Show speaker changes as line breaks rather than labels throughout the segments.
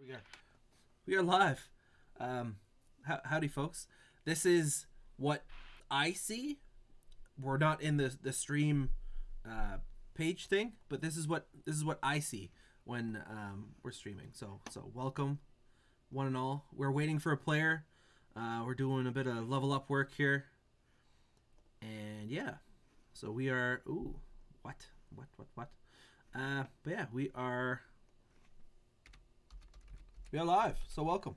We are we are live. Howdy, folks. This is what I see. We're not in the stream uh, page thing, but this is what I see when we're streaming. So welcome, one and all. We're waiting for a player. We're doing a bit of level up work here, and yeah. So we are. Ooh, what? But yeah, we are live. So welcome.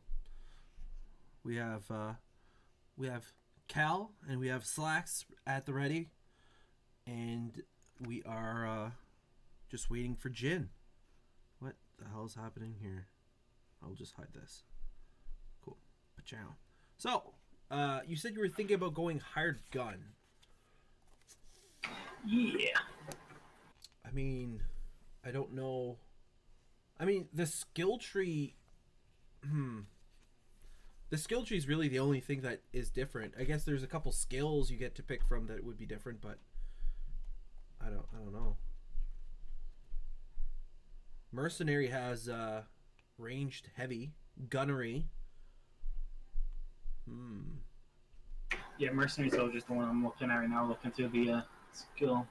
We have we have Cal and we have Slacks at the ready, and we are just waiting for Jin. What the hell is happening here? I'll just hide this. Cool. Pachow. So, you said you were thinking about going hired gun.
Yeah.
I mean, I don't know. I mean, the skill tree. The skill tree is really the only thing that is different. I guess there's a couple skills you get to pick from that would be different, but I don't know. Mercenary has ranged heavy gunnery. Hmm.
Yeah, Mercenary Soldier is the one I'm looking at right now, looking through the skill,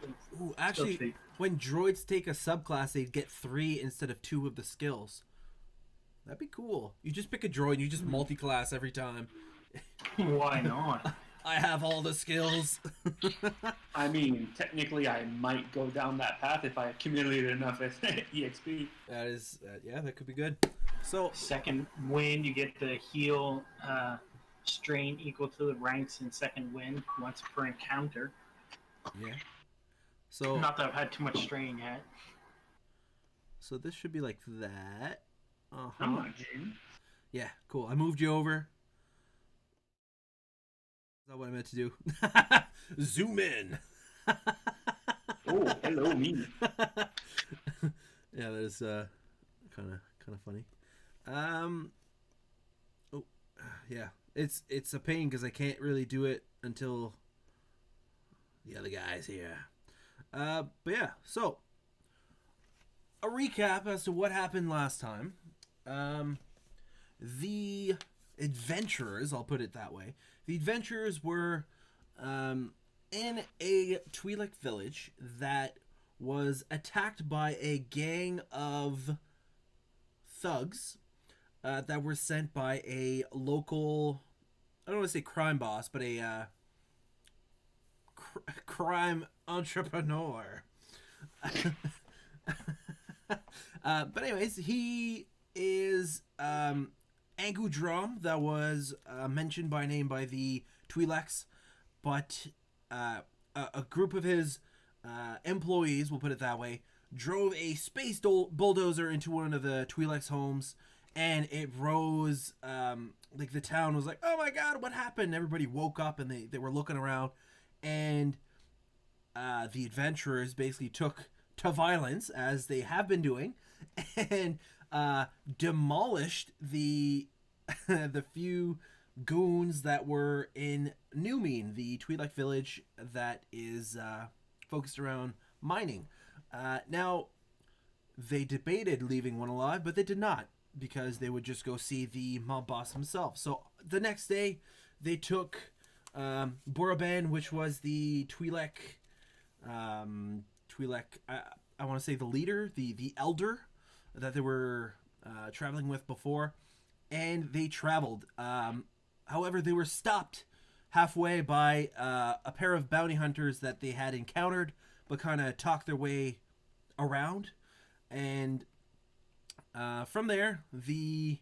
Ooh,
skill
actually,
tree.
when droids take a subclass, they'd get 3 instead of 2 of the skills. That'd be cool. You just pick a droid, you just multi-class every time.
Why not?
I have all the skills.
I mean, technically, I might go down that path if I accumulated enough EXP.
That is, yeah, that could be good. So,
Second win, you get the heal strain equal to the ranks in second win once per encounter.
yeah. So,
Not that I've had too much strain yet.
so this should be like that.
I'm
Uh-huh.
not Jin.
Yeah, cool. I moved you over. Is that what I meant to do? Zoom in.
Oh, hello, me.
Yeah, that is kind of funny. Um. Oh, yeah. It's a pain because I can't really do it until the other guy's here. But yeah. So a recap as to what happened last time. Um, the adventurers, I'll put it that way. The adventurers were in a Twi'lek village that was attacked by a gang of thugs that were sent by a local, I don't want to say crime boss, but a crime entrepreneur. But anyways, he is Angu Drum, that was mentioned by name by the Twi'leks, but a group of his employees, we'll put it that way, drove a space bulldozer into one of the Twi'leks' homes, and it rose. Like the town was like, "Oh my God, what happened?" Everybody woke up and they were looking around, and the adventurers basically took to violence as they have been doing, and demolished the the few goons that were in Newmean, the Twi'lek village that is focused around mining. Now, they debated leaving one alive, but they did not because they would just go see the mob boss himself. So the next day, they took Boroban, which was the Twi'lek. I want to say the leader, the elder that they were traveling with before, and they traveled. However, they were stopped halfway by a pair of bounty hunters that they had encountered, but kind of talked their way around, and from there, the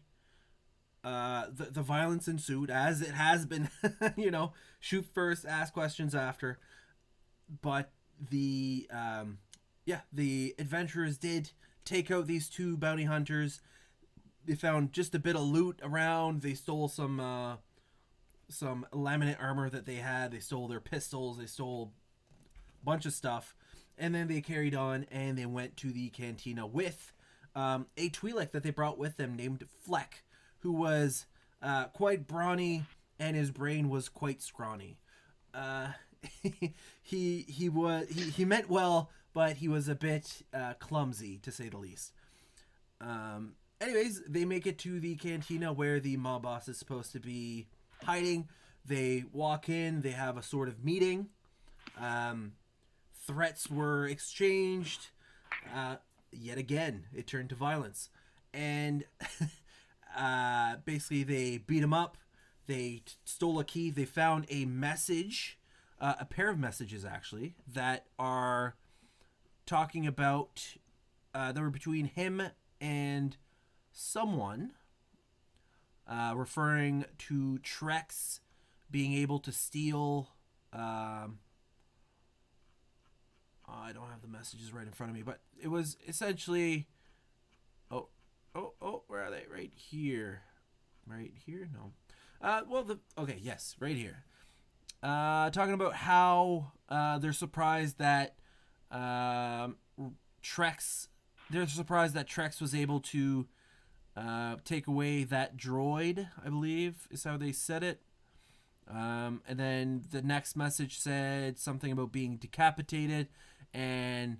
violence ensued, as it has been. Shoot first, ask questions after. But the adventurers did take out these 2 bounty hunters. They found just a bit of loot around. They stole some laminate armor that they had. They stole their pistols. They stole a bunch of stuff, and then they carried on and they went to the cantina with a Twi'lek that they brought with them named Fleck, who was quite brawny and his brain was quite scrawny. Uh, he meant well, but he was a bit clumsy, to say the least. anyways, they make it to the cantina where the mob boss is supposed to be hiding. They walk in. They have a sort of meeting. Threats were exchanged. Yet again, it turned to violence. And basically, they beat him up. They stole a key. They found a message, a pair of messages, actually, that are talking about, that were between him and someone, referring to Trex being able to steal... I don't have the messages right in front of me, but it was essentially... Oh, where are they? Right here. Right here? No. Okay, yes, right here. Talking about how they're surprised that Trex... They're surprised that Trex was able to take away that droid, I believe, is how they said it. And then the next message said something about being decapitated, and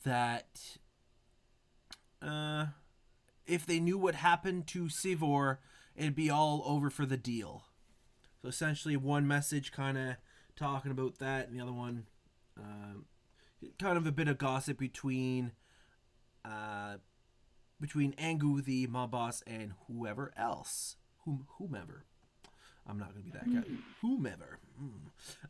that if they knew what happened to Sivor, it'd be all over for the deal. So essentially, one message kind of talking about that, and the other one kind of a bit of gossip between Angu, the mob boss, and whoever else, whomever. I'm not going to be that guy. Whomever.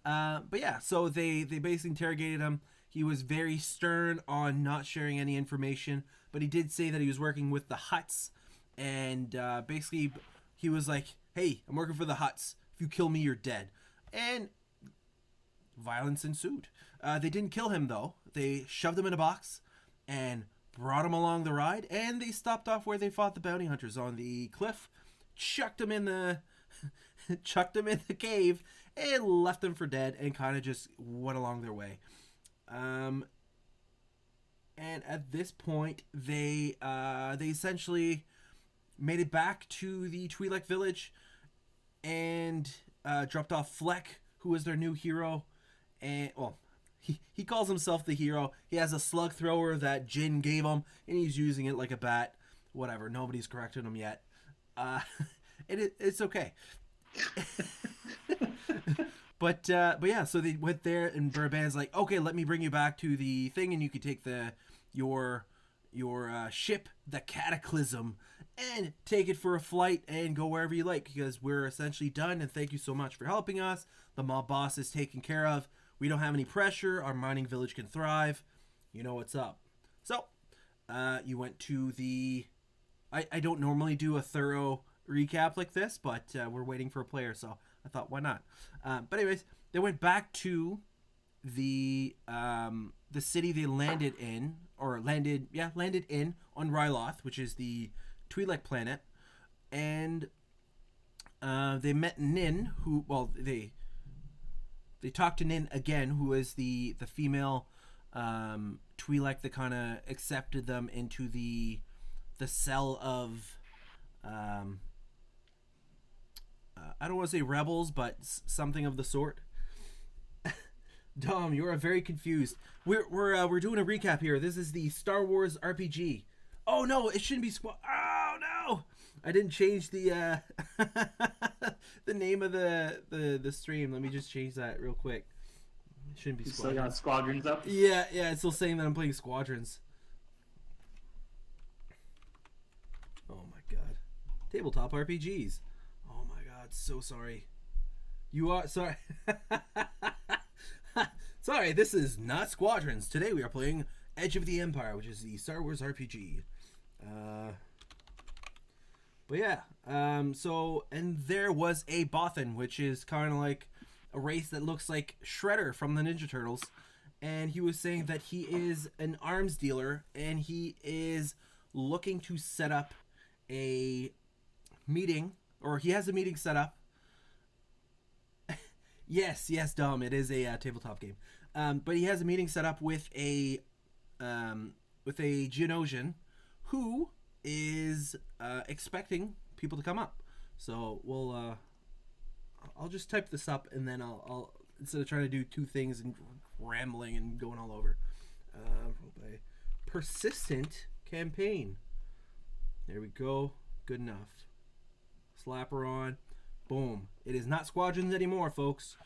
But yeah, so they basically interrogated him. He was very stern on not sharing any information, but he did say that he was working with the Hutts, and basically he was like, hey, I'm working for the Hutts. If you kill me, you're dead. And violence ensued. They didn't kill him, though. They shoved him in a box and brought him along the ride, and they stopped off where they fought the bounty hunters on the cliff, chucked him in the cave, and left him for dead, and kind of just went along their way. And at this point, they essentially made it back to the Twi'lek village, and dropped off Fleck, who is their new hero. And well, he calls himself the hero. He has a slug thrower that Jin gave him, and he's using it like a bat. Whatever, nobody's corrected him yet. It's okay. But yeah, so they went there, and Burban's like, okay, let me bring you back to the thing, and you can take your ship, the Cataclysm, and take it for a flight and go wherever you like, because we're essentially done, and thank you so much for helping us. The mob boss is taken care of. We don't have any pressure. Our mining village can thrive. You know what's up. So you went to the... I don't normally do a thorough recap like this, but we're waiting for a player, so I thought, why not? But anyways, they went back to the city they landed in on Ryloth, which is the Twi'lek planet, and they met Nin, who, well, they talked to Nin again, who is the female Twi'lek that kind of accepted them into the cell of I don't want to say rebels, but something of the sort. Dom, you are very confused. We're doing a recap here. This is the Star Wars RPG. Oh no, it shouldn't be Oh no, I didn't change the the name of the stream. Let me just change that real quick. It shouldn't be
you still got Squadrons up?
Yeah, it's still saying that I'm playing Squadrons. Oh my god, tabletop RPGs. Oh my god, so sorry. You are sorry. Sorry, this is not Squadrons. Today we are playing Edge of the Empire, which is the Star Wars RPG. But yeah, so, and there was a Bothan, which is kind of like a race that looks like Shredder from the Ninja Turtles. And he was saying that he is an arms dealer, and he is looking to set up a meeting, or he has a meeting set up. Yes, Dom, it is a tabletop game. But he has a meeting set up with a Geonosian who is expecting people to come up. So we'll I'll just type this up, and then I'll instead of trying to do two things and rambling and going all over. Persistent campaign. There we go. Good enough. Slap her on. Boom. It is not Squadrons anymore, folks.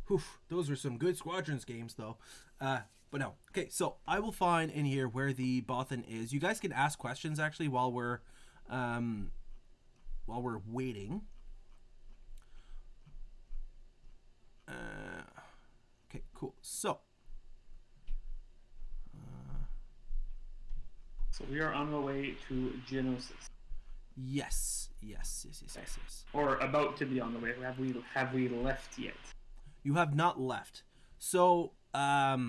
Whew, those were some good Squadrons games, though. But no. Okay, so I will find in here where the Bothan is. You guys can ask questions, actually, while we're waiting. Okay, cool. So
we are on our way to Geonosis.
Yes.
Or about to be on the way. Have we left yet?
You have not left. So, I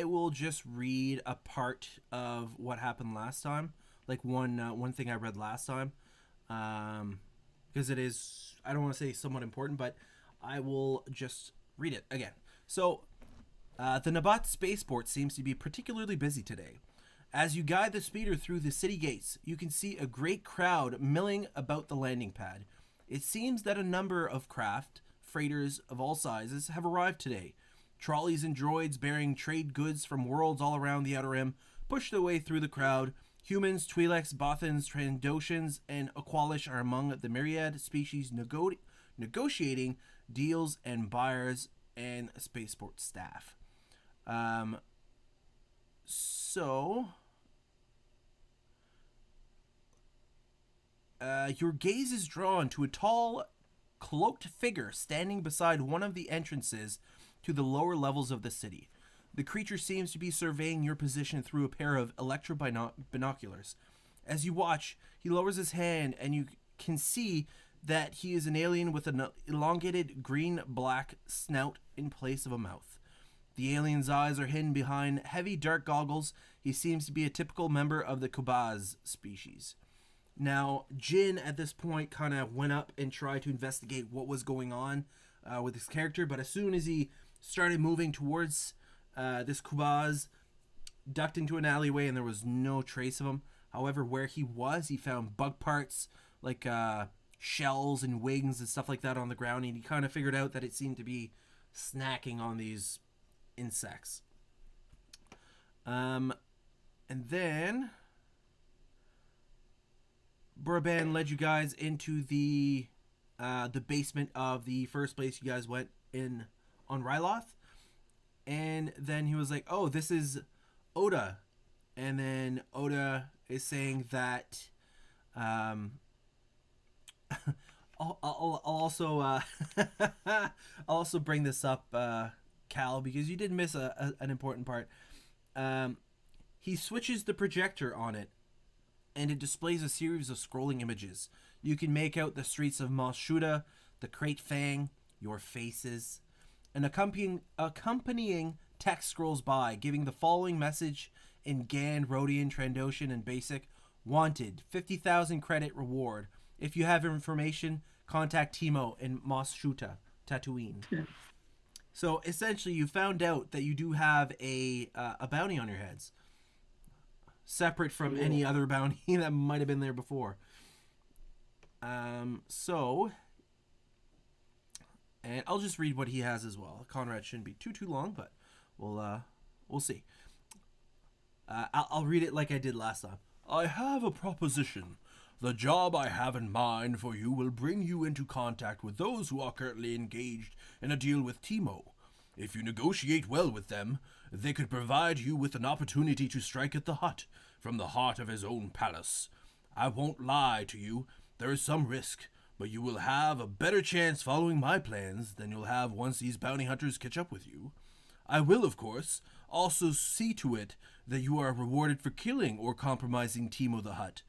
will just read a part of what happened last time. Like one thing I read last time. Because it is, I don't want to say somewhat important, but I will just read it again. So, the Nabat spaceport seems to be particularly busy today. As you guide the speeder through the city gates, you can see a great crowd milling about the landing pad. It seems that a number of craft, freighters of all sizes, have arrived today. Trolleys and droids bearing trade goods from worlds all around the Outer Rim push their way through the crowd. Humans, Twi'leks, Bothans, Trandoshans, and Aqualish are among the myriad species negotiating deals and buyers and spaceport staff. Your gaze is drawn to a tall, cloaked figure standing beside one of the entrances to the lower levels of the city. The creature seems to be surveying your position through a pair of binoculars. As you watch, he lowers his hand and you can see that he is an alien with an elongated green-black snout in place of a mouth. The alien's eyes are hidden behind heavy dark goggles. He seems to be a typical member of the Kubaz species. Now, Jin at this point kind of went up and tried to investigate what was going on with his character, but as soon as he started moving towards this Kubaz, ducked into an alleyway and there was no trace of him. However, where he was, he found bug parts like shells and wings and stuff like that on the ground, and he kind of figured out that it seemed to be snacking on these insects. And then Buraban led you guys into the basement of the first place you guys went in on Ryloth. And then he was like, oh, this is Oda. And then Oda is saying that I'll also I'll also bring this up, Cal, because you did miss an important part. He switches the projector on it, and it displays a series of scrolling images. You can make out the streets of Mos Shuda, the Krayt Fang, your faces. An accompanying text scrolls by, giving the following message in Gan, Rodian, Trandoshan, and Basic. Wanted, 50,000 credit reward. If you have information, contact Timo in Mos Shuta, Tatooine. Yeah. So essentially, you found out that you do have a bounty on your heads, separate from any other bounty that might have been there before. And I'll just read what he has as well. Conrad shouldn't be too long, but we'll see. I'll read it like I did last time. I have a proposition. The job I have in mind for you will bring you into contact with those who are currently engaged in a deal with Timo. If you negotiate well with them, they could provide you with an opportunity to strike at the Hutt from the heart of his own palace. I won't lie to you, there is some risk, but you will have a better chance following my plans than you'll have once these bounty hunters catch up with you. I will, of course, also see to it that you are rewarded for killing or compromising Timo the Hutt.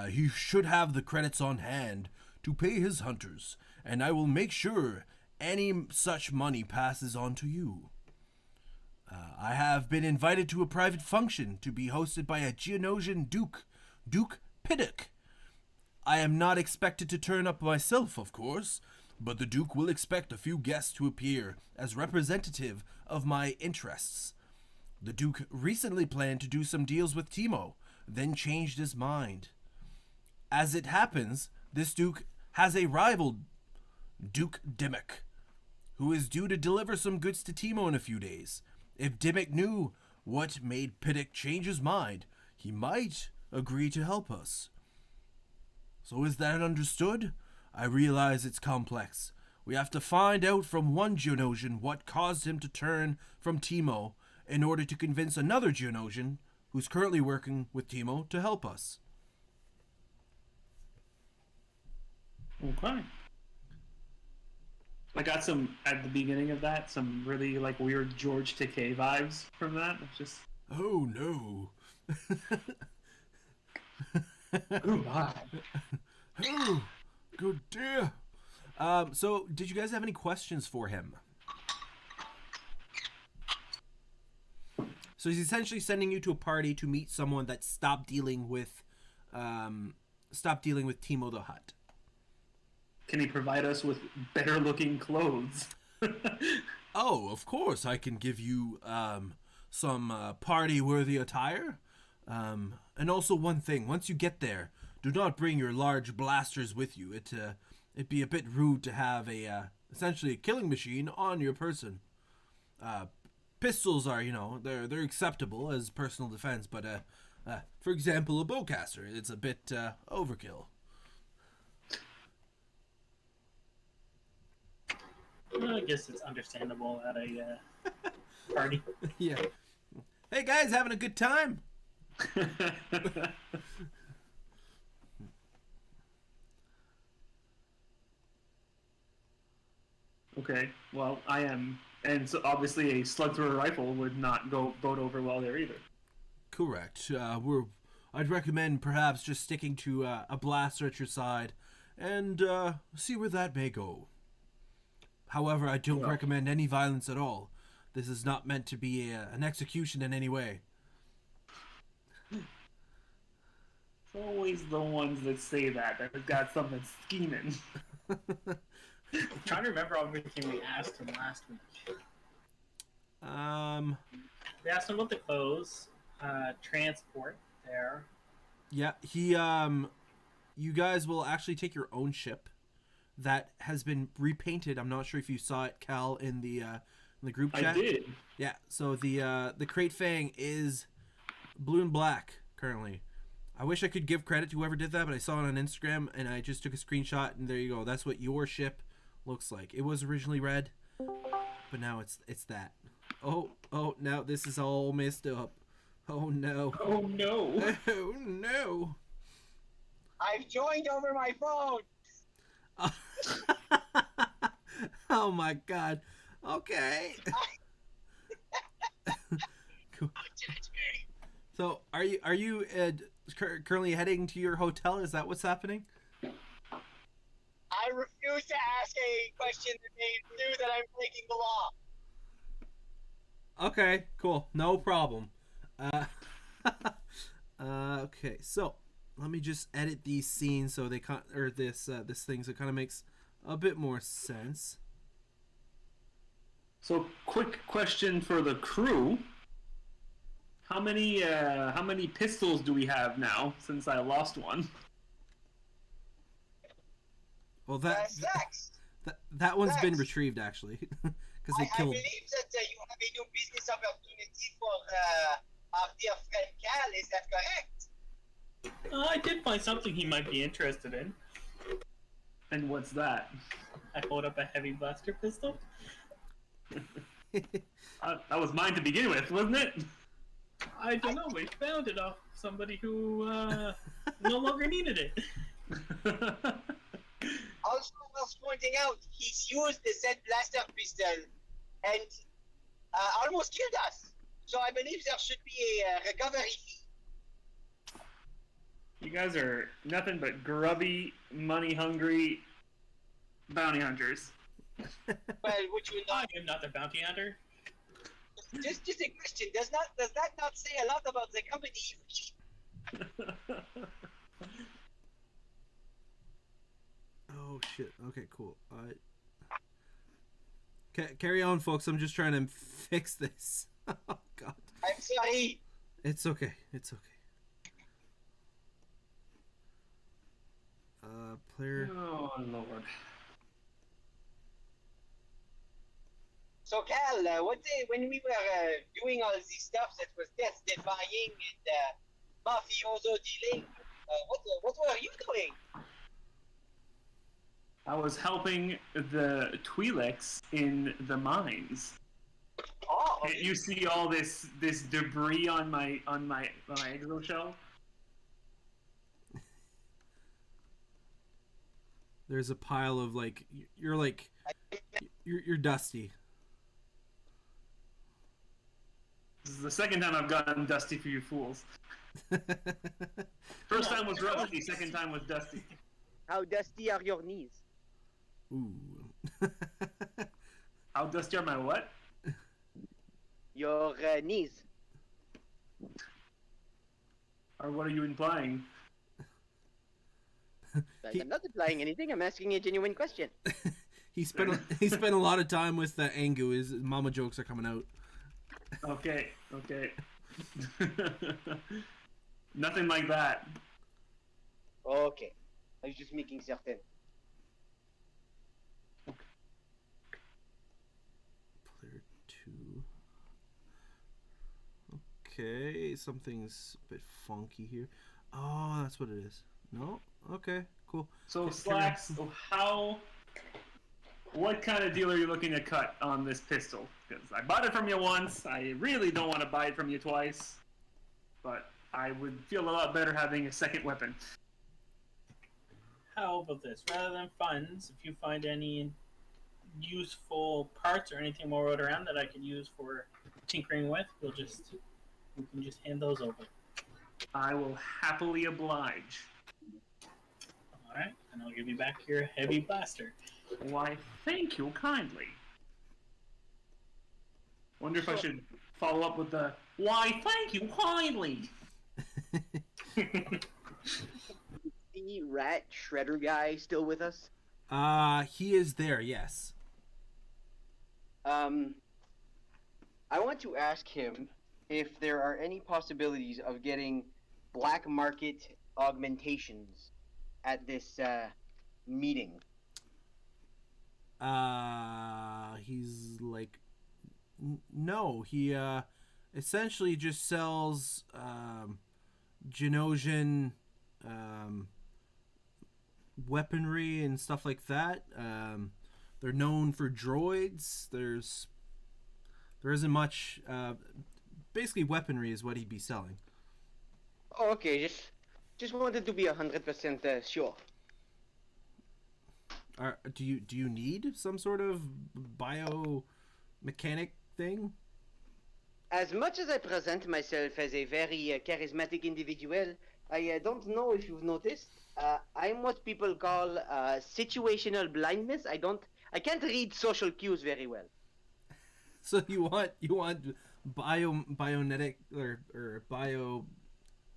He should have the credits on hand to pay his hunters, and I will make sure any such money passes on to you. I have been invited to a private function to be hosted by a Geonosian Duke, Duke Piddock. I am not expected to turn up myself, of course, but the Duke will expect a few guests to appear as representative of my interests. The Duke recently planned to do some deals with Timo, then changed his mind. As it happens, this Duke has a rival, Duke Dimmick, who is due to deliver some goods to Timo in a few days. If Dimmick knew what made Piddock change his mind. He might agree to help us. So is that understood? I realize it's complex. We have to find out from one Geonosian what caused him to turn from Teemo in order to convince another Geonosian who's currently working with Teemo to help us.
Okay. I got some, at the beginning of that, some really like weird George Takei vibes from that. It's just,
Oh no.
goodbye.
Oh, good dear. So did you guys have any questions for him? So he's essentially sending you to a party to meet someone that stopped dealing with Teemo the Hutt.
Can he provide us with better looking clothes?
Oh, of course, I can give you some party-worthy attire. And also one thing, once you get there, do not bring your large blasters with you. It'd be a bit rude to have essentially a killing machine on your person. Pistols are, they're acceptable as personal defense, but for example, a bowcaster, it's a bit overkill.
Well, I guess it's understandable at a party.
Yeah. Hey guys, having a good time?
Okay, well, I am, and so obviously a slug thrower rifle would not go boat over well there either.
Correct. I'd recommend perhaps just sticking to a blaster at your side and see where that may go. However, I don't recommend any violence at all. This is not meant to be an execution in any way.
It's always the ones that say that have got something scheming.
I'm trying to remember everything we asked him last week. We asked him about the clothes, transport there.
Yeah, you guys will actually take your own ship that has been repainted. I'm not sure if you saw it, Cal, in the group chat.
I did.
Yeah, so the Crate Fang is blue and black currently. I wish I could give credit to whoever did that, but I saw it on Instagram and I just took a screenshot and there you go. That's what your ship looks like. It was originally red, but now it's that. Oh, now this is all messed up. Oh no.
Oh no.
Oh no.
I've joined over my phone.
Oh my god. Okay. Cool. So, are you currently heading to your hotel? Is that what's happening?
I refuse to ask a question that may knew that I'm breaking the law.
Okay, cool. No problem. Okay, so let me just edit these scenes so they this thing so it kind of makes a bit more sense.
So, quick question for the crew: How many pistols do we have now? Since I lost one.
Well,
Sex.
that one's been
Sex.
retrieved actually, because
I
they killed.
believe that you have a new business opportunity for our dear friend Cal. Is that correct?
I did find something he might be interested in.
And what's that?
I hold up a heavy blaster pistol.
That was mine to begin with, wasn't it?
I don't know. We found it off somebody who no longer needed it.
Also worth pointing out, he's used the said blaster pistol and almost killed us. So I believe there should be a recovery fee.
You guys are nothing but grubby, money-hungry bounty hunters.
Well, would you
I
not?
am not the bounty hunter.
Just a question. Does that not say a lot about the company you keep?
Oh shit. Okay, cool. Carry on, folks. I'm just trying to fix this. Oh god.
I'm sorry.
It's okay. It's okay. Player.
Oh Lord.
So, Cal, when we were doing all this stuff that was death-defying and mafioso dealing, what were you doing?
I was helping the Twi'leks in the mines.
Oh,
Can't you see all this debris on my exoshell?
There's a pile of you're dusty.
This is the second time I've gotten dusty for you fools. First time was rusty, second time was dusty.
How dusty are your knees?
Ooh.
How dusty are my what?
Your knees.
Or what are you implying?
I'm not implying anything. I'm asking a genuine question.
He spent a lot of time with Angu. His mama jokes are coming out.
Okay. Nothing like that.
Okay. I was just making certain.
Player 2. Okay, something's a bit funky here. Oh, that's what it is. No? Okay, cool.
So Slacks, what kind of deal are you looking to cut on this pistol? Because I bought it from you once. I really don't want to buy it from you twice. But I would feel a lot better having a second weapon.
How about this? Rather than funds, if you find any useful parts or anything more out around that I could use for tinkering with, we can just hand those over.
I will happily oblige.
Alright, and I'll give you back your heavy blaster.
Why, thank you kindly. Wonder if I should follow up with the why, thank you kindly.
The rat shredder guy still with us?
He is there, yes.
I want to ask him if there are any possibilities of getting black market augmentations at this meeting.
He's like, no, he essentially just sells Genosian weaponry and stuff like that. They're known for droids. There isn't much. Basically, weaponry is what he'd be selling.
Oh, okay, just wanted to be 100% sure.
Do you need some sort of biomechanic thing?
As much as I present myself as a very charismatic individual, I don't know if you've noticed. I'm what people call situational blindness. I can't read social cues very well.
So you want bionetic or bio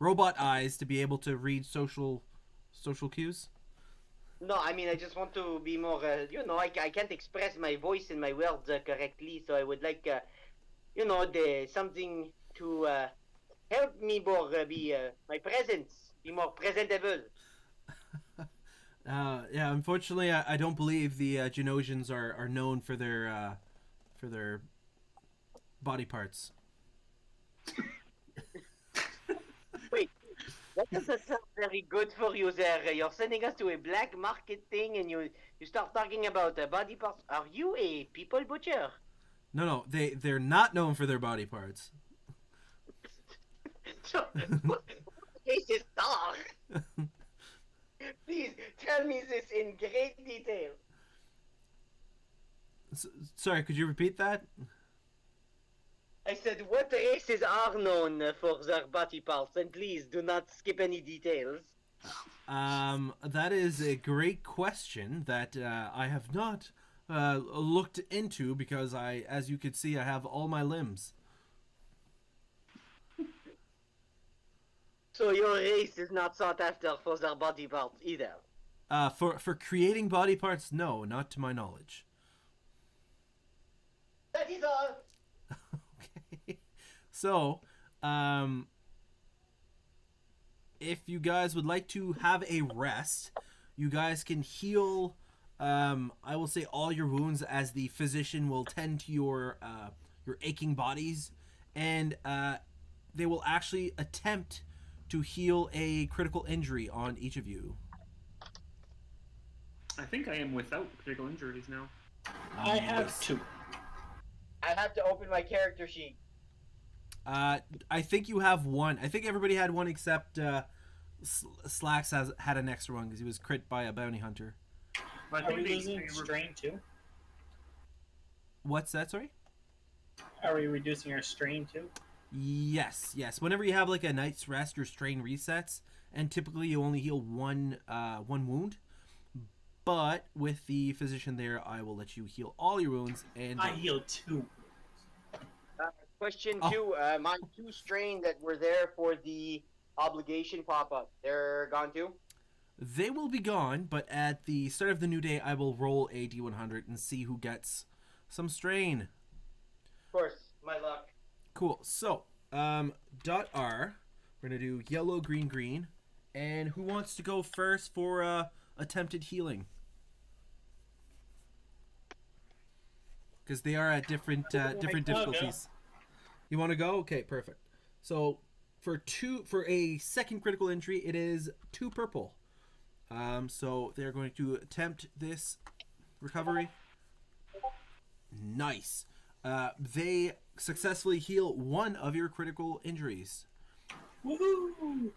robot eyes to be able to read social cues?
No, I mean I just want to be more. I can't express my voice and my words correctly, so I would like, something to help me more be my presence be more presentable.
Yeah, unfortunately, I don't believe the Genosians are known for their body parts.
Wait, that doesn't sound very good for you there. You're sending us to a black market thing and you start talking about body parts. Are you a people butcher?
No, they're not known for their body parts.
So, what case is dark? Please tell me this in great detail.
Sorry, could you repeat that?
I said, what races are known for their body parts? And please do not skip any details.
That is a great question that I have not looked into because as you could see, I have all my limbs.
So your race is not sought after for their body parts either?
For creating body parts, no, not to my knowledge.
That is all.
Okay. So, if you guys would like to have a rest, you guys can heal I will say all your wounds, as the physician will tend to your aching bodies, and they will actually attempt to heal a critical injury on each of you.
I think I am without critical injuries now.
I have 2.
I have to open my character sheet.
I think you have one. I think everybody had one except Slacks had an extra one because he was crit by a bounty hunter.
But I
Are we
think they
losing
were-
strain too?
What's that? Sorry.
Are we reducing our strain too?
Yes. Whenever you have like a night's rest, your strain resets, and typically you only heal one wound. But with the physician there, I will let you heal all your wounds. And
I heal 2.
Question
Oh.
2. My 2 strain that were there for the obligation pop-up, they're gone too?
they will be gone. But at the start of the new day, I will roll a d100 and see who gets some strain.
Of course, my luck.
Cool. So, .R, we're gonna do yellow, green, green, and who wants to go first for attempted healing? Because they are at different difficulties. You want to go? Okay, perfect. So, for a second critical injury, it is 2 purple. So they're going to attempt this recovery. Nice. They successfully heal 1 of your critical injuries.
Woohoo!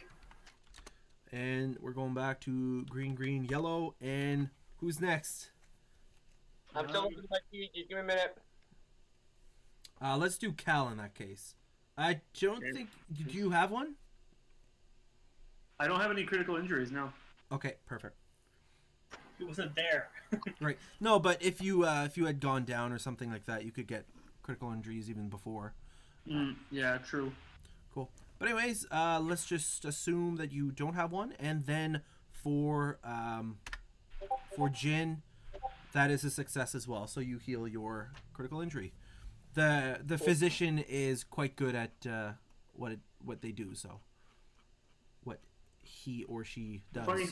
And we're going back to green, green, yellow. And who's next?
I'm still opening my sheet. Just give me a minute.
Let's do Cal in that case. I don't
Okay.
think... Do you have one?
I don't have any critical injuries now.
Okay, perfect.
He wasn't there.
Right. No, but if you had gone down or something like that, you could get critical injuries even before.
Yeah, true.
Cool. But anyways, let's just assume that you don't have one, and then for Jin, that is a success as well. So you heal your critical injury. The physician is quite good at what they do. So what he or she does.
Funny,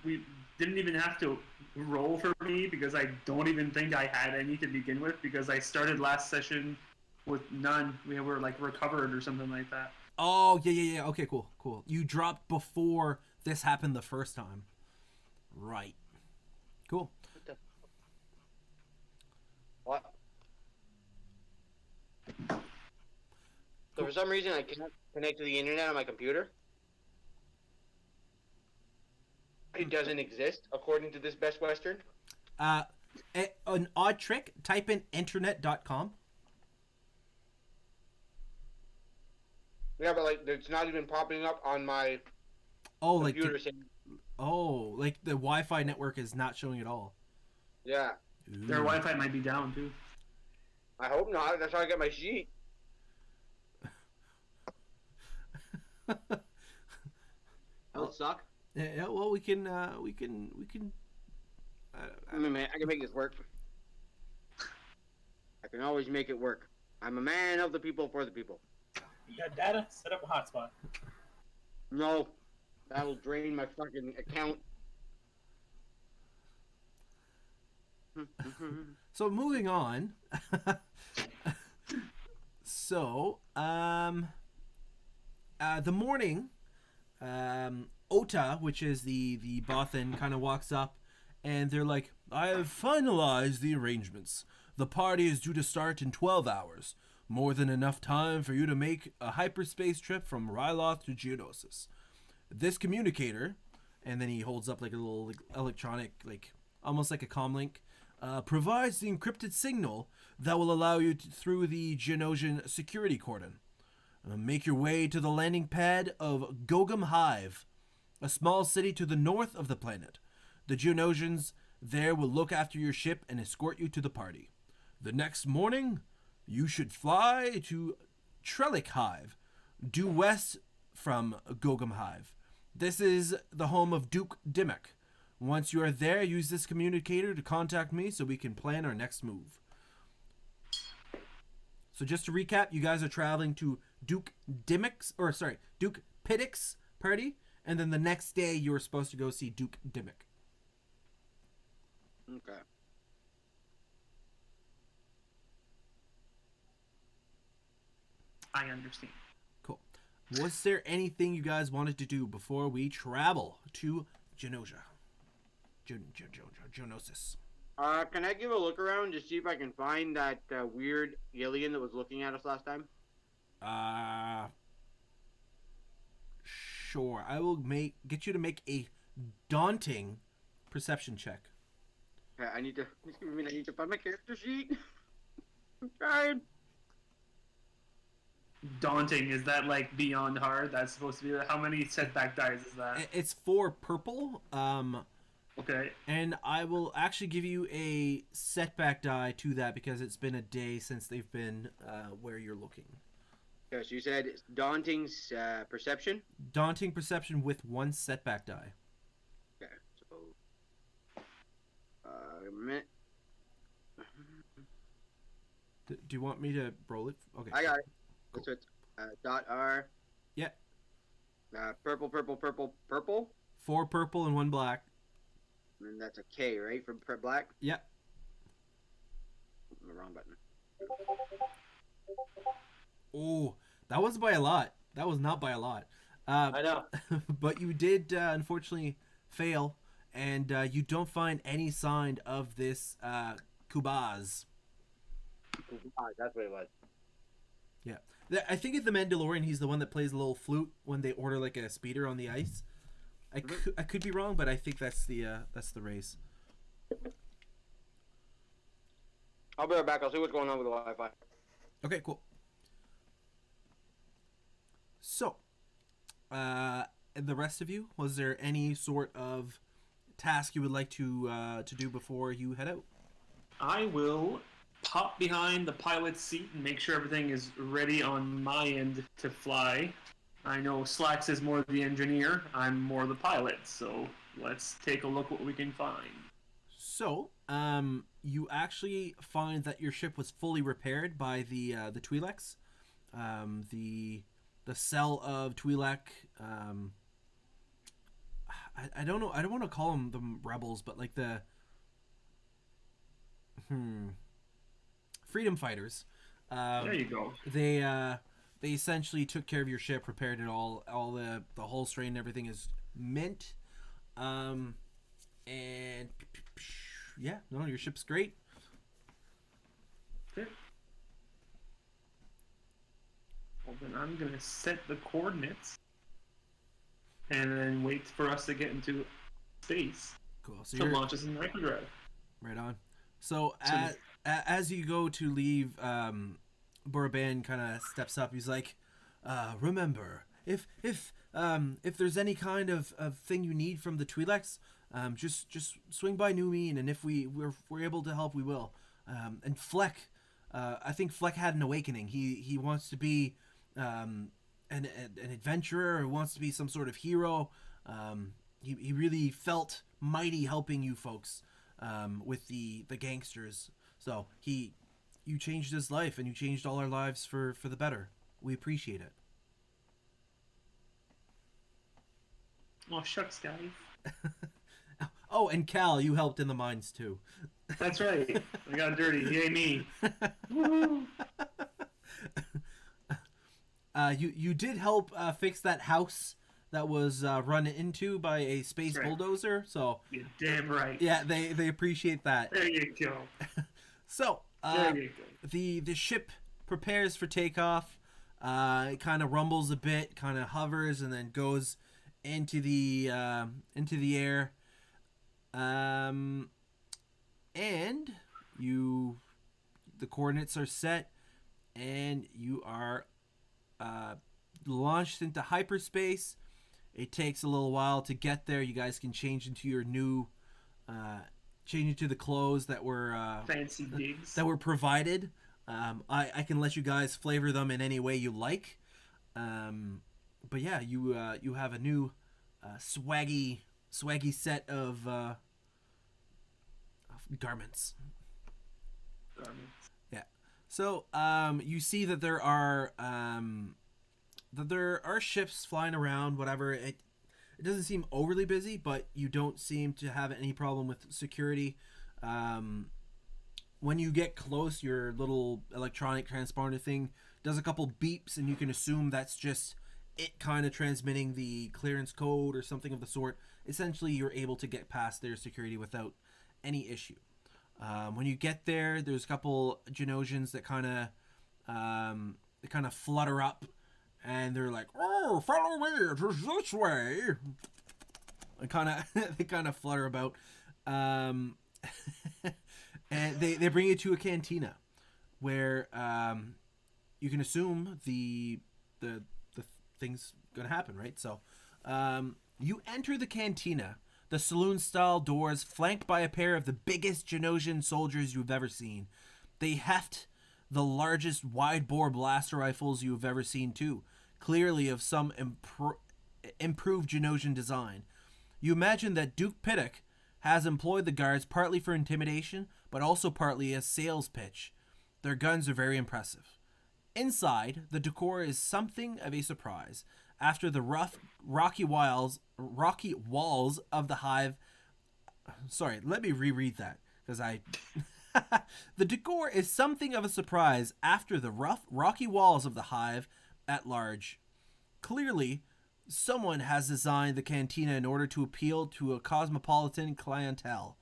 we didn't even have to roll for me because I don't even think I had any to begin with because I started last session with none. We were like recovered or something like that.
Oh yeah. Okay, cool. You dropped before this happened the first time. Right. Cool.
What? So for some reason I cannot connect to the internet on my computer. It doesn't exist according to this Best Western.
An odd trick. Type in internet.com.
Yeah, but like it's not even popping up on my
Oh, like
computer. Saying,
like the Wi-Fi network is not showing at all.
yeah,
Their
Ooh.
Wi-Fi might be down too.
I hope not. That's how I get my sheet. That would suck.
Yeah, well, we can.
I mean, man, I can make this work. I can always make it work. I'm a man of the people for the people.
You got data? Set up a hotspot.
No, that'll drain my fucking account.
So moving on. So, the morning, Ota, which is the Bothan, kind of walks up, and they're like, "I have finalized the arrangements. The party is due to start in 12 hours. More than enough time for you to make a hyperspace trip from Ryloth to Geonosis. This communicator," and then he holds up like a little electronic, like almost like a comlink, provides the encrypted signal that will allow you through the Geonosian security cordon. Make your way to the landing pad of Gogum Hive, a small city to the north of the planet. The Geonosians there will look after your ship and escort you to the party. The next morning, you should fly to Trellick Hive, due west from Gogum Hive. This is the home of Duke Dimmock. Once you are there, use this communicator to contact me so we can plan our next move. So just to recap, you guys are traveling to Duke Piddick's party, and then the next day you were supposed to go see Duke Dimmock.
Okay.
I understand.
Cool. Was there anything you guys wanted to do before we travel to Genosha? Geonosis.
Can I give a look around to see if I can find that weird alien that was looking at us last time?
Sure. I will get you to make a daunting perception check.
Okay, I need to. Excuse me, I need to find my character sheet. I'm trying.
Daunting, is that like beyond hard? That's supposed to be how many setback dice is that?
It's 4 purple.
Okay.
And I will actually give you a setback die to that because it's been a day since they've been where you're looking.
Okay, so you said it's daunting perception?
Daunting perception with 1 setback die.
Okay, so... a minute.
Do you want me to roll it? Okay.
I got it.
Cool.
So it's dot R.
Yeah.
Purple, purple, purple, purple.
4 purple and 1 black.
And that's a K, right? For black?
Yeah.
The wrong button.
Oh, that was by a lot. That was not by a lot.
I know.
But you did unfortunately fail, and you don't find any sign of this Kubaz.
That's what it was.
Yeah. I think it's the Mandalorian. He's the one that plays a little flute when they order like a speeder on the ice. I could be wrong, but I think that's the race.
I'll be right back. I'll see what's going on with the Wi-Fi.
Okay, cool. So, the rest of you, was there any sort of task you would like to do before you head out?
I will pop behind the pilot's seat and make sure everything is ready on my end to fly. I know Slacks is more the engineer, I'm more the pilot, so let's take a look what we can find.
So, you actually find that your ship was fully repaired by the Twi'leks. The cell of Twi'lek. I don't know. I don't want to call them the rebels, but like the freedom fighters.
There you go.
They essentially took care of your ship, repaired it all the hull strain and everything is mint. And yeah, no, your ship's great.
Okay. Well, then I'm gonna set the coordinates, and then wait for us to get into space
Cool. So
to
you're
launch us in hyperdrive.
right on. So as you go to leave, Boraban kind of steps up. He's like, "Remember, if there's any kind of thing you need from the Twi'leks, just swing by Numin, and if we're able to help, we will." And Fleck, I think Fleck had an awakening. He wants to be an adventurer. He wants to be some sort of hero. He really felt mighty helping you folks with the gangsters. So you changed his life, and you changed all our lives for the better. We appreciate it.
Oh shucks, guys.
Oh, and Cal, you helped in the mines too.
That's right. I got dirty. Yay me. Woo-hoo.
You did help fix that house that was run into by a space
Right.
bulldozer. So
You're damn right.
yeah, they appreciate that.
There you go.
So
There you go.
the ship prepares for takeoff. It kind of rumbles a bit, kind of hovers, and then goes into the air. And the coordinates are set, and you are launched into hyperspace. It takes a little while to get there. You guys can change into your new, change into the clothes that were
Fancy digs.
that were provided. I can let you guys flavor them in any way you like. But yeah, you have a new swaggy set of garments.
Garments.
Yeah. So you see that there are ships flying around. Whatever. It doesn't seem overly busy, but you don't seem to have any problem with security. when you get close, your little electronic transponder thing does a couple beeps, and you can assume that's just it kind of transmitting the clearance code or something of the sort. Essentially, you're able to get past their security without any issue. When you get there, there's a couple Genosians that kind of flutter up, and they're like, "Oh, follow me, it is this way." And they kind of flutter about, and they bring you to a cantina, where you can assume the thing's gonna happen, right? So, you enter the cantina. The saloon-style doors, flanked by a pair of the biggest Genosian soldiers you've ever seen. They heft the largest wide-bore blaster rifles you've ever seen, too, clearly of some improved Genosian design. You imagine that Duke Piddock has employed the guards partly for intimidation, but also partly as sales pitch. Their guns are very impressive. Inside, the decor is something of a surprise. After the rocky walls of the hive. Sorry, let me reread that, because the decor is something of a surprise after the rocky walls of the hive at large. Clearly, someone has designed the cantina in order to appeal to a cosmopolitan clientele.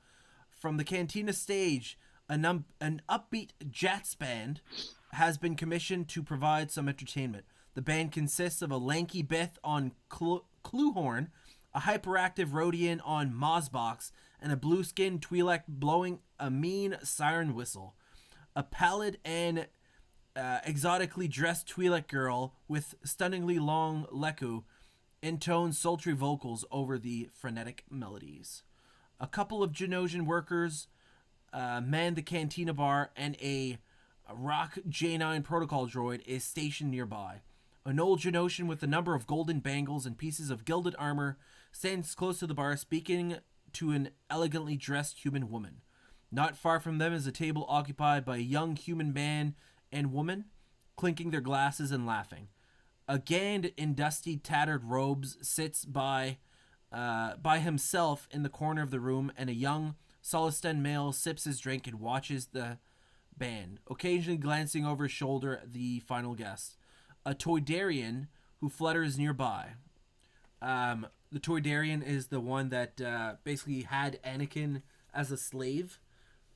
From the cantina stage, an upbeat jazz band has been commissioned to provide some entertainment. The band consists of a lanky Bith on Cluehorn, a hyperactive Rhodian on Mozbox, and a blue-skinned Twi'lek blowing a mean siren whistle. A pallid and exotically dressed Twi'lek girl with stunningly long leku intones sultry vocals over the frenetic melodies. A couple of Genosian workers man the cantina bar, and a Rock J9 protocol droid is stationed nearby. An old Genosian with a number of golden bangles and pieces of gilded armor stands close to the bar, speaking to an elegantly dressed human woman. Not far from them is a table occupied by a young human man and woman, clinking their glasses and laughing. A Gand in dusty, tattered robes sits by himself in the corner of the room, and a young Solistan male sips his drink and watches the band, occasionally glancing over his shoulder at the final guest. A Toydarian who flutters nearby. The Toydarian is the one that basically had Anakin as a slave.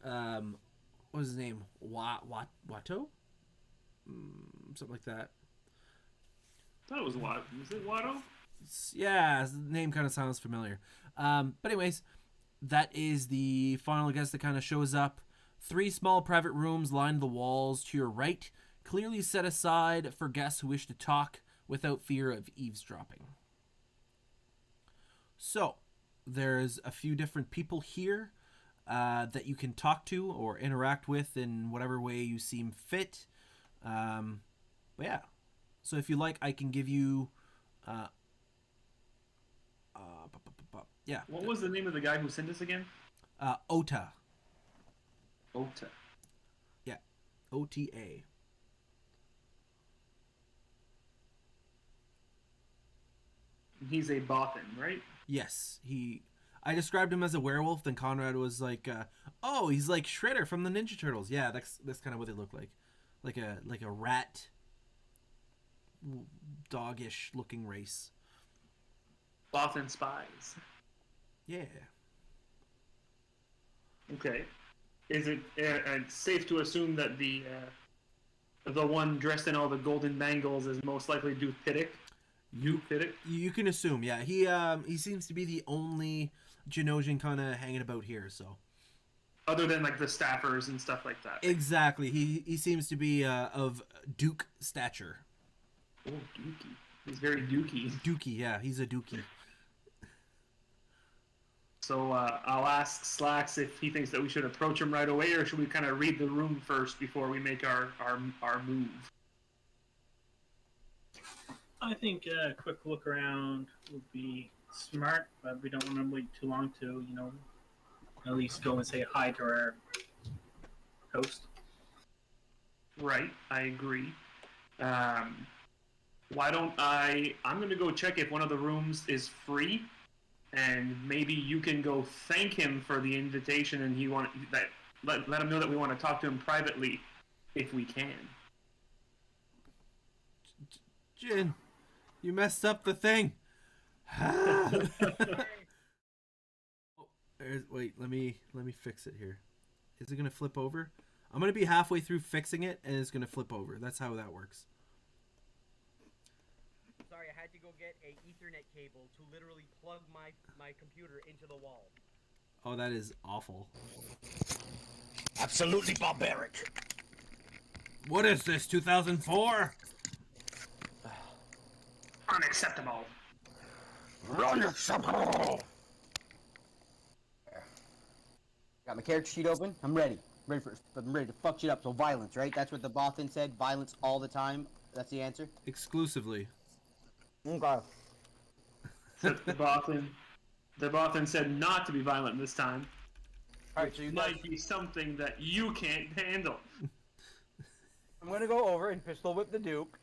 What was his name? Watto? Something like that.
I thought it was Watto. Was it Watto?
Yeah, his name kind of sounds familiar. But anyways, that is the final guest that kind of shows up. 3 small private rooms line the walls to your right, clearly set aside for guests who wish to talk without fear of eavesdropping. So, there's a few different people here that you can talk to or interact with in whatever way you seem fit. But yeah, so if you like, I can give you... yeah.
What was the name of the guy who sent us again?
Ota.
Ota.
Yeah, OTA.
He's a Bothan, right?
Yes, I described him as a werewolf, then Conrad was like, "Oh, he's like Shredder from the Ninja Turtles." Yeah, that's kind of what they look like a rat, doggish looking race.
Bothan spies.
Yeah.
Okay. Is it safe to assume that the one dressed in all the golden bangles is most likely Duke Piddock? Duke Piddock?
You can assume, yeah. He seems to be the only Genosian kind of hanging about here, so.
Other than like the staffers and stuff like that.
Exactly. He seems to be of Duke stature.
Oh, Dookie. He's very Dookie.
Dookie, yeah. He's a Dookie.
So I'll ask Slacks if he thinks that we should approach him right away, or should we kind of read the room first before we make our move?
I think a quick look around would be smart, but we don't want to wait too long to, at least go and say hi to our host.
Right, I agree. Why don't I'm going to go check if one of the rooms is free, and maybe you can go thank him for the invitation, and let him know that we want to talk to him privately, if we can.
Jin, you messed up the thing. Wait, let me fix it here. Is it gonna flip over? I'm gonna be halfway through fixing it, and it's gonna flip over. That's how that works.
Sorry, I had to go get a Ethernet cable to literally plug my computer into the wall.
Oh, that is awful.
Absolutely barbaric.
What is this, 2004?
Unacceptable.
Unacceptable.
Got my character sheet open. I'm ready. I'm ready to fuck shit up. So violence, right? That's what the Bothan said. Violence all the time. That's the answer.
Exclusively.
Okay.
The Bothan said not to be violent this time.
Alright, so you guys,
Might be something that you can't handle.
I'm gonna go over and pistol whip the Duke.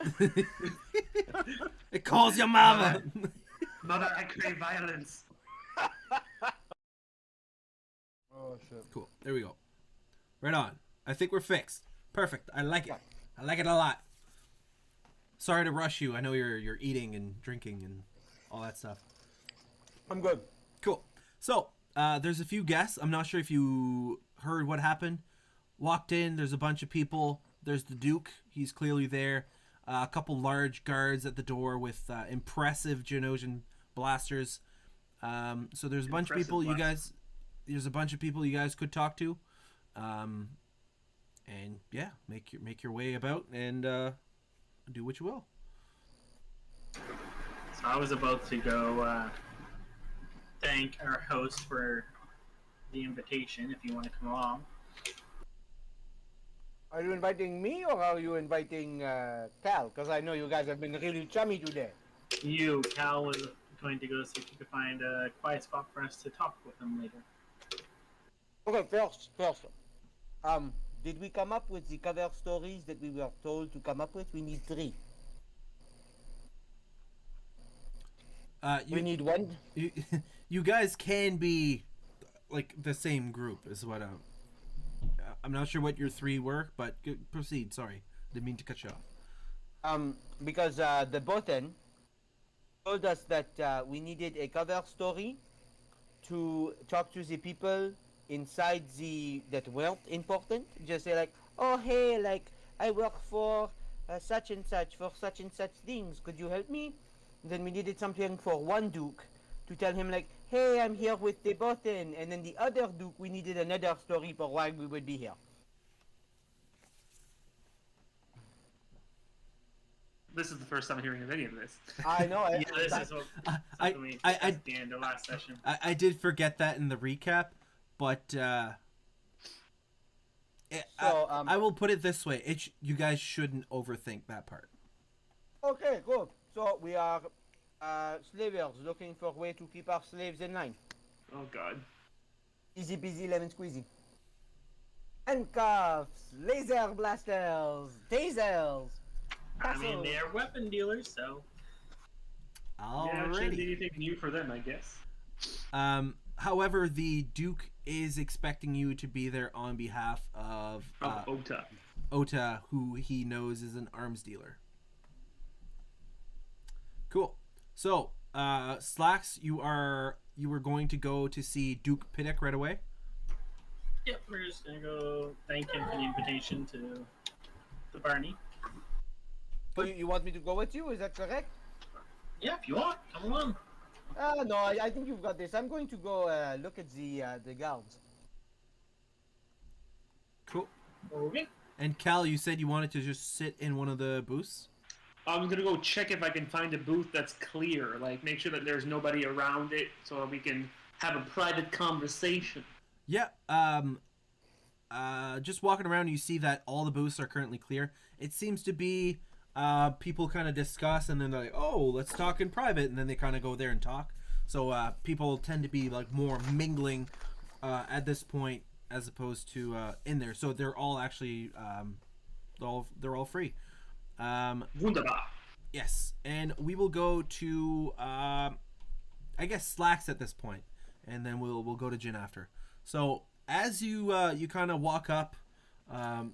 It calls your mama.
Mother, I crave violence.
Oh shit.
Cool. There we go. Right on. I think we're fixed. Perfect. I like it. I like it a lot. Sorry to rush you. I know you're eating and drinking and all that stuff.
I'm good.
Cool. So, there's a few guests. I'm not sure if you heard what happened. Walked in. There's a bunch of people. There's the Duke. He's clearly there. A couple large guards at the door with impressive Geonosian blasters. So there's a bunch of people you guys. There's a bunch of people you guys could talk to, and yeah, make your way about and do what you will.
So I was about to go thank our host for the invitation. If you want to come along,
Are you inviting me or are you inviting Cal? Because I know you guys have been really chummy today.
Cal was going to go see if you could find a quiet spot for us to talk with him later.
Okay, first. Did we come up with the cover stories that we were told to come up with? We need 3. We need 1.
You guys can be like the same group, is what I'm not sure what your 3 were, but proceed. Sorry, didn't mean to cut you off.
Because the Bothan told us that we needed a cover story to talk to the people inside that weren't important. Just say like, oh hey, like I work for such and such for such and such things. Could you help me? Then we needed something for one Duke to tell him like, hey, I'm here with the Bothan. And then the other Duke, we needed another story for why we would be here.
This is the first time I'm hearing of any of this.
I know.
Yeah, this is what we discussed at the end of last session.
I did forget that in the recap, but I will put it this way: you guys shouldn't overthink that part.
Okay, good. So we are slavers looking for a way to keep our slaves in line.
Oh god.
Easy peasy lemon squeezy. Handcuffs, laser blasters, tasers.
I mean, they're weapon dealers, so.
Yeah, it shouldn't be
Alrighty.
anything new for them, I guess.
However, the Duke is expecting you to be there on behalf of
Ota.
Ota, who he knows is an arms dealer. Cool. So, Slacks, you were going to go to see Duke Piddock right away?
Yep, we're just gonna go thank him for the invitation to the Barney.
So you want me to go with you? Is that correct?
Yeah, if you want, come along.
No, I think you've got this. I'm going to go look at the guards.
Cool.
Okay.
And Cal, you said you wanted to just sit in one of the booths?
I'm gonna go check if I can find a booth that's clear. Like, make sure that there's nobody around it so that we can have a private conversation.
Yeah. Just walking around, you see that all the booths are currently clear. It seems to be people kind of discuss, and then they're like, "Oh, let's talk in private," and then they kind of go there and talk. So people tend to be like more mingling at this point as opposed to in there. So they're all actually they're all free.
Wunderbar.
Yes, and we will go to. I I guess Slacks at this point, and then we'll go to Jin after. So as you you kind of walk up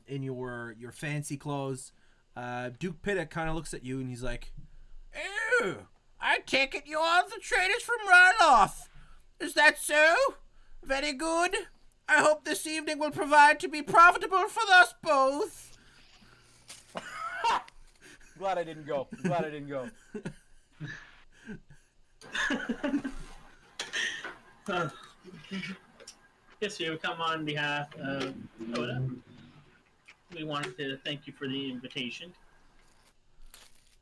in your fancy clothes, Duke Piddock kind of looks at you and he's like, "Oh, I take it you are the traders from Ryloth. Is that so? Very good. I hope this evening will provide to be profitable for us both."
Glad I didn't go.
Yes, we have come on behalf of Oda. We wanted to thank you for the invitation.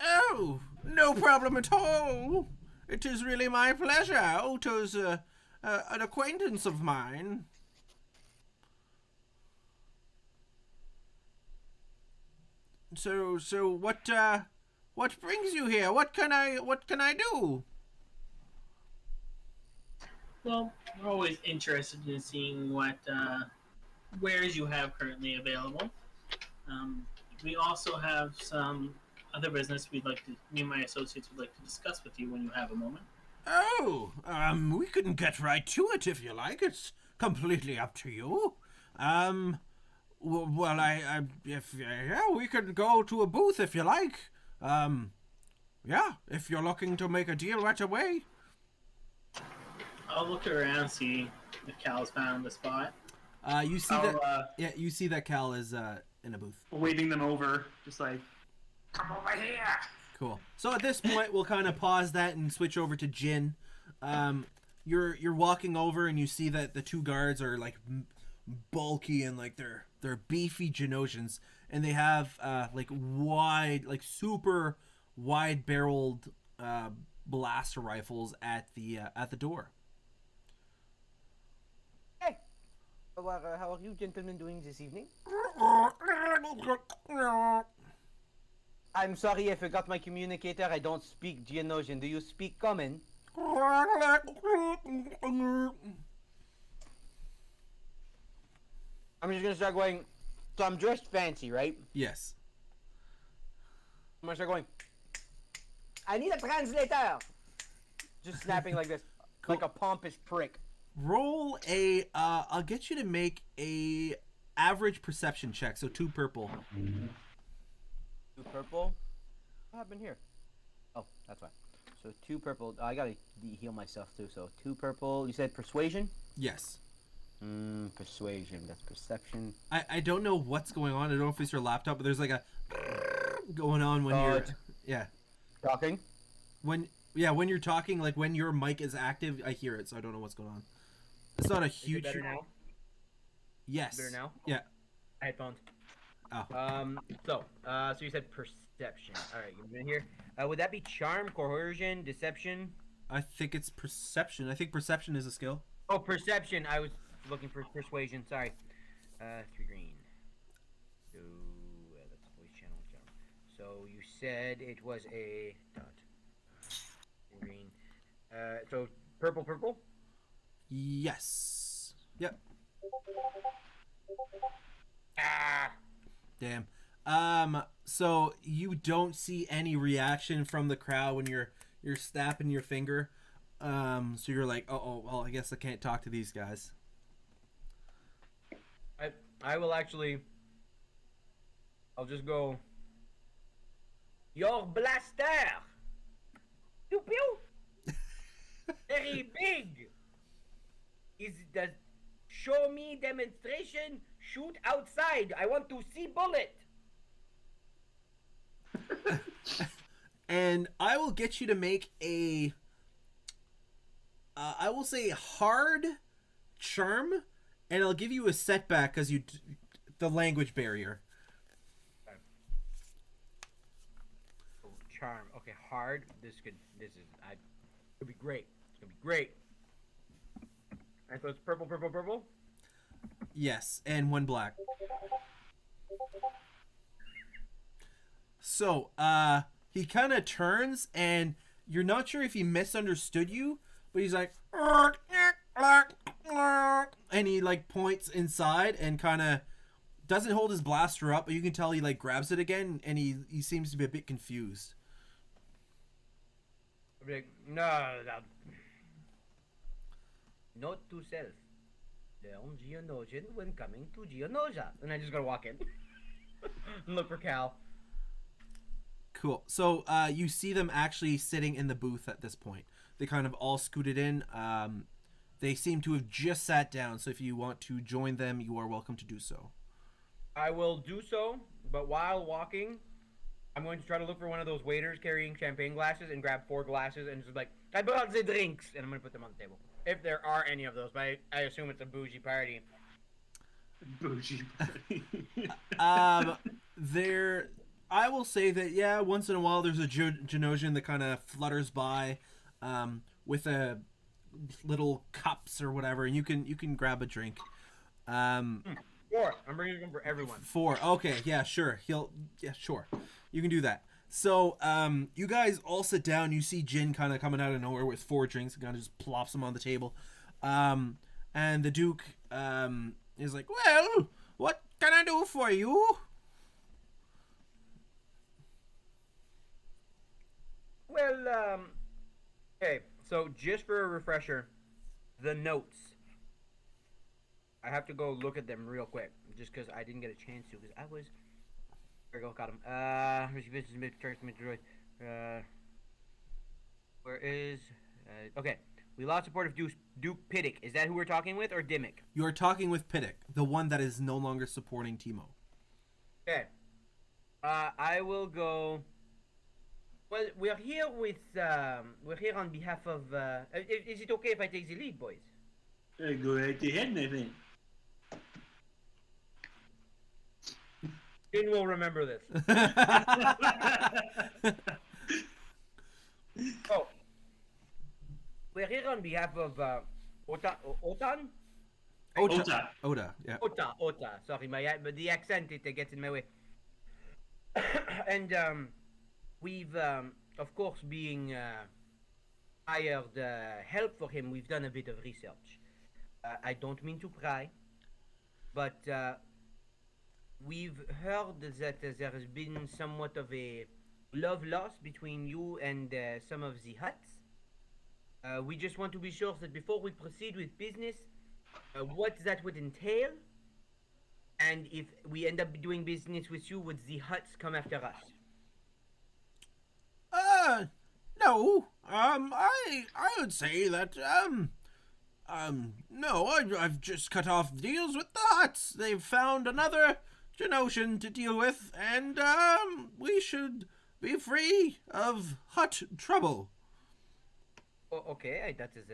Oh, no problem at all. It is really my pleasure. Oto's an acquaintance of mine. So what brings you here? What can I do?
Well, we're always interested in seeing what wares you have currently available. We also have some other business me and my associates would like to discuss with you when you have a moment.
Oh, we can get right to it if you like. It's completely up to you. Well, we could go to a booth if you like. Yeah, if you're looking to make a deal right away.
I'll look around, see if Cal's found the spot.
You see you see that Cal is in a booth.
Waving them over, just like, come over here.
Cool. So at this point, we'll kind of pause that and switch over to Jin. You're walking over and you see that the two guards are like bulky and like they're beefy Genosians, and they have like super wide barreled blaster rifles at the door.
Hey, how are you gentlemen doing this evening? I'm sorry, I forgot my communicator. I don't speak Geonosian. Do you speak Common? I'm just gonna start going. So I'm dressed fancy, right?
Yes.
I'm gonna start going. I need a translator. Just snapping like this, like a pompous prick.
Roll a. I'll get you to make a average perception check. So 2 purple.
2 purple. What happened here? Oh, that's fine. So 2 purple. I gotta heal myself too. So 2 purple. You said persuasion?
Yes.
Persuasion. That's perception.
I don't know what's going on. I don't know if it's your laptop, but there's like a going on when you're
talking.
When you're talking, like when your mic is active, I hear it. So I don't know what's going on. It's not a huge.
Is it better now?
Yes.
Better now?
Yeah.
Headphones.
Oh.
So you said perception. All right, you've been here. Would that be charm, coercion, deception?
I think it's perception. I think perception is a skill.
Oh, perception. I was looking for persuasion. Sorry. 3 green. So that's voice channel. So you said it was a dot. Green. So purple.
Yes. Yep.
Ah.
Damn. So you don't see any reaction from the crowd when you're snapping your finger. So you're like, oh, well, I guess I can't talk to these guys.
I will actually. I'll just go. Your blaster. Pew pew. Very big. Is the show me demonstration? Shoot outside. I want to see bullet.
And I will get you to make a. I will say hard charm, and I'll give you a setback because the language barrier.
Oh, charm. Okay, hard. This could be great. It's gonna be great. And so it's purple.
Yes, and 1 black. So, he kind of turns, and you're not sure if he misunderstood you, but he's like, and he like points inside and kind of doesn't hold his blaster up, but you can tell he like grabs it again, and he seems to be a bit confused.
I'll be like, no. Note to self. Learn Geonosian when coming to Geonosia. And I just gotta walk in. And look for Cal.
Cool. So you see them actually sitting in the booth at this point. They kind of all scooted in. They seem to have just sat down. So if you want to join them, you are welcome to do so.
I will do so, but while walking, I'm going to try to look for one of those waiters carrying champagne glasses and grab 4 glasses and just like, I brought the drinks, and I'm going to put them on the table. If there are any of those, but I assume it's a bougie party.
Bougie.
There, I will say that, yeah, once in a while there's a Genosian that kind of flutters by with a little cups or whatever, and you can grab a drink.
4. I'm bringing them for everyone.
4. Okay, yeah, sure. Yeah, sure. You can do that. So, you guys all sit down. You see Jin kind of coming out of nowhere with 4 drinks and kind of just plops them on the table. And the Duke is like, well, what can I do for you?
Well, okay, so just for a refresher, the notes. I have to go look at them real quick, just because I didn't get a chance to, because I was... There we go, got him. Where is... okay, we lost support of Duke Piddick. Is that who we're talking with, or Dimmick?
You're talking with Piddick, the one that is no longer supporting Timo.
Okay. I will go... Well, we're here with... we're here on behalf of... is it okay if I take the lead, boys?
Go right ahead, my friend.
Jin will remember this. Oh. We're here on behalf of Otan?
Oda, yeah.
Ota. Sorry, but the accent it gets in my way. And we've of course being hired help for him. We've done a bit of research. I don't mean to pry, but we've heard that there has been somewhat of a love lost between you and some of the huts. We just want to be sure that before we proceed with business, what that would entail, and if we end up doing business with you, would the huts come after us?
No. I would say that, no, I've just cut off deals with the huts. They've found another Genosian to deal with, and, we should be free of hut trouble.
Oh, okay, that is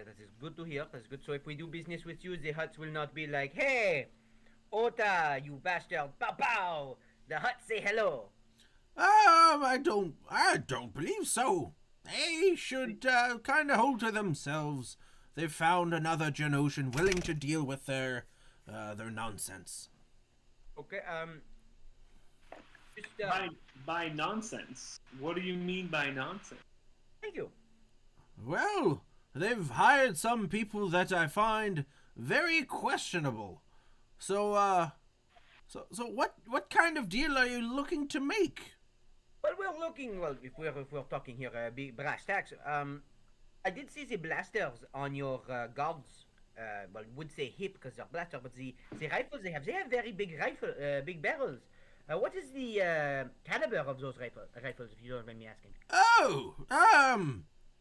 good to hear. That's good. So if we do business with you, the huts will not be like, hey, Ota, you bastard, pow pow. The huts say hello.
I don't believe so. They should, kind of hold to themselves. They've found another Genosian willing to deal with their nonsense.
Okay, just,
By nonsense. What do you mean by nonsense?
thank you.
Well, they've hired some people that I find very questionable. So what kind of deal are you looking to make?
Well, we're looking, if we're talking here, big brass tacks, I did see the blasters on your guards. Well, would say hip because they're blaster, but the rifles they have very big big barrels. What is the caliber of those rifles, if you don't mind me asking?
Oh,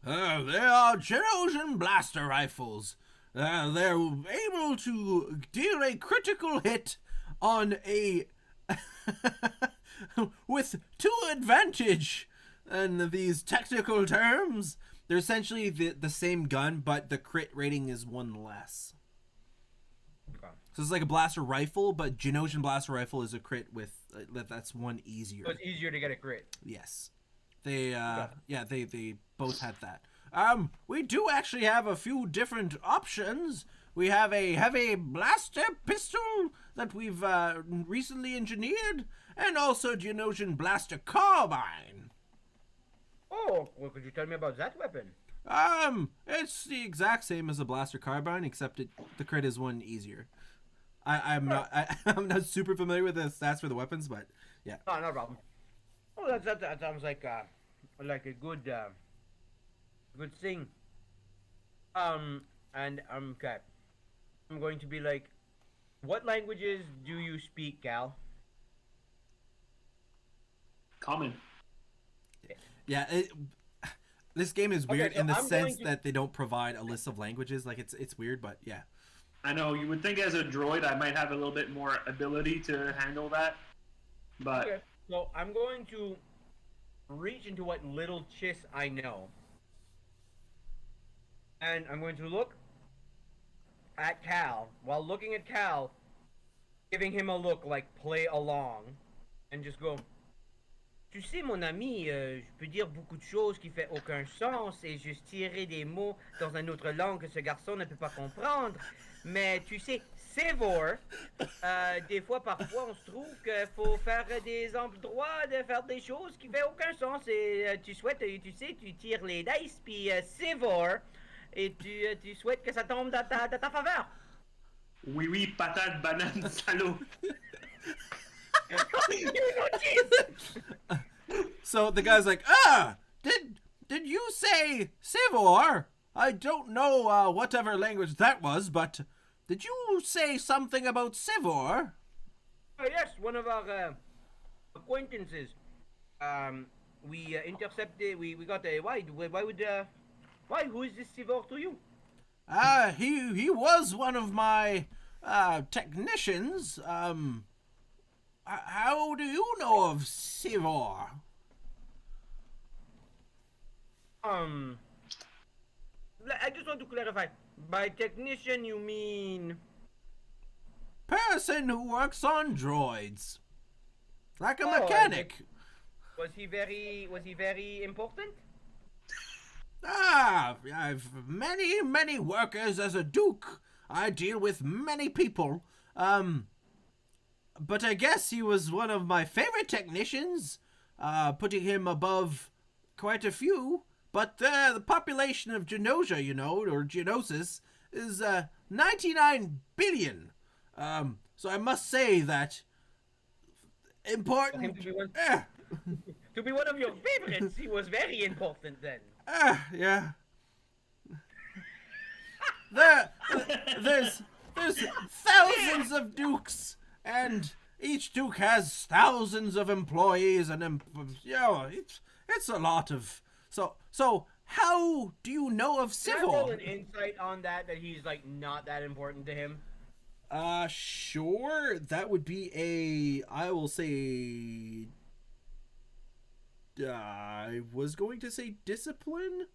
they are Genosian blaster rifles. They're able to deal a critical hit on a with 2 advantage. And these technical terms, they're essentially the same gun, but the crit rating is 1 less.
Okay.
So it's like a blaster rifle, but Genosian blaster rifle is a crit with that's 1 easier.
So it's easier to get a crit.
Yes. They they both had that. We do actually have a few different options. We have a heavy blaster pistol that we've recently engineered, and also Genosian blaster carbine.
Oh, well, could you tell me about that weapon?
It's the exact same as a blaster carbine, except the crit is 1 easier. I'm not super familiar with the stats for the weapons, but yeah.
Oh, no problem. Oh, that sounds like a good thing. Okay. I'm going to be like, what languages do you speak, Cal?
Common.
Yeah, this game is weird
so
in the
I'm
sense
going to-
that they don't provide a list of languages. Like it's weird, but yeah.
I know you would think as a droid I might have a little bit more ability to handle that, but
Okay, so I'm going to reach into what little chiss I know. And I'm going to look at Cal. While looking at Cal, giving him a look like play along. And just go, tu sais, mon ami, je peux dire beaucoup de choses qui fait aucun sens et juste tirer des mots dans une autre langue que ce garçon ne peut pas comprendre. Mais tu sais, Sevor, des fois, parfois, on se trouve qu'il faut faire des endroits de faire des choses qui fait aucun sens et tu souhaites, tu sais, tu tires les dice puis Sevor et tu souhaites que ça tombe dans ta faveur.
oui oui, patate, banane, salaud.
So the guy's like, did you say Sivor? I don't know whatever language that was, but did you say something about Sivor?
Oh yes, one of our acquaintances. We intercepted. We got a why who is this Sivor to you?
He was one of my technicians. How do you know of Sivor?
I just want to clarify. By technician, you mean?
Person who works on droids. Like a
Oh,
mechanic.
Was he very important?
I've many workers as a duke. I deal with many people. But I guess he was one of my favorite technicians, putting him above quite a few. But the population of Genosha, or Geonosis, is 99 billion. So I must say that important.
To be one of your favorites, he was very important then.
Yeah. There's thousands of dukes, and each duke has thousands of employees, and it's a lot of. So how do you know of
Can I roll
Sivor?
an insight on that he's like not that important to him?
Sure. That would be I will say. I was going to say discipline.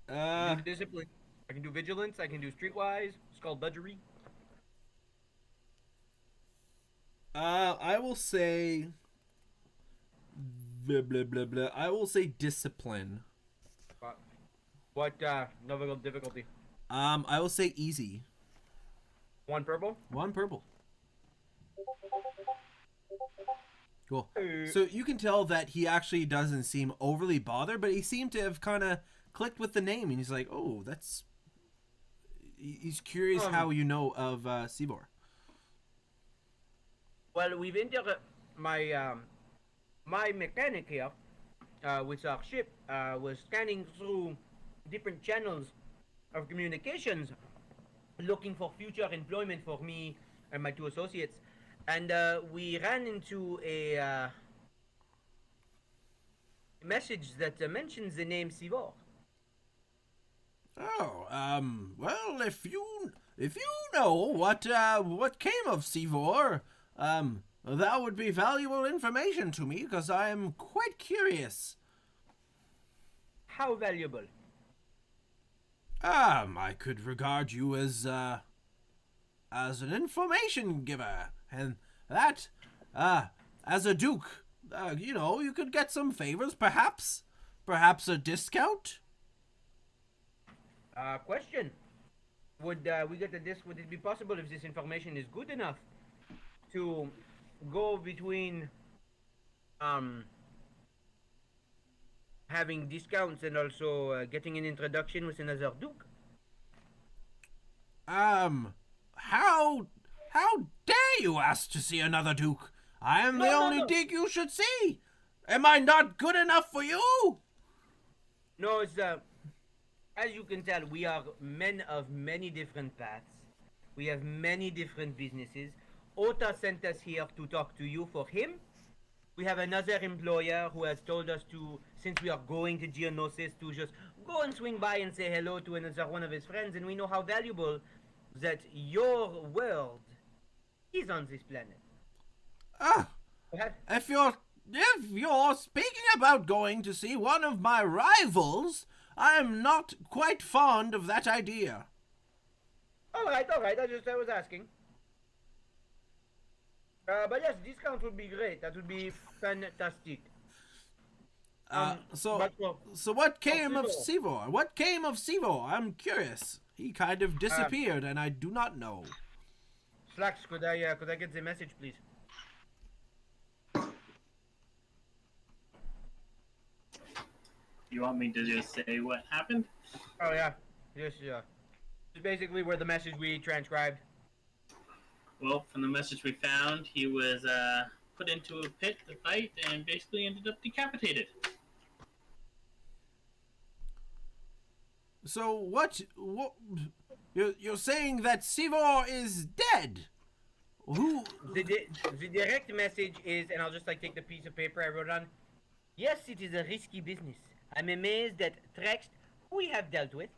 I can do discipline. I can do vigilance. I can do streetwise, skullduggery.
I will say. Blah blah blah blah. I will say discipline.
What level of difficulty?
I will say easy.
1 purple.
1 purple. Cool. So you can tell that he actually doesn't seem overly bothered, but he seemed to have kind of clicked with the name, and he's like, "Oh, that's." He's curious how you know of Sivor.
Well, we've my mechanic here, with our ship, was scanning through different channels of communications, looking for future employment for me and my 2 associates, and we ran into a message that mentions the name Sivor.
Oh, well, if you know what came of Sivor, that would be valuable information to me, because I am quite curious.
How valuable?
I could regard you as an information giver, and that, as a duke, you could get some favors, perhaps a discount.
Question. Would we get the disc? Would it be possible if this information is good enough to go between having discounts and also getting an introduction with another duke?
How dare you ask to see another duke? I am the only duke you should see. Am I not good enough for you?
No, it's as you can tell, we are men of many different paths. We have many different businesses. Ota sent us here to talk to you for him. We have another employer who has told us to, since we are going to Geonosis, to just go and swing by and say hello to another one of his friends, and we know how valuable that your world is on this planet.
Ah,
Perhaps-
if you're speaking about going to see one of my rivals, I'm not quite fond of that idea.
All right. I was asking. But yes, discount would be great. That would be fantastic.
So
but for-
what came of
Sivor.
Sivor? What came of Sivor? I'm curious. He kind of disappeared, and I do not know.
Slacks, could I get the message, please?
You want me to just say what happened?
Oh yeah, yes, yeah. It's basically where the message we transcribed.
Well, from the message we found, he was put into a pit to fight and basically ended up decapitated.
So what you're saying that Sivor is dead? Who?
The direct message is, and I'll just like take the piece of paper I wrote on. Yes, it is a risky business. I'm amazed that Trex, who we have dealt with,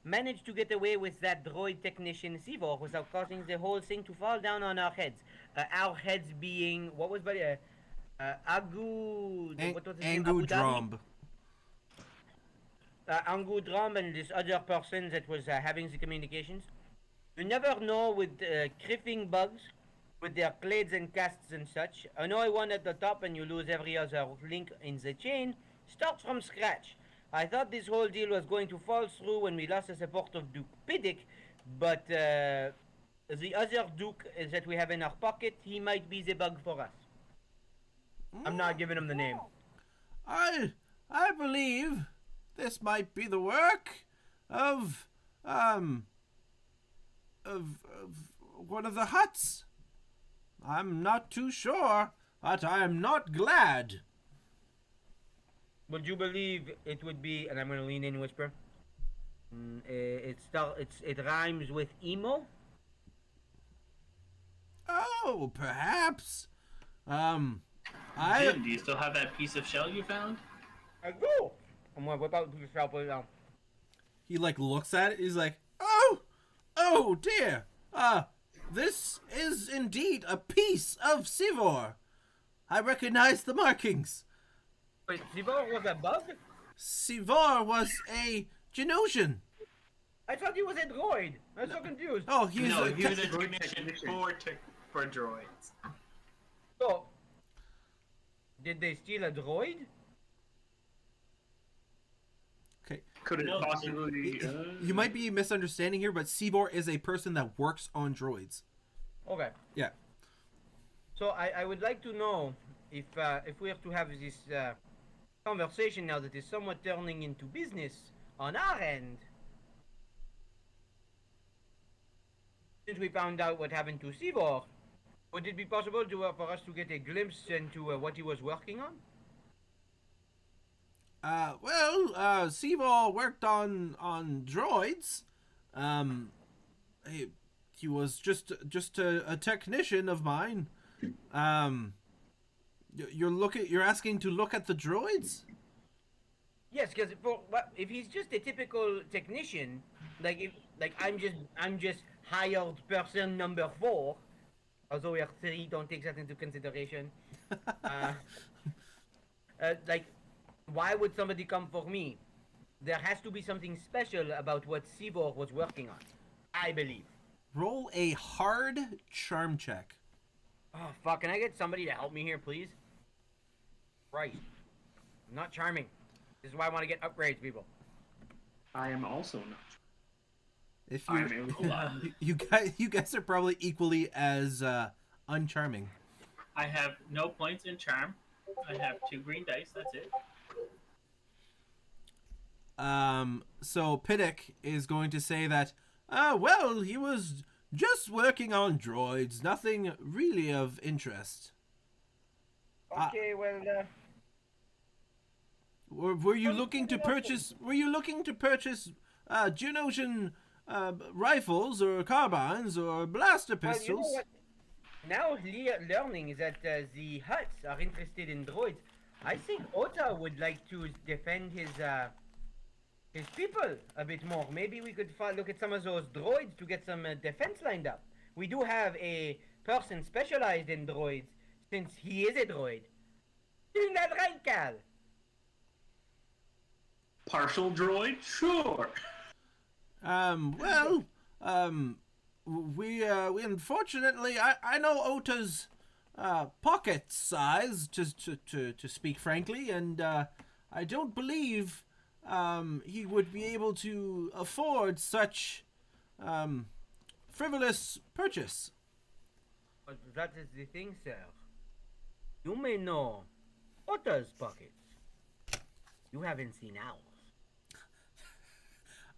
managed to get away with that droid technician Sivor without causing the whole thing to fall down on our heads. Our heads being, what was by Agu... what was his name? Abu Dhabi?
Angudromb.
Angu Drum and this other person that was having the communications. You never know with criffing bugs, with their clades and casts and such. Annoy one at the top and you lose every other link in the chain. Starts from scratch. I thought this whole deal was going to fall through when we lost the support of Duke Piddick, but the other Duke that we have in our pocket, he might be the bug for us. I'm not giving him the name.
I believe this might be the work of one of the huts. I'm not too sure, but I'm not glad.
Would you believe it would be, and I'm going to lean in and whisper, it rhymes with emo?
Oh, perhaps.
Jim, do you still have that piece of shell you found?
I do! I'm going to whip out the shell, put it down.
He like looks at it. He's like, oh dear. This is indeed a piece of Sivor. I recognize the markings.
Wait, Sivor was a bug?
Sivor was a Genosian.
I thought he was a droid. I'm so confused.
Oh, he was
No,
a
he was a technician for droids.
So, did they steal a droid?
Okay.
Could it
No,
possibly?
You might be misunderstanding here, but Sivor is a person that works on droids.
Okay.
Yeah.
So I would like to know if we are to have this conversation now that is somewhat turning into business on our end. Since we found out what happened to Sivor, would it be possible for us to get a glimpse into what he was working on?
Sivor worked on droids. He was just a technician of mine. You're asking to look at the droids?
Yes, because if he's just a typical technician, I'm just hired person number 4, although we are 3, don't take that into consideration. Why would somebody come for me? There has to be something special about what Sivor was working on, I believe.
Roll a hard charm check.
Oh, fuck, can I get somebody to help me here, please? Christ. I'm not charming. This is why I want to get upgrades, people.
I am also not.
If
I'm
you guys are probably equally as uncharming.
I have no points in charm. I have 2 green dice, that's it.
So Piddick is going to say that, he was just working on droids, nothing really of interest.
Okay,
Were you looking to purchase Geonosian rifles or carbines or blaster
Well,
pistols.
you know what? Now learning is that the Huts are interested in droids. I think Ota would like to defend his people a bit more. Maybe we could look at some of those droids to get some defense lined up. We do have a person specialized in droids, since he is a droid. Isn't that right, Cal?
Partial droid? Sure.
Well, we unfortunately, I know Ota's pocket size, to speak frankly, and I don't believe he would be able to afford such frivolous purchase.
But that is the thing, sir. You may know Ota's pockets. You haven't seen ours.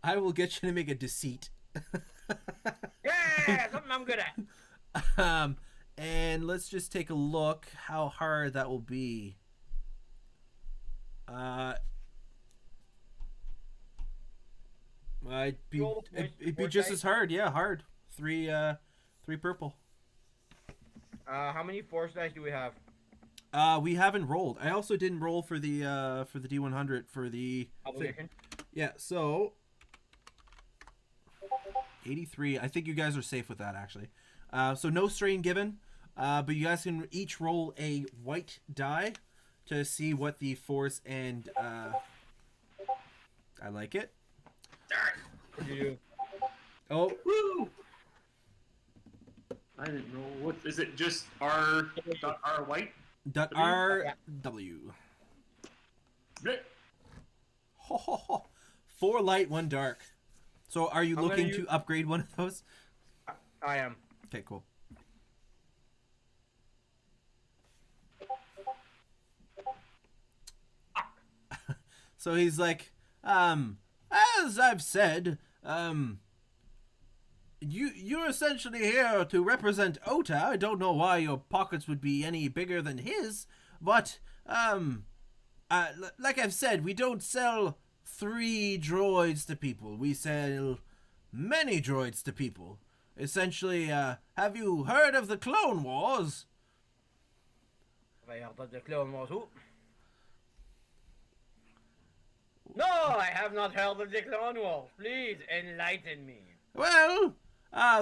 I will get you to make a deceit.
Yeah, something I'm good at.
And let's just take a look how hard that will be. It'd be just as hard. Yeah, hard. Three purple.
How many force dice do we have?
We haven't rolled. I also didn't roll for the D100 for the thing.
Obligation.
Yeah, so 83. I think you guys are safe with that actually. So no strain given. But you guys can each roll a white die to see what the force and I like it. Oh,
Woo! I didn't know. What is it? Just R white?
.RW.
Blech.
Ho, ho, ho. 4 light, 1 dark. So are you
I'm gonna
looking
use-
to upgrade one of those?
I am.
Okay, cool. So he's like, as I've said, you're essentially here to represent Ota. I don't know why your pockets would be any bigger than his, but like I've said, we don't sell 3 droids to people. We sell many droids to people. Essentially, have you heard of the Clone Wars?
Have I heard of the Clone Wars? Who? No, I have not heard of the Clone Wars. Please enlighten me.
Well,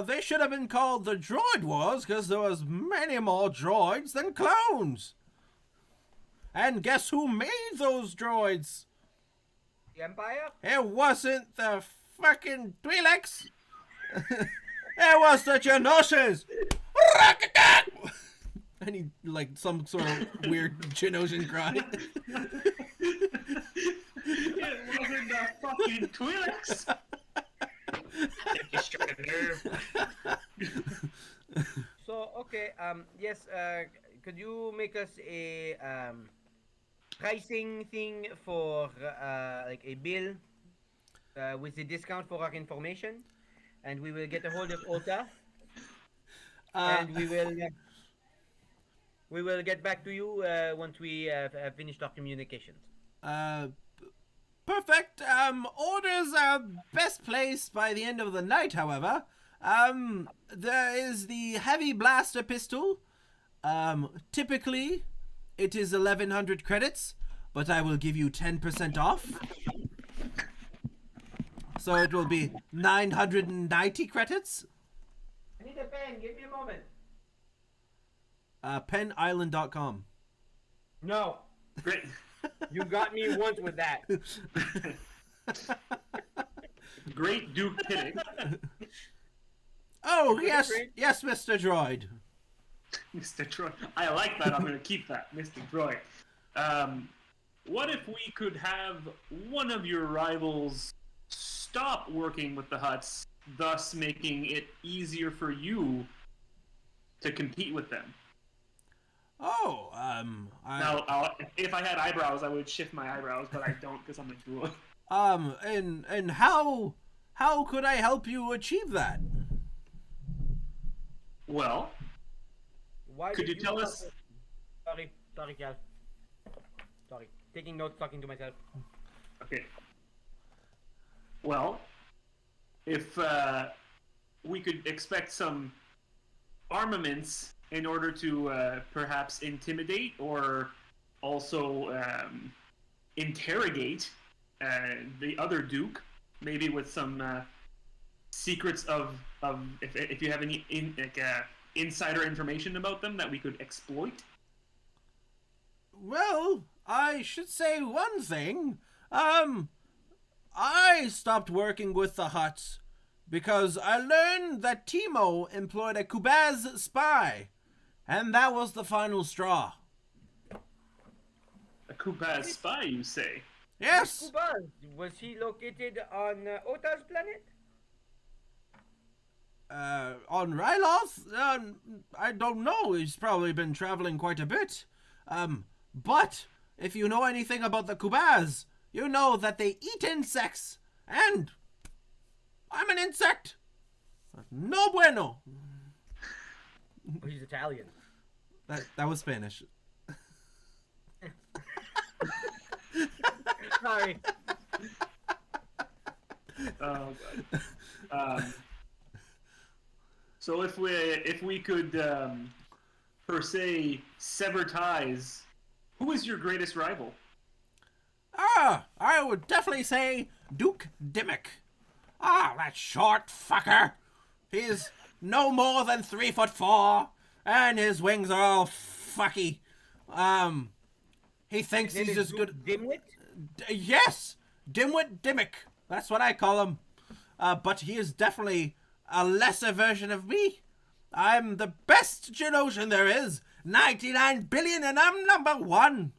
they should have been called the Droid Wars because there was many more droids than clones. And guess who made those droids?
The Empire?
It wasn't the fucking Twi'leks. It was the Geonosians. And he, like, some sort of weird Geonosian cry.
It wasn't the fucking Twi'leks.
So, okay, yes, could you make us a, pricing thing for, like a bill, with the discount for our information? And we will get a hold of Ota, and we will get back to you, once we have finished our communications.
Perfect. Orders are best placed by the end of the night, however. There is the heavy blaster pistol. Typically, it is 1,100 credits, but I will give you 10% off. So it will be 990 credits.
I need a pen, give me a moment.
Penisland.com.
No,
Great.
you got me once with that.
Great Duke Pitting.
Oh, yes, yes, Mr. Droid.
Mr. Droid. I like that. I'm going to keep that, Mr. Droid. What if we could have one of your rivals stop working with the Hutts, thus making it easier for you to compete with them?
Oh,
Now, if I had eyebrows, I would shift my eyebrows, but I don't because I'm a droid.
and how could I help you achieve that?
Well,
Why
could
did
you tell us?
Sorry, Cal. Sorry. Taking notes, talking to myself.
Okay. Well, if we could expect some armaments in order to perhaps intimidate or also interrogate the other Duke, maybe with some secrets of if you have any insider information about them that we could exploit.
Well, I should say one thing. I stopped working with the Hutts because I learned that Timo employed a Kubaz spy, and that was the final straw.
A Kubaz spy, you say?
Yes,
Kubaz, was he located on Ota's planet?
on Ryloth? I don't know. He's probably been traveling quite a bit. But if you know anything about the Kubaz, you know that they eat insects, and I'm an insect. No bueno.
Oh, he's Italian.
That was Spanish.
Sorry.
Oh God. So if we could per se sever ties, who is your greatest rival?
I would definitely say Duke Dimmick. That short fucker. He's no more than 3'4", and his wings are all fucky. He thinks
His name
he's
is
as good.
Dimwit?
Yes, Dimwit Dimmick. That's what I call him. But he is definitely a lesser version of me. I'm the best Geonosian there is. 99 billion, and I'm number 1.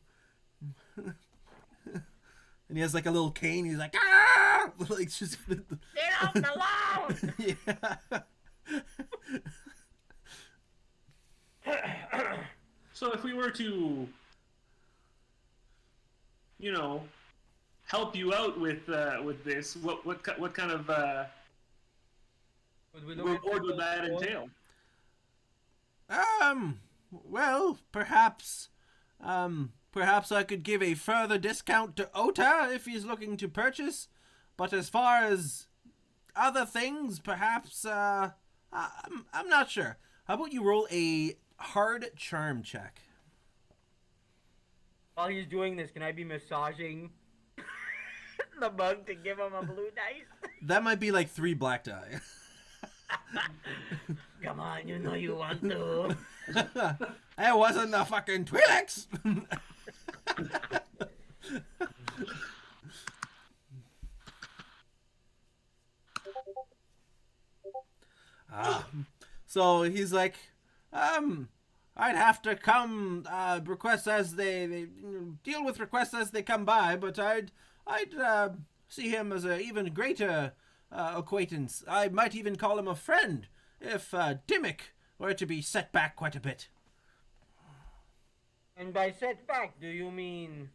And he has like a little cane. He's like, ah! Like just.
Get off the lawn!
Yeah.
So if we were to, help you out with this, what kind of reward would that entail?
Well, perhaps I could give a further discount to Ota if he's looking to purchase. But as far as other things, perhaps, I'm not sure. How about you roll a hard charm check?
While he's doing this, can I be massaging the bug to give him a blue dice?
That might be like 3 black die.
Come on, you know you want to.
It wasn't the fucking Twi'leks! So he's like, I'd have to come requests as they deal with requests as they come by, but I'd see him as an even greater acquaintance. I might even call him a friend if Dimmick were to be set back quite a bit.
And by set back, do you mean...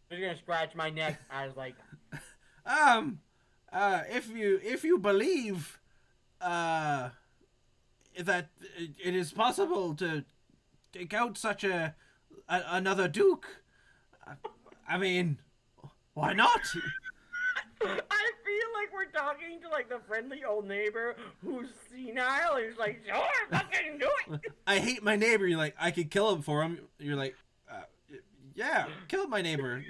You're gonna scratch my neck as like...
If you believe that it is possible to take out such another Duke, I mean, why not?
I feel like we're talking to like the friendly old neighbor who's senile and he's like, sure, fucking do it.
I hate my neighbor. You're like, I could kill him for him. You're like, yeah, kill my neighbor.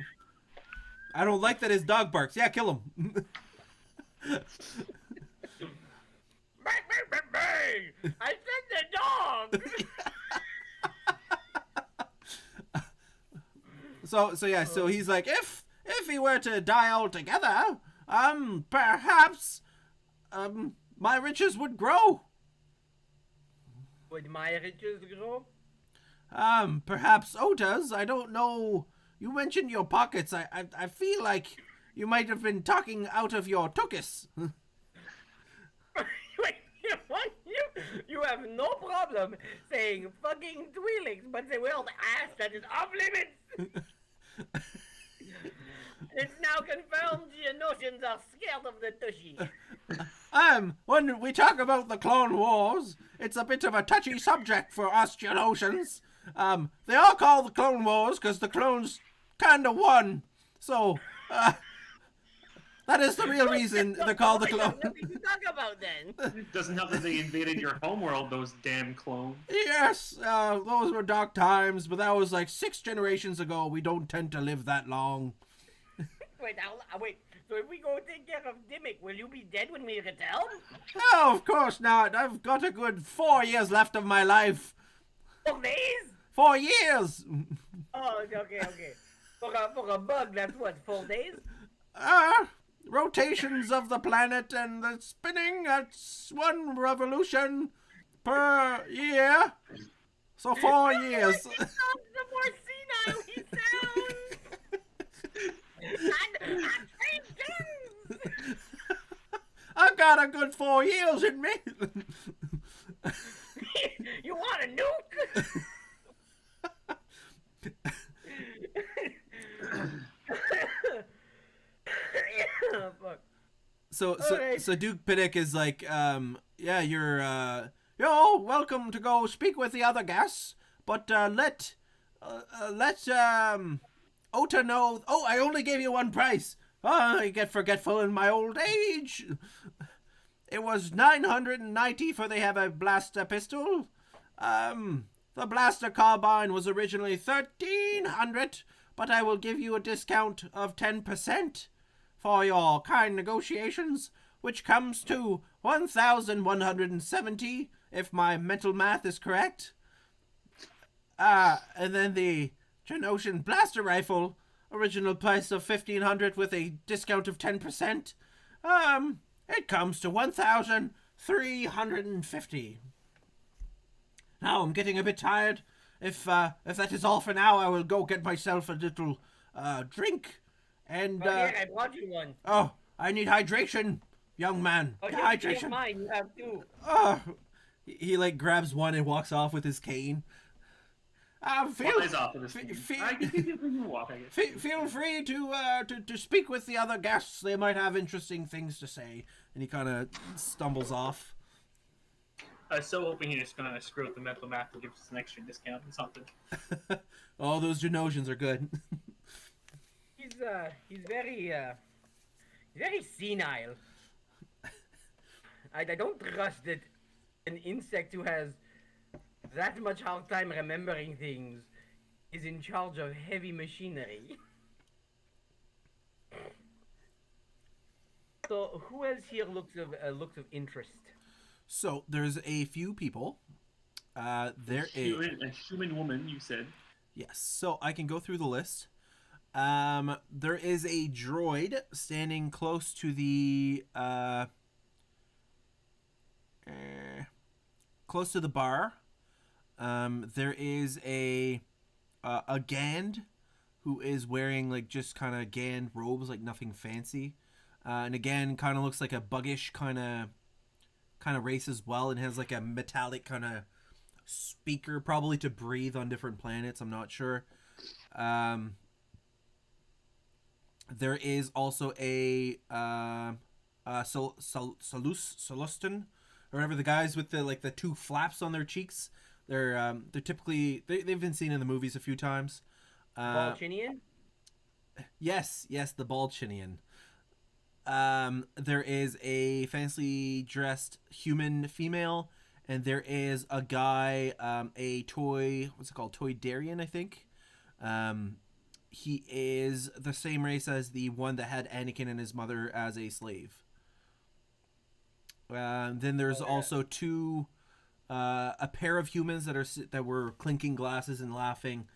I don't like that his dog barks. Yeah, kill him.
Bang, bang, bang, bang! I said the dog!
So he's like, if he were to die altogether, perhaps, my riches would grow.
Would my riches grow?
Perhaps Ota's. I don't know. You mentioned your pockets. I feel like you might have been talking out of your tuchus.
Wait, you have no problem saying fucking Twi'leks, but the word ass that is off limits. It's now confirmed the Geonosians are scared of the tushy.
When we talk about the Clone Wars, it's a bit of a touchy subject for us Geonosians. They all call the Clone Wars because the clones kinda won. So, That is the real reason they're called the clone.
Nothing to talk about then.
It doesn't help that they invaded your homeworld, those damn clones.
Yes, those were dark times, but that was like 6 generations ago. We don't tend to live that long.
Wait, wait. So if we go take care of Dimmick, will you be dead when we return?
No, of course not. I've got a good 4 years left of my life.
4 days?
4 years!
Oh, okay. For a bug, that's what, 4 days?
Rotations of the planet and the spinning, that's 1 revolution per year. So 4 years.
The more senile he sounds! and
I got a good 4 years in me.
You want a nuke? Oh, fuck.
So Duke Piddick is like, yeah, you're welcome to go speak with the other guests, but let Ota know. Oh, I only gave you 1 price. Oh, I get forgetful in my old age. It was 990 for they have a blaster pistol. The blaster carbine was originally 1300, but I will give you a discount of 10% for your kind negotiations, which comes to 1,170 if my mental math is correct. And then the Geonosian blaster rifle, original price of 1,500 with a discount of 10%. It comes to 1,350. Now I'm getting a bit tired. If that is all for now, I will go get myself a little drink. And
Here, I brought you one.
oh, I need hydration, young man.
Oh,
Hydration.
mine. You have 2.
Oh, he like grabs one and walks off with his cane.
Flies off of his cane.
Feel free to speak with the other guests. They might have interesting things to say. And he kind of stumbles off.
I was so hoping you're just gonna screw with the mental math and give us an extra discount or something.
Oh, those Geonosians are good.
He's very senile. I don't trust that an insect who has that much hard time remembering things is in charge of heavy machinery. So who else here looks of interest?
So there's a few people. There is
A human woman, you said.
yes. So I can go through the list. There is a droid standing close to the bar. There is a Gand who is wearing like just kind of Gand robes, like nothing fancy. And again, kind of looks like a buggish kind of race as well, and has like a metallic kind of speaker, probably to breathe on different planets. I'm not sure. There is also a Solustan, or whatever, the guys with the 2 flaps on their cheeks. They're typically they've been seen in the movies a few times.
Balchinian?
Yes, the Balchinian. There is a fancily dressed human female, and there is a guy, a Toydarian, I think. He is the same race as the one that had Anakin and his mother as a slave. Then there's also 2, a pair of humans that were clinking glasses and laughing,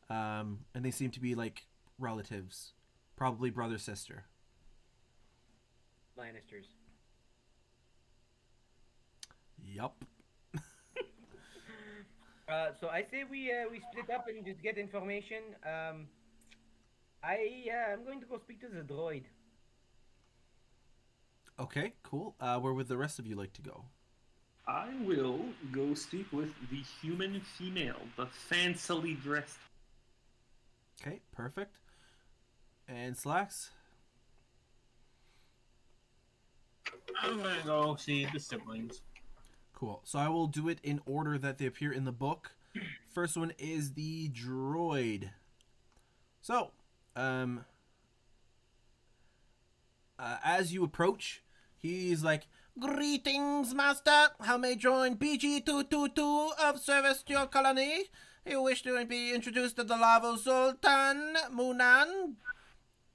and they seem to be like relatives, probably brother sister.
Lannisters.
Yup.
So I say we split up and just get information. I'm going to go speak to the droid.
Okay, cool. Where would the rest of you like to go?
I will go speak with the human female, the fancily dressed.
Okay, perfect. And Slacks?
I'm gonna go see the siblings.
Cool. So I will do it in order that they appear in the book. First one is the droid. So, as you approach, he's like, "Greetings, master. How may I join BG222 of service to your colony? You wish to be introduced to the Lavo Sultan Munan.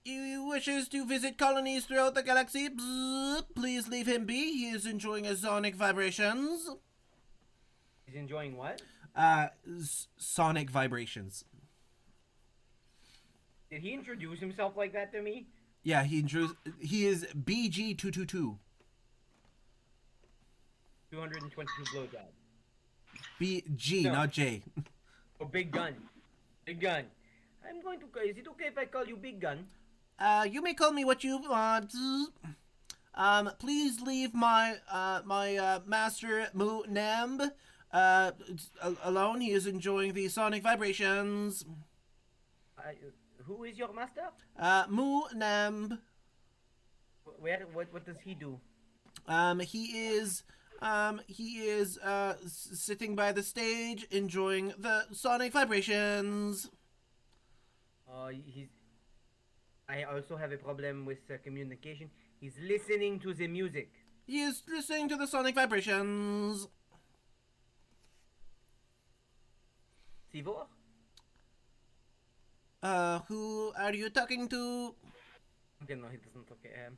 He wishes to visit colonies throughout the galaxy. Bzz, please leave him be. He is enjoying his sonic vibrations."
He's enjoying what?
Sonic vibrations.
Did he introduce himself like that to me?
Yeah, he is BG222.
222 blowjob.
BG,
No.
not J.
Oh, Big Gun. Big Gun. I'm going to. Is it okay if I call you Big Gun?
You may call me what you want. Please leave my master Mu Namb alone. He is enjoying the sonic vibrations.
Who is your master?
Mu Namb.
Where? What does he do?
He is sitting by the stage enjoying the sonic vibrations.
I also have a problem with communication. He's listening to the music.
He is listening to the sonic vibrations.
Sivor?
Who are you talking to?
Okay, no, he doesn't. Okay.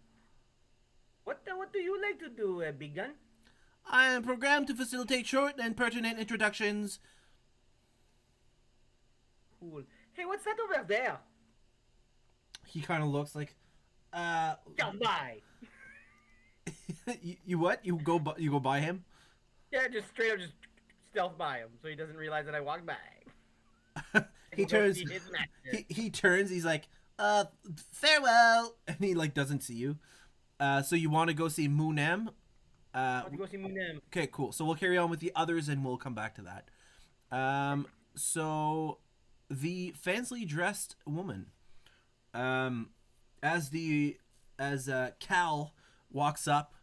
What do you like to do, Big Gun?
I am programmed to facilitate short and pertinent introductions.
Cool. Hey, what's that over there?
He kind of looks like,
Come by.
you what? You go by him?
Yeah, just straight up, just stealth by him, so he doesn't realize that I walked by.
He turns. He turns. He's like, farewell, and he like doesn't see you. So you want to go see Munem?
Go see Munem.
Okay, cool. So we'll carry on with the others, and we'll come back to that. So the fancily dressed woman, as Cal walks up,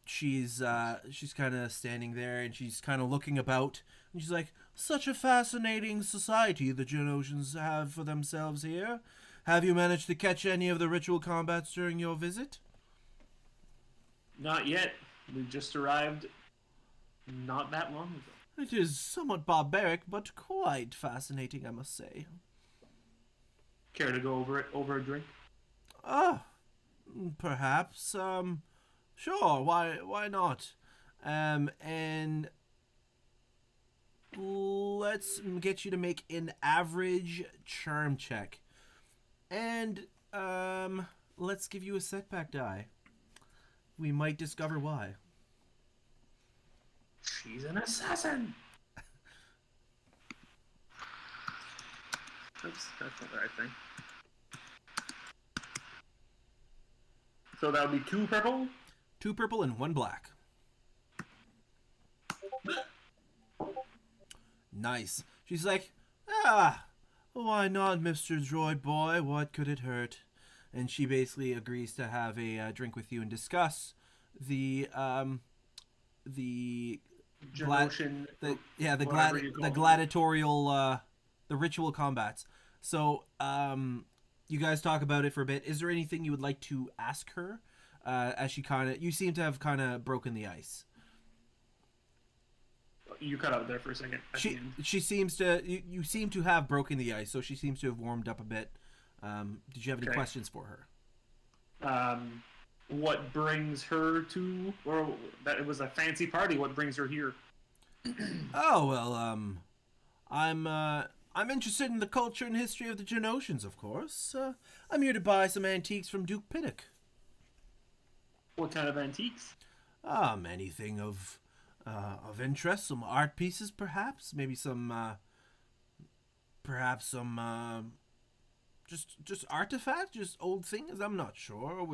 she's kind of standing there, and she's kind of looking about, and she's like, "Such a fascinating society the Genosians have for themselves here. Have you managed to catch any of the ritual combats during your visit?"
Not yet. We just arrived not that long ago.
"It is somewhat barbaric, but quite fascinating, I must say."
Care to go over a drink?
Perhaps. Sure. Why not? And let's get you to make an average charm check, and let's give you a setback die. We might discover why.
She's an assassin. Oops, that's not the right thing. So that would be 2 purple.
2 purple and 1 black. Nice. She's like, why not, Mr. Droid Boy? What could it hurt? And she basically agrees to have a drink with you and discuss the
Genosian.
gladiatorial, the ritual combats. So, you guys talk about it for a bit. Is there anything you would like to ask her? As you seem to have kind of broken the ice.
You cut out there for a second.
She seems to, you seem to have broken the ice, so she seems to have warmed up a bit. Did you have any questions for her?
What brings her to, or that it was a fancy party? What brings her here?
Oh well, I'm interested in the culture and history of the Genosians, of course. I'm here to buy some antiques from Duke Pinnock.
What kind of antiques?
Anything of interest. Some art pieces, perhaps. Maybe some, just artifacts, just old things. I'm not sure.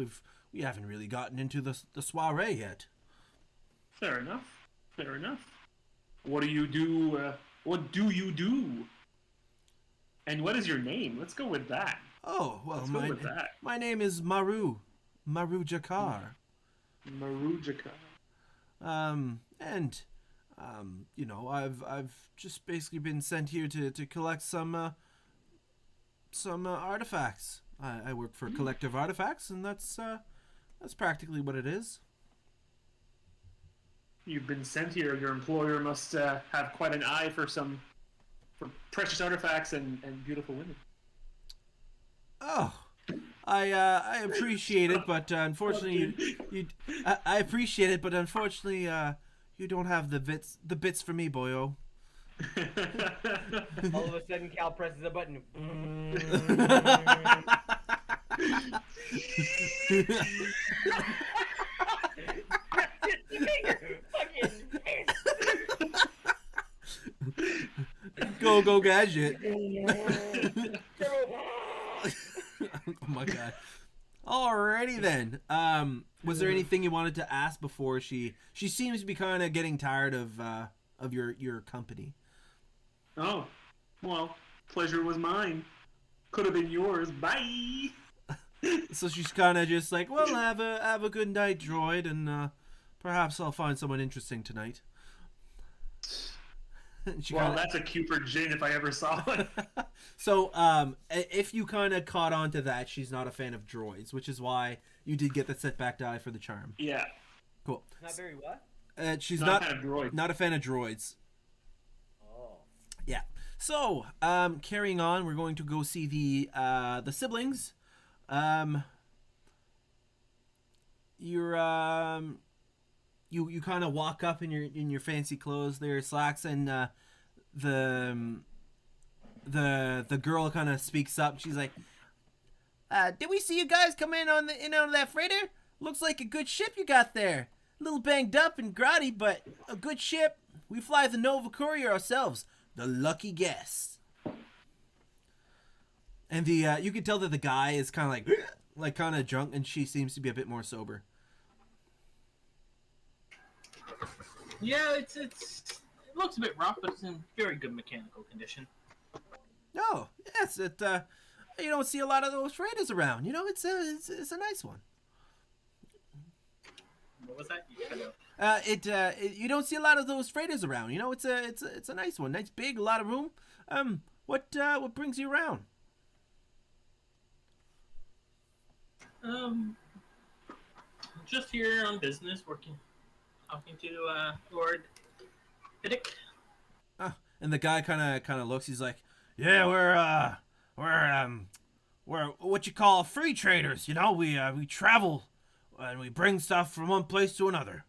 We haven't really gotten into the soiree yet.
Fair enough. Fair enough. What do you do? What do you do? And what is your name? Let's go with that.
Oh well,
Let's go with that.
My name is Maru Jakar.
Maru Jakar.
You know, I've just basically been sent here to collect some artifacts. I work for Collective Artifacts, and that's practically what it is.
You've been sent here. Your employer must have quite an eye for precious artifacts and beautiful women.
Oh, I appreciate it, but unfortunately, I appreciate it, but unfortunately, you don't have the bits for me, boyo.
All of a sudden, Cal presses a button.
Go gadget. Oh my god. Alrighty then. Was there anything you wanted to ask before she seems to be kind of getting tired of your company?
Oh, well, pleasure was mine. Could have been yours. Bye.
So she's kind of just like, well, have a good night, droid, and perhaps I'll find someone interesting tonight.
Well, that's a Cupid gin if I ever saw it.
So, if you kind of caught on to that, she's not a fan of droids, which is why you did get the setback die for the charm.
Yeah.
Cool.
Not very what?
She's
Not a fan of droids.
not a fan of droids.
Oh.
Yeah. So, carrying on, we're going to go see the siblings. You kind of walk up in your fancy clothes there, Slacks, and the girl kind of speaks up. She's like, "Did we see you guys come in on that freighter? Looks like a good ship you got there. A little banged up and grotty, but a good ship. We fly the Nova Courier ourselves. The lucky guest." And you can tell that the guy is kind of like kind of drunk, and she seems to be a bit more sober.
Yeah, it looks a bit rough, but it's in very good mechanical condition.
Oh, yes, you don't see a lot of those freighters around. You know, it's a nice one.
What was that? You cut out.
You don't see a lot of those freighters around. You know, it's a nice one, nice big, a lot of room. What brings you around?
Just here on business, talking to Lord Piddick.
And the guy kind of looks. He's like, "Yeah, we're what you call free traders. You know, we travel and we bring stuff from one place to another."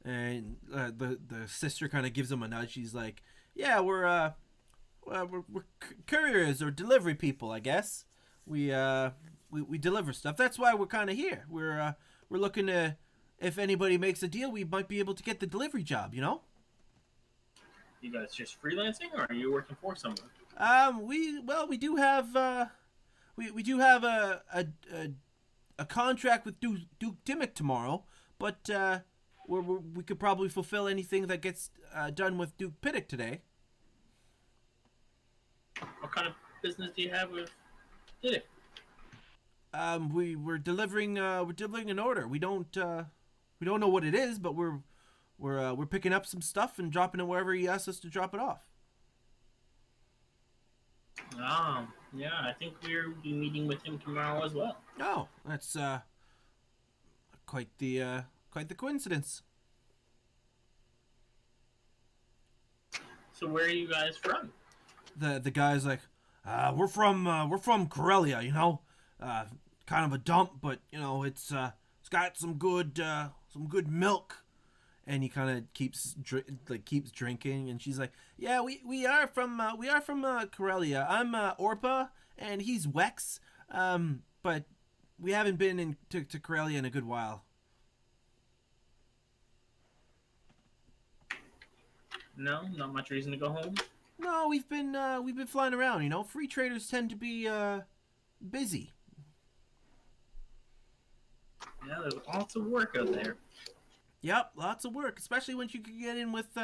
And the sister kind of gives him a nudge. She's like, "Yeah, we're couriers or delivery people, I guess. We deliver stuff. That's why we're kind of here. We're looking to, if anybody makes a deal, we might be able to get the delivery job. You know."
You guys just freelancing, or are you working for someone?
We do have we do have a contract with Duke Dimmick tomorrow, but we could probably fulfill anything that gets done with Duke Piddick today.
What kind of business do you have with Piddick?
We're delivering an order. We don't know what it is, but we're picking up some stuff and dropping it wherever he asks us to drop it off.
Yeah, I think we'll be meeting with him tomorrow as well.
Oh, that's quite the coincidence.
So where are you guys from?
The guy's like, we're from Corellia, you know, kind of a dump, but you know it's got some good milk. And he kind of keeps drinking, and she's like, "Yeah, we are from Corellia. I'm Orpa, and he's Wex. But we haven't been to Corellia in a good while."
No, not much reason to go home.
No, we've been flying around. You know, free traders tend to be busy.
Yeah, there's lots of work out there.
Yep, lots of work, especially once you can get in with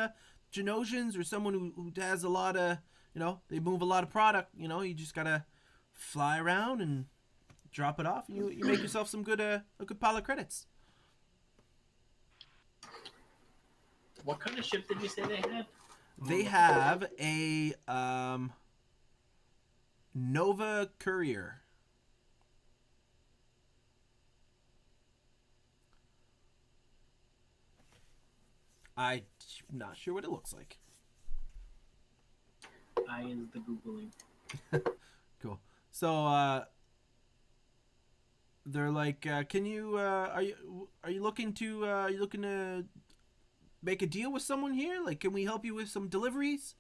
Genosians or someone who has a lot of, you know, they move a lot of product. You know, you just gotta fly around and drop it off, and you make yourself some good a good pile of credits.
What kind of ship did you say they had?
They have a Nova Courier. I'm not sure what it looks like.
I is the googling.
Cool. So they're like, can you are you looking to make a deal with someone here? Like, can we help you with some deliveries?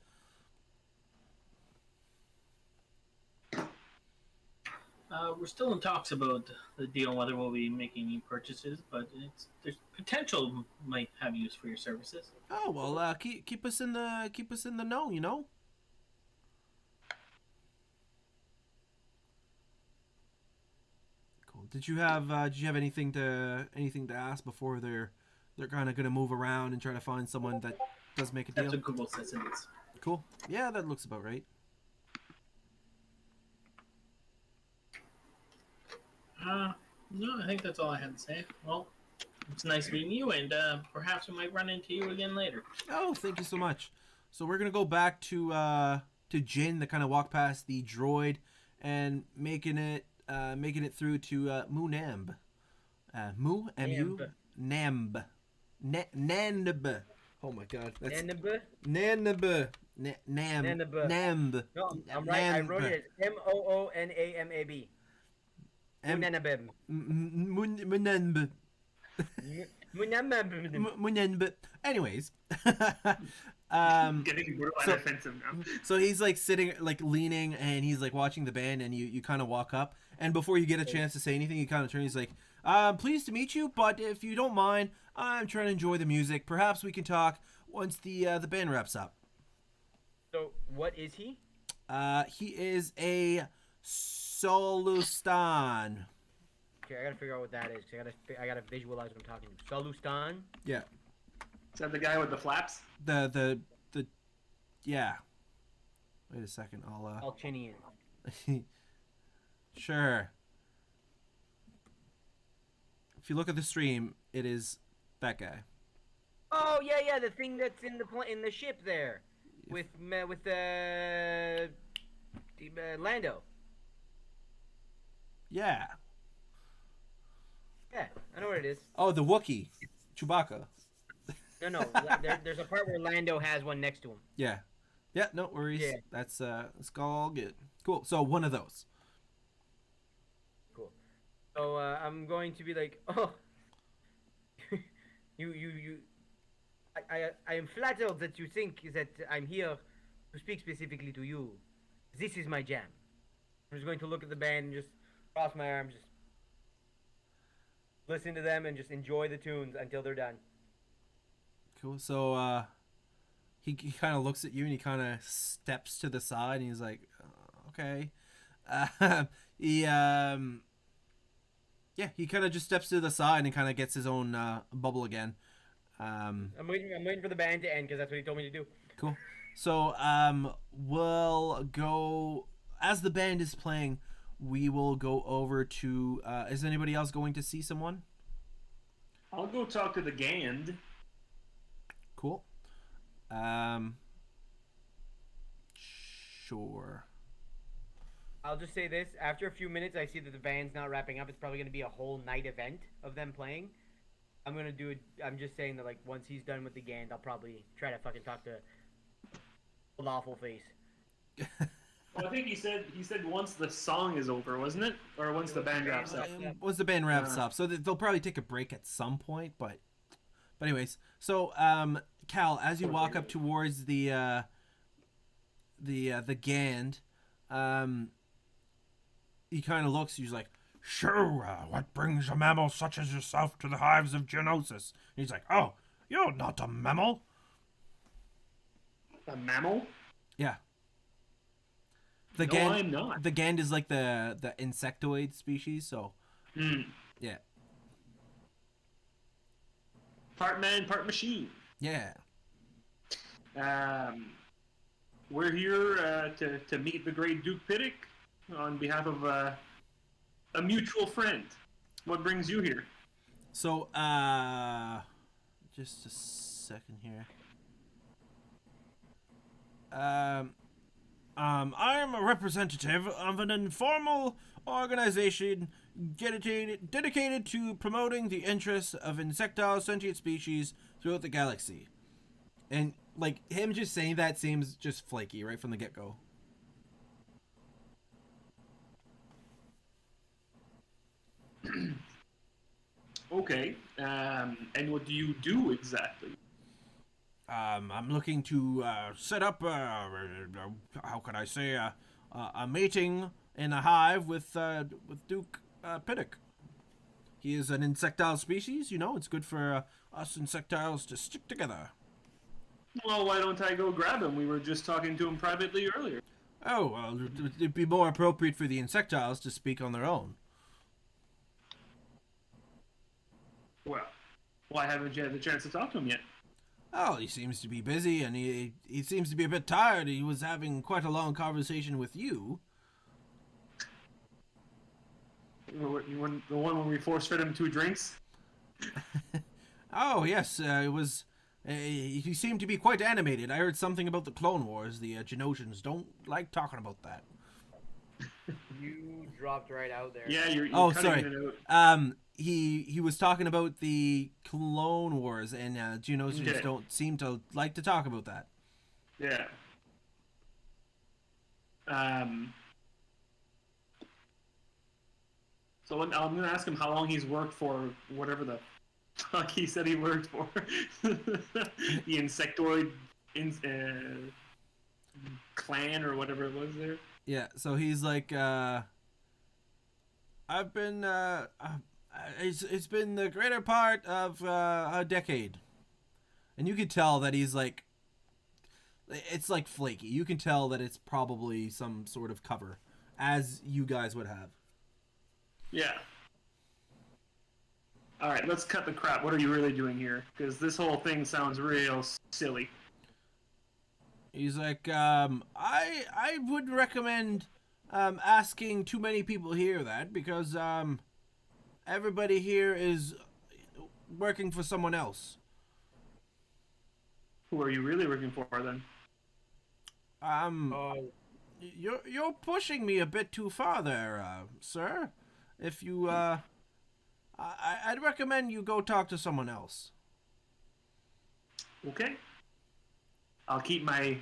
We're still in talks about the deal, whether we'll be making any purchases, but there's potential might have use for your services.
Oh well, keep us in the know, you know. Cool. Did you have anything to ask before they're kind of gonna move around and try to find someone that does make a deal?
That's what Google says it is.
Cool. Yeah, that looks about right.
No, I think that's all I had to say. Well, it's nice meeting you, and perhaps we might run into you again later.
Oh, thank you so much. So we're gonna go back to Jin that kind of walked past the droid and making it through to Munamb. Mu M-U Namb. Nanb. Oh my god. That's
Nanab?
Nanb. Nam.
Nanab.
Namb.
No, I'm right. I wrote it as Moonamab. Munanabim.
Munamb.
Munamab.
Munamb. Anyways.
Getting borderline
so-
offensive now.
So he's like sitting, like leaning, and he's like watching the band, and you kind of walk up, and before you get a chance to say anything, you kind of turn. He's like, "Pleased to meet you, but if you don't mind, I'm trying to enjoy the music. Perhaps we can talk once the band wraps up."
So, what is he?
He is a Solustan.
Okay, I gotta figure out what that is. 'Cause I gotta visualize what I'm talking to. Solustan?
Yeah.
Is that the guy with the flaps?
The yeah. Wait a second. I'll
Alchinian.
Sure. If you look at the stream, it is that guy.
Oh yeah, the thing that's in the ship there, with Lando.
Yeah.
Yeah, I know what it is.
Oh, the Wookiee, Chewbacca.
No, there's a part where Lando has one next to him.
Yeah. Yeah, no worries.
Yeah.
That's all good. Cool. So one of those.
Cool. So I'm going to be like, oh, I am flattered that you think that I'm here to speak specifically to you. This is my jam. I'm just going to look at the band and just cross my arms, just listen to them and just enjoy the tunes until they're done.
Cool. So he kind of looks at you and he kind of steps to the side and he's like, okay. He kind of just steps to the side and kind of gets his own bubble again.
I'm waiting for the band to end because that's what he told me to do.
Cool. So we'll go as the band is playing. We will go over to. Is anybody else going to see someone?
I'll go talk to the Gand.
Cool. Sure.
I'll just say this: after a few minutes, I see that the band's not wrapping up. It's probably going to be a whole night event of them playing. I'm gonna do it. I'm just saying that, like, once he's done with the Gand, I'll probably try to fucking talk to Lawful Face.
Well, I think he said once the song is over, wasn't it? Or once the band wraps up.
Once the band wraps up, so they'll probably take a break at some point. But anyways, so Cal, as you walk up towards the Gand, he kind of looks. He's like, "Sure, what brings a mammal such as yourself to the hives of Geonosis?" And he's like, "Oh, you're not a mammal."
A mammal?
Yeah. The
No,
Gand,
I'm not.
The Gand is like the insectoid species, so yeah.
Part man, part machine.
Yeah.
We're here to meet the great Duke Piddick on behalf of a mutual friend. What brings you here?
So, just a second here. I'm a representative of an informal organization dedicated to promoting the interests of insectile sentient species throughout the galaxy. And like him just saying that seems just flaky right from the get go.
Okay. And what do you do exactly?
I'm looking to set up, how can I say, a meeting in a hive with Duke Piddock. He is an insectile species, you know. It's good for us insectiles to stick together.
Well, why don't I go grab him? We were just talking to him privately earlier.
Oh, well, it'd be more appropriate for the insectiles to speak on their own.
Well, why haven't you had the chance to talk to him yet?
Oh, he seems to be busy, and he seems to be a bit tired. He was having quite a long conversation with you.
You were the one when we force-fed him 2 drinks?
Oh, yes, it was... he seemed to be quite animated. I heard something about the Clone Wars. The Genosians don't like talking about that.
You dropped right out there.
Yeah, you're
Oh,
cutting
sorry.
it out.
He was talking about the Clone Wars, and Genosians
Okay.
don't seem to like to talk about that.
Yeah. So I'm going to ask him how long he's worked for whatever the fuck he said he worked for. The insectoid clan or whatever it was there.
Yeah, so he's like, I've been, it's been the greater part of a decade. And you can tell that he's like, it's like flaky. You can tell that it's probably some sort of cover, as you guys would have.
Yeah. All right, let's cut the crap. What are you really doing here? Because this whole thing sounds real silly.
He's like, I would recommend asking too many people here that, because everybody here is working for someone else.
Who are you really working for then?
Oh,
You're pushing me a bit too far there, sir. If you I'd recommend you go talk to someone else.
Okay. I'll keep my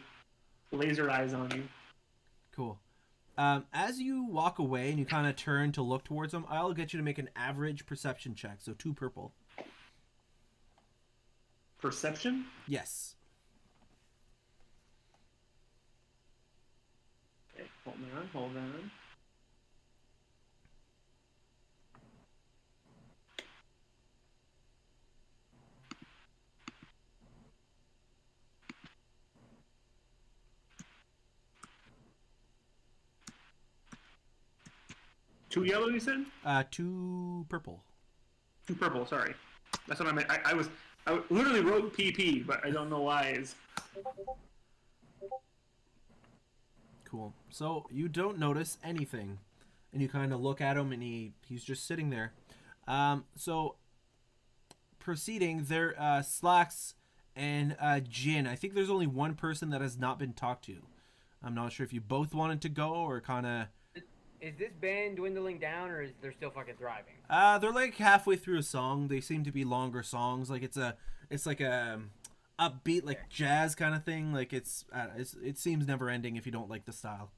laser eyes on you.
Cool. As you walk away and you kind of turn to look towards them, I'll get you to make an average perception check. So 2 purple.
Perception?
Yes.
Okay, hold on. Two yellow, you said?
2 purple.
2 purple, sorry. That's what I meant. I literally wrote PP, but I don't know why.
Cool. So you don't notice anything, and you kind of look at him, and he's just sitting there. So proceeding, there, Slacks and Jin. I think there's only one person that has not been talked to. I'm not sure if you both wanted to go or kind of.
is this band dwindling down, or is they're still fucking thriving?
They're like halfway through a song. They seem to be longer songs. Like it's like a upbeat like jazz kind of thing. Like it seems never ending if you don't like the style.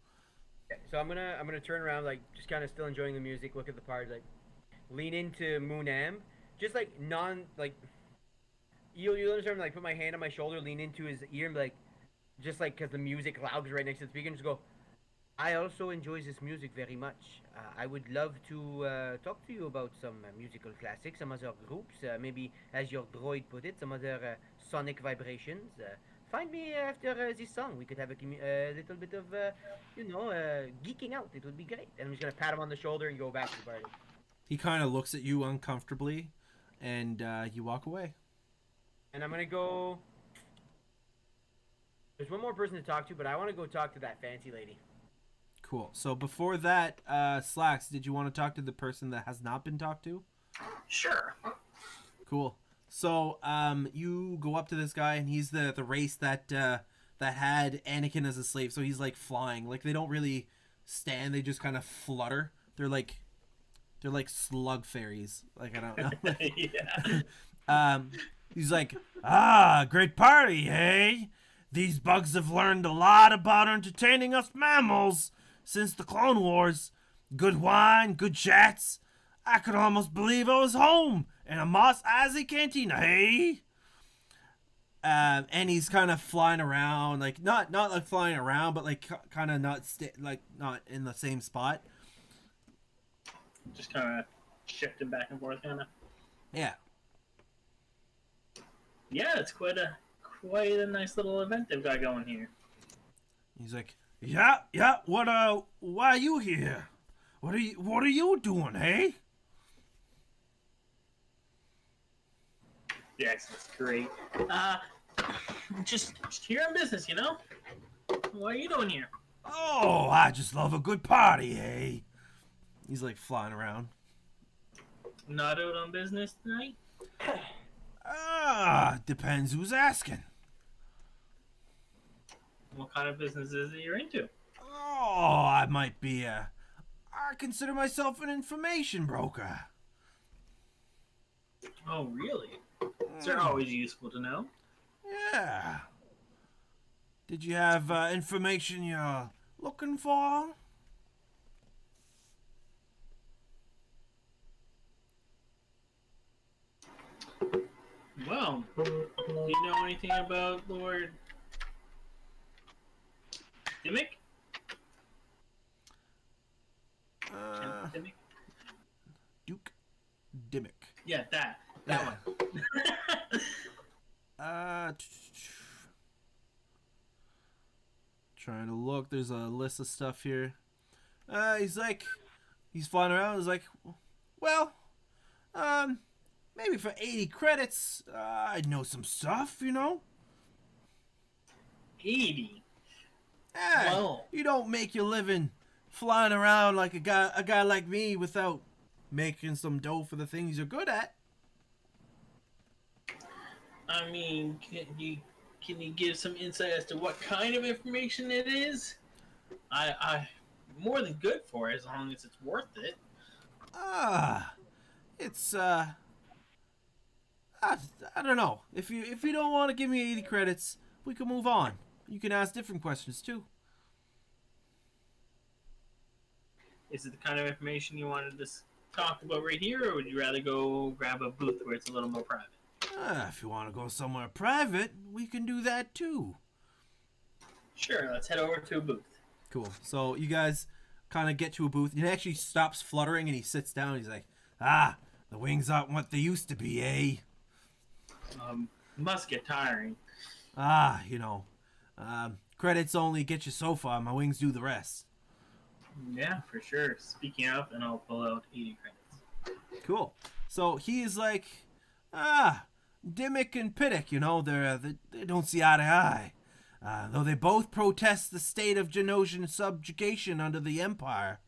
Okay, so I'm gonna turn around, like just kind of still enjoying the music, look at the part, like lean into Moonam, just like you'll understand, like put my hand on my shoulder, lean into his ear, and be like, just like because the music loud is right next to the speaker, and just go, I also enjoy this music very much. I would love to talk to you about some musical classics, some other groups, maybe, as your droid put it, some other sonic vibrations. Find me after this song. We could have a little bit of, geeking out. It would be great. And I'm just going to pat him on the shoulder and go back to the party.
He kind of looks at you uncomfortably, and you walk away.
And I'm going to go... There's one more person to talk to, but I want to go talk to that fancy lady.
Cool. So before that, Slacks, did you want to talk to the person that has not been talked to?
Sure.
Cool. So you go up to this guy, and he's the race that had Anakin as a slave. So he's like flying. Like they don't really stand; they just kind of flutter. They're like They're like slug fairies. Like, I don't know.
Yeah.
He's like, great party, eh? These bugs have learned a lot about entertaining us mammals since the Clone Wars. Good wine, good chats. I could almost believe I was home in a Mos Eisley cantina, eh? And he's kind of flying around, like not like flying around, but like kind of not not in the same spot.
Just kind of shifting back and forth, kind of.
Yeah.
Yeah, it's quite a nice little event they've got going here.
He's like, yeah. Why are you here? What are you doing, hey?
The accent's great. Just here on business, you know. What are you doing here?
Oh, I just love a good party, hey. He's like flying around.
Not out on business tonight?
Depends who's asking.
What kind of business is it you're into?
Oh, I might be I consider myself an information broker.
Oh, really? They're always useful to know.
Yeah. Did you have information you're looking for?
Well, do you know anything about Lord Dimmick? Dimmick?
Duke Dimmick.
Yeah, that
Yeah.
one.
Trying to look. There's a list of stuff here. He's flying around. He's like, well, maybe for 80 credits, I'd know some stuff, you know?
80.
Yeah,
Whoa.
you don't make your living flying around like a guy like me without making some dough for the things you're good at.
I mean, can you give some insight as to what kind of information it is? I more than good for it as long as it's worth it.
It's I don't know. If you don't want to give me 80 credits, we can move on. You can ask different questions too.
Is it the kind of information you wanted to talk about right here, or would you rather go grab a booth where it's a little more private?
If you want to go somewhere private, we can do that too.
Sure, let's head over to a booth.
Cool. So you guys kind of get to a booth. He actually stops fluttering and he sits down. He's like, the wings aren't what they used to be, eh?
Must get tiring.
Credits only get you so far. My wings do the rest.
Yeah, for sure. Speaking of, and I'll pull out 80 credits.
Cool. So he's like, Dimmick and Piddick, you know, they don't see eye to eye. Though they both protest the state of Genosian subjugation under the Empire.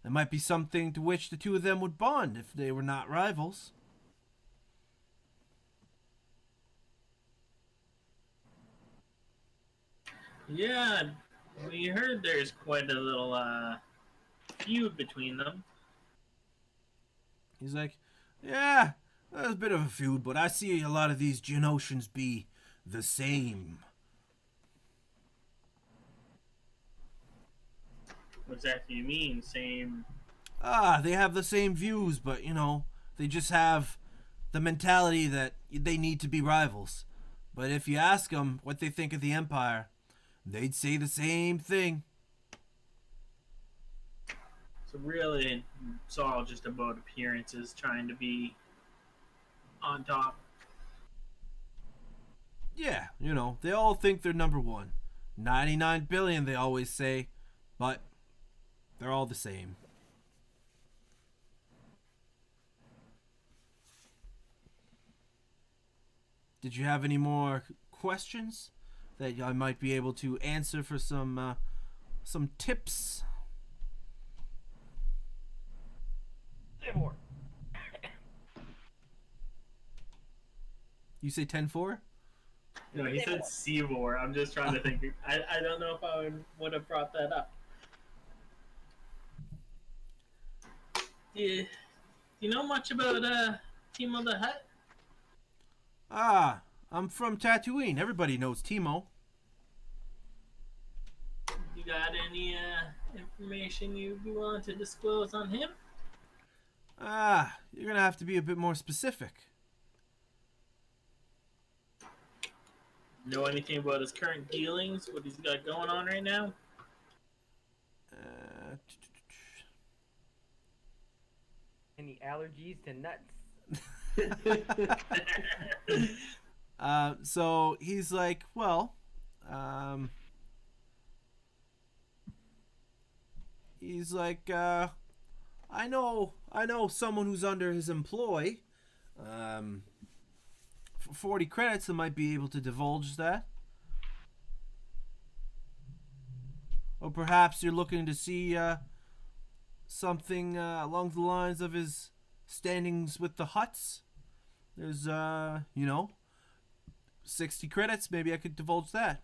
There might be something to which the two of them would bond if they were not rivals.
Yeah, we heard there's quite a little feud between them.
He's like, yeah, there's a bit of a feud, but I see a lot of these Genosians be the same.
What exactly do you mean? Same.
They have the same views, but, you know, they just have the mentality that they need to be rivals. But if you ask them what they think of the Empire, they'd say the same thing.
So really, it's all just about appearances, trying to be on top.
Yeah, you know, they all think they're number one. 99 billion, they always say, but they're all the same. Did you have any more questions that I might be able to answer for some tips? You say 10-4?
No, he said Seavor. I'm just trying to think. I don't know if I would have brought that up. you know much about Timo the Hut?
Ah, I'm from Tatooine. Everybody knows Timo.
You got any information you'd be willing to disclose on him?
Ah, you're gonna have to be a bit more specific.
Know anything about his current dealings? What he's got going on right now?
Uh,
Any allergies to nuts?
so he's like, well, he's like, I know someone who's under his employ. For 40 credits, I might be able to divulge that. Or perhaps you're looking to see something along the lines of his standings with the Huts. There's, 60 credits. Maybe I could divulge that.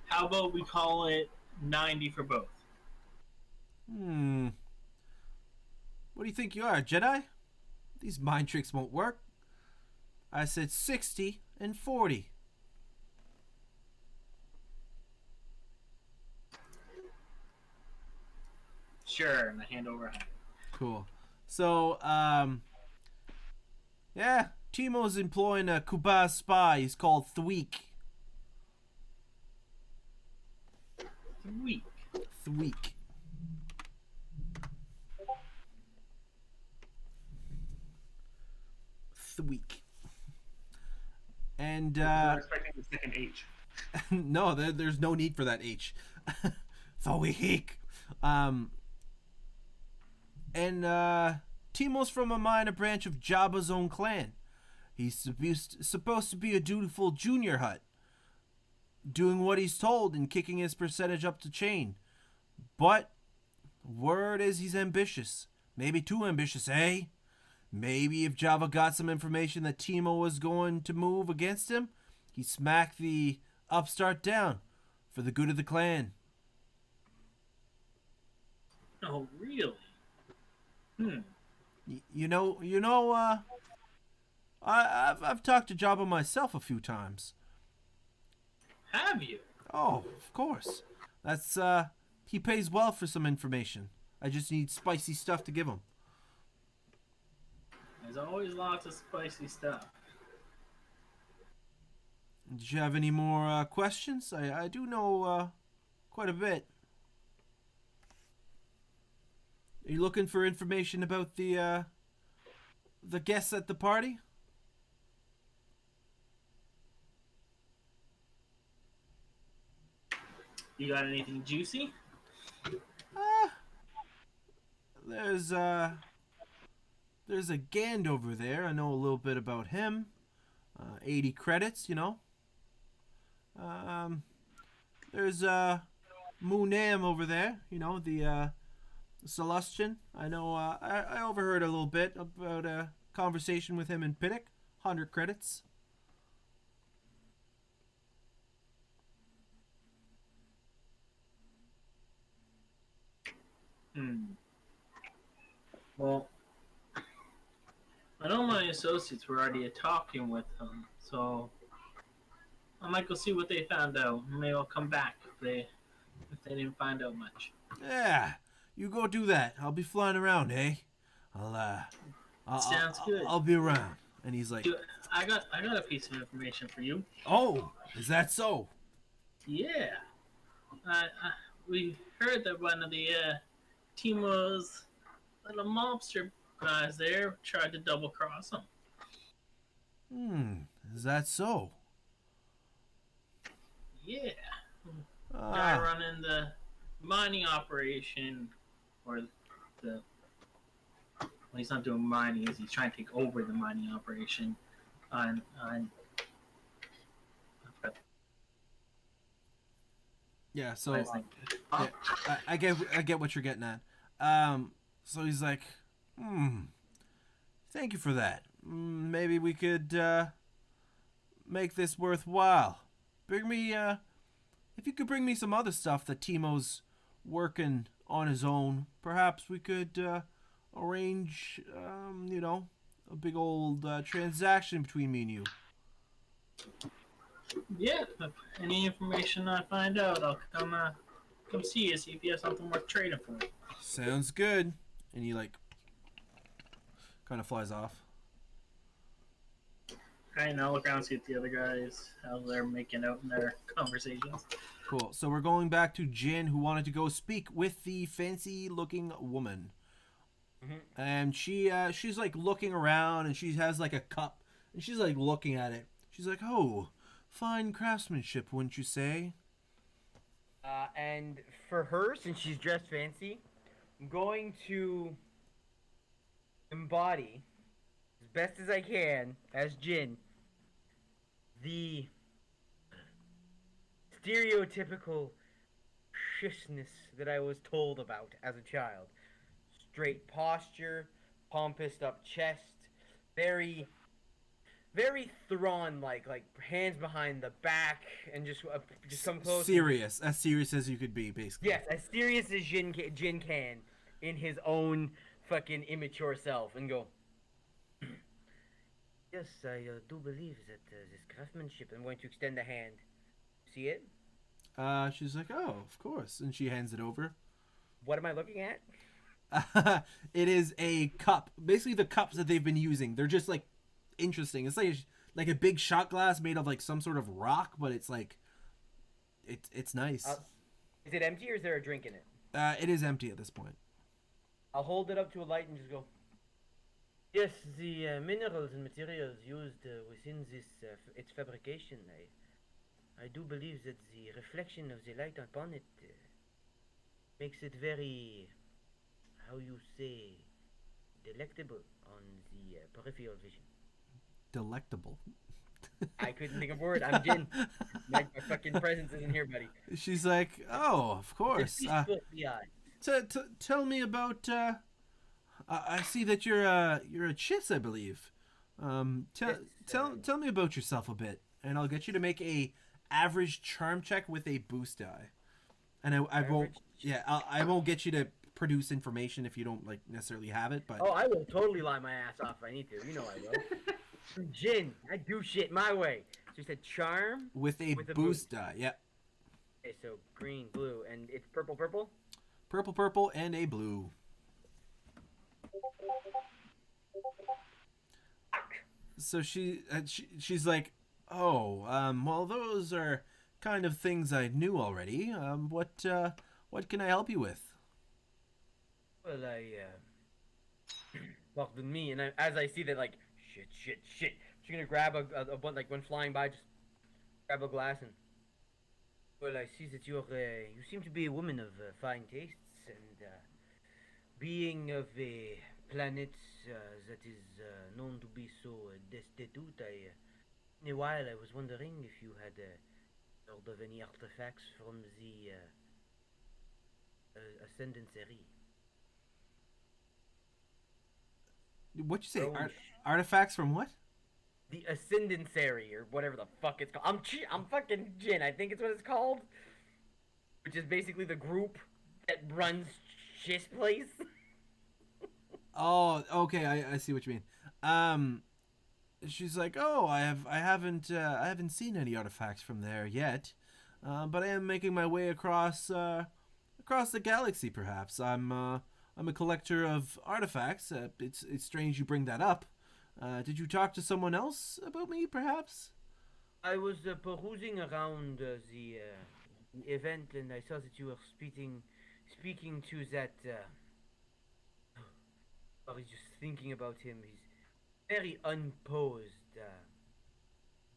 How about we call it 90 for both?
What do you think you are, a Jedi? These mind tricks won't work. I said 60 and 40.
Sure, and I hand over a hat.
Cool. So, yeah, Timo's employing a Kubaz spy. He's called Thweek.
Sweet.
Thweek. Thweek. And,
I'm expecting the second H.
no, there's no need for that H. Thweek. And Timo's from a minor branch of Jabba's own clan. He's supposed to be a dutiful junior Hutt, doing what he's told and kicking his percentage up the chain. But word is he's ambitious. Maybe too ambitious, eh? Maybe if Jabba got some information that Timo was going to move against him, he'd smack the upstart down for the good of the clan.
Oh, really?
I've talked to Jabba myself a few times.
Have you?
Oh, of course. That's he pays well for some information. I just need spicy stuff to give him.
There's always lots of spicy stuff.
Did you have any more questions? I do know quite a bit. Are you looking for information about the guests at the party?
You got anything juicy?
There's a Gand over there. I know a little bit about him. 80 credits, you know. There's Munam over there, you know, the Celestian. I know I overheard a little bit about a conversation with him in Piddock. 100 credits.
Well, I know my associates were already talking with them, so I might go see what they found out. Maybe I'll come back if they didn't find out much.
Yeah, you go do that. I'll be flying around, eh?
Sounds good.
I'll be around. And he's like,
I got a piece of information for you.
oh, is that so?
Yeah. We heard that one of the Timo's little mobster guys there tried to double cross him.
Is that so?
Yeah. Guy running the mining operation, or the... Well, he's not doing mining, he's trying to take over the mining operation on
Yeah, so
I think.
yeah, I get what you're getting at. So he's like, thank you for that. Maybe we could make this worthwhile. Bring me if you could bring me some other stuff that Timo's working on his own, perhaps we could arrange, a big old transaction between me and you.
Yeah, if any information I find out, I'll come see you, see if you have something worth trading for.
Sounds good. And he kind of flies off.
Alright, now look around, see if the other guys, how they're making out in their conversations.
Cool. So we're going back to Jin, who wanted to go speak with the fancy-looking woman.
Mm-hmm.
And she's like looking around, and she has like a cup, and she's like looking at it. She's like, "Oh, fine craftsmanship, wouldn't you say?"
And for her, since she's dressed fancy, I'm going to embody, as best as I can, as Jin, the stereotypical shishness that I was told about as a child. Straight posture, pompous up chest, very Thrawn-like, like hands behind the back, and just come close.
Serious, as serious as you could be, basically.
Yes, as serious as Jin can in his own fucking immature self, and go. Yes, I do believe that this craftsmanship. I'm going to extend a hand. See it?
She's like, "Oh, of course," and she hands it over.
What am I looking at?
It is a cup. Basically, the cups that they've been using. They're just like interesting. It's like a big shot glass made of like some sort of rock, but it's like it's nice.
Is it empty or is there a drink in it?
It is empty at this point.
I'll hold it up to a light and just go. Yes, the minerals and materials used within this its fabrication, I do believe that the reflection of the light upon it makes it very, how you say, delectable on the peripheral vision.
Delectable.
I couldn't think of a word. I'm Jin. My fucking presence isn't here, buddy.
She's like, "Oh, of course. Tell me about. I see that you're a chiss, I believe. Tell me about yourself a bit, and I'll get you to make a average charm check with a boost die. And I won't. Yeah, I won't get you to produce information if you don't like necessarily have it. But
I will totally lie my ass off if I need to. You know I will. Jin, I do shit my way. So you said charm
with a boost die. Yeah.
Okay, so green, blue, and it's purple, purple.
Purple, and a blue. So she's like, "Oh, well, those are kind of things I knew already. What can I help you with?"
Well, pardon me, and as I see that, like, shit, she's gonna grab a bun, like when flying by, just grab a glass and. Well, I see that you seem to be a woman of fine tastes, and being of a planet that is known to be so destitute, in a while I was wondering if you had heard of any artifacts from the Ascendancy.
What'd you say? Artifacts from what?
The Ascendancy, or whatever the fuck it's called. I'm fucking Jin, I think it's what it's called. Which is basically the group that runs Shish Place.
Oh, okay, I see what you mean. She's like, "Oh, I haven't seen any artifacts from there yet, but I am making my way across the galaxy. Perhaps I'm a collector of artifacts. It's strange you bring that up. Did you talk to someone else about me, perhaps?"
I was perusing around the event, and I saw that you were speaking to that. I was just thinking about him. He's very unposed,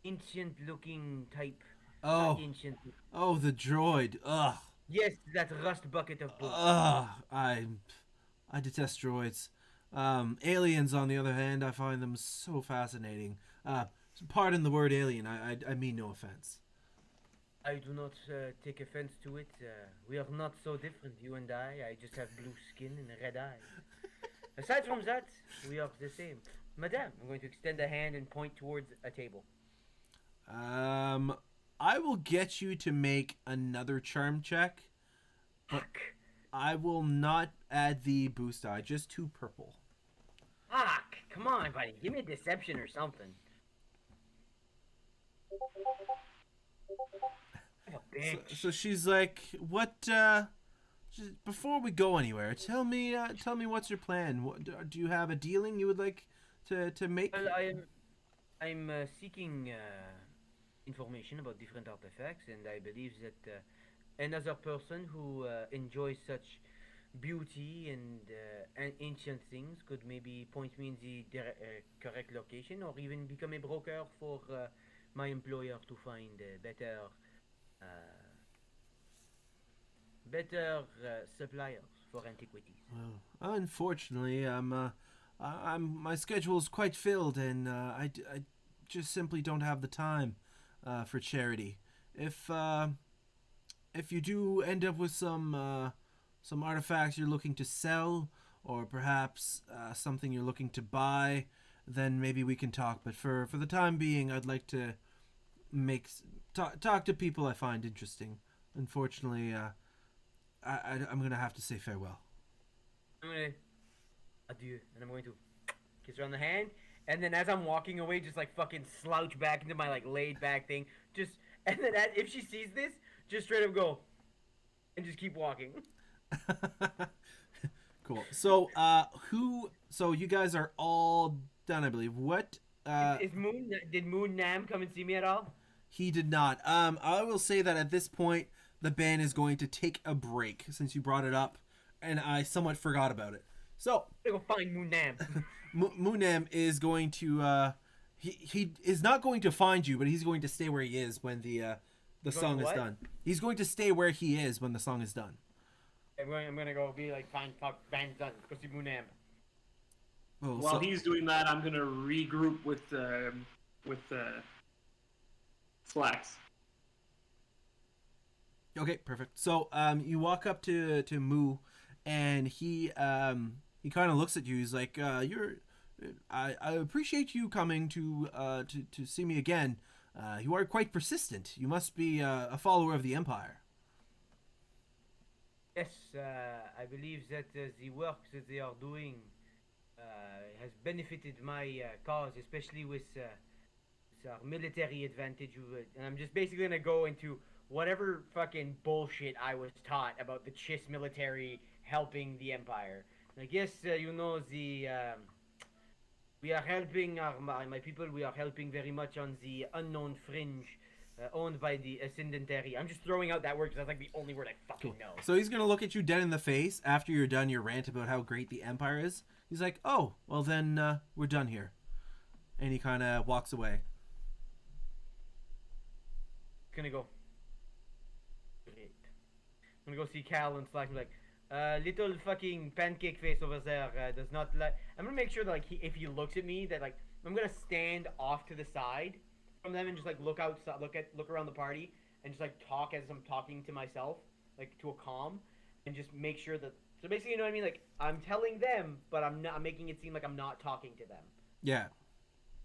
ancient-looking type.
Oh,
Ancient.
Oh, the droid. Ugh.
Yes, that rust bucket of bull.
Ugh. I detest droids. Aliens, on the other hand, I find them so fascinating. Pardon the word alien. I mean no offense.
I do not take offense to it. We are not so different, you and I. I just have blue skin and red eyes. Aside from that, we are the same. Madame, I'm going to extend a hand and point towards a table.
I will get you to make another charm check.
Fuck.
I will not add the boost die, just 2 purple.
Fuck. Come on, buddy. Give me a deception or something. Oh, bitch.
So she's like, "What? Before we go anywhere, tell me what's your plan? Do you have a dealing you would like to make?"
Well, I'm seeking information about different artifacts, and I believe that another person who enjoys such beauty and ancient things could maybe point me in the correct location, or even become a broker for my employer to find better suppliers for antiquities.
Well, unfortunately, my schedule is quite filled, and I just simply don't have the time for charity. If you do end up with some artifacts you're looking to sell, or perhaps something you're looking to buy, then maybe we can talk. But for the time being, I'd like to talk to people I find interesting. Unfortunately, I'm gonna have to say farewell.
I'm gonna adieu, and I'm going to kiss her on the hand, and then as I'm walking away, just like fucking slouch back into my like laid back thing, and then if she sees this, just straight up go, and just keep walking.
Cool. So, So you guys are all done, I believe. What?
Did Moon Nam come and see me at all?
He did not. I will say that at this point, the band is going to take a break since you brought it up, and I somewhat forgot about it. So
I'm gonna go find Moon Nam.
Munam is going to he is not going to find you, but he's going to stay where he is when the song is done. He's going to stay where he is when the song is done.
I'm gonna go be like, fine, fuck, band's done. Go see Moon Nam.
Oh,
While he's doing that, I'm gonna regroup with Slacks.
Okay, perfect. So you walk up to Moo, and he kind of looks at you. He's like, I appreciate you coming to see me again. You are quite persistent. You must be a follower of the Empire.
Yes, I believe that the work that they are doing has benefited my cause, especially with our military advantage. And I'm just basically gonna go into whatever fucking bullshit I was taught about the Chiss military helping the Empire. And I guess we are helping my people. We are helping very much on the unknown fringe, owned by the Ascendantary. I'm just throwing out that word because that's like the only word I fucking know.
So he's gonna look at you dead in the face after you're done your rant about how great the Empire is. He's like, "Oh, well then we're done here," and he kind of walks away.
Gonna go. Great. I'm gonna go see Cal and Slack and be like, little fucking pancake face over there does not like. I'm gonna make sure that like if he looks at me, that like I'm gonna stand off to the side from them and just like look outside, look around the party, and just like talk as I'm talking to myself, like to a calm, and just make sure that. So basically, you know what I mean? Like I'm telling them, but I'm making it seem like I'm not talking to them.
Yeah.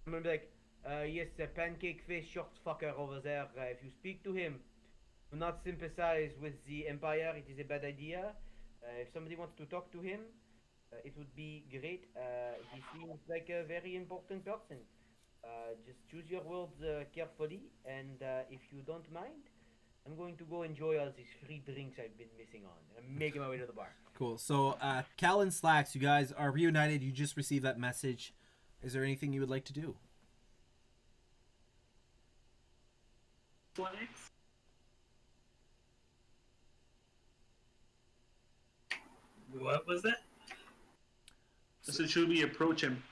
I'm gonna be like, yes, pancake face short fucker over there. If you speak to him, do not sympathize with the Empire. It is a bad idea. If somebody wants to talk to him, it would be great. He seems like a very important person. Just choose your words carefully, and if you don't mind, I'm going to go enjoy all these free drinks I've been missing on. I'm making my way to the bar.
Cool. So, Cal and Slacks, you guys are reunited. You just received that message. Is there anything you would like to do?
Slacks?
What was that?
So should we approach him?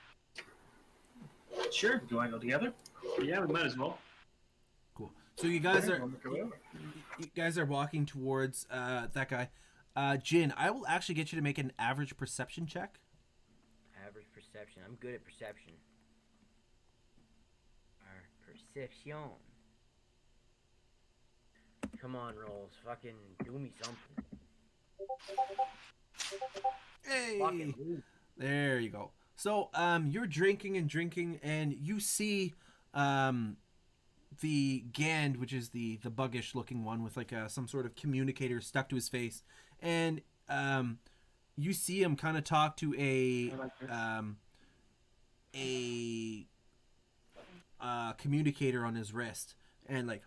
Sure. Do you want to go together?
Yeah, we might as well.
Cool. So you guys are walking towards that guy. Jin, I will actually get you to make an average perception check.
Average perception. I'm good at perception. Perception. Come on, Rolls. Fucking do me something.
Hey,
Fucking
there you go. So you're drinking, and you see the Gand, which is the buggish looking one with like some sort of communicator stuck to his face, and you see him kind of talk to a communicator on his wrist, and like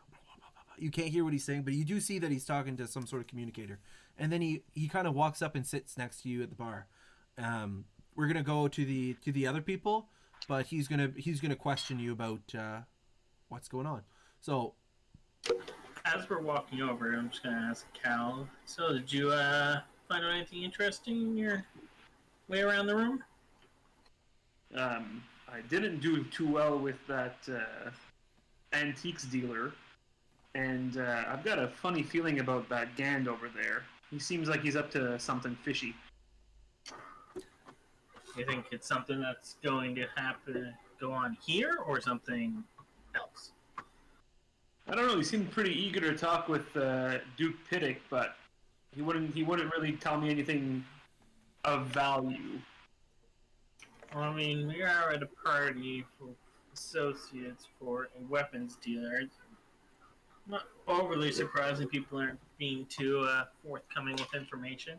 you can't hear what he's saying, but you do see that he's talking to some sort of communicator, and then he kind of walks up and sits next to you at the bar. We're gonna go to the other people, but he's gonna question you about what's going on. So
As we're walking over, I'm just gonna ask Cal. So, did you find out anything interesting in your way around the room?
I didn't do too well with that antiques dealer, and I've got a funny feeling about that Gand over there. He seems like he's up to something fishy.
You think it's something that's going to go on here, or something else?
I don't know. He seemed pretty eager to talk with Duke Piddick, but he wouldn't really tell me anything of value.
Well, I mean, we are at a party for associates for a weapons dealer. It's not overly surprising people aren't being too forthcoming with information.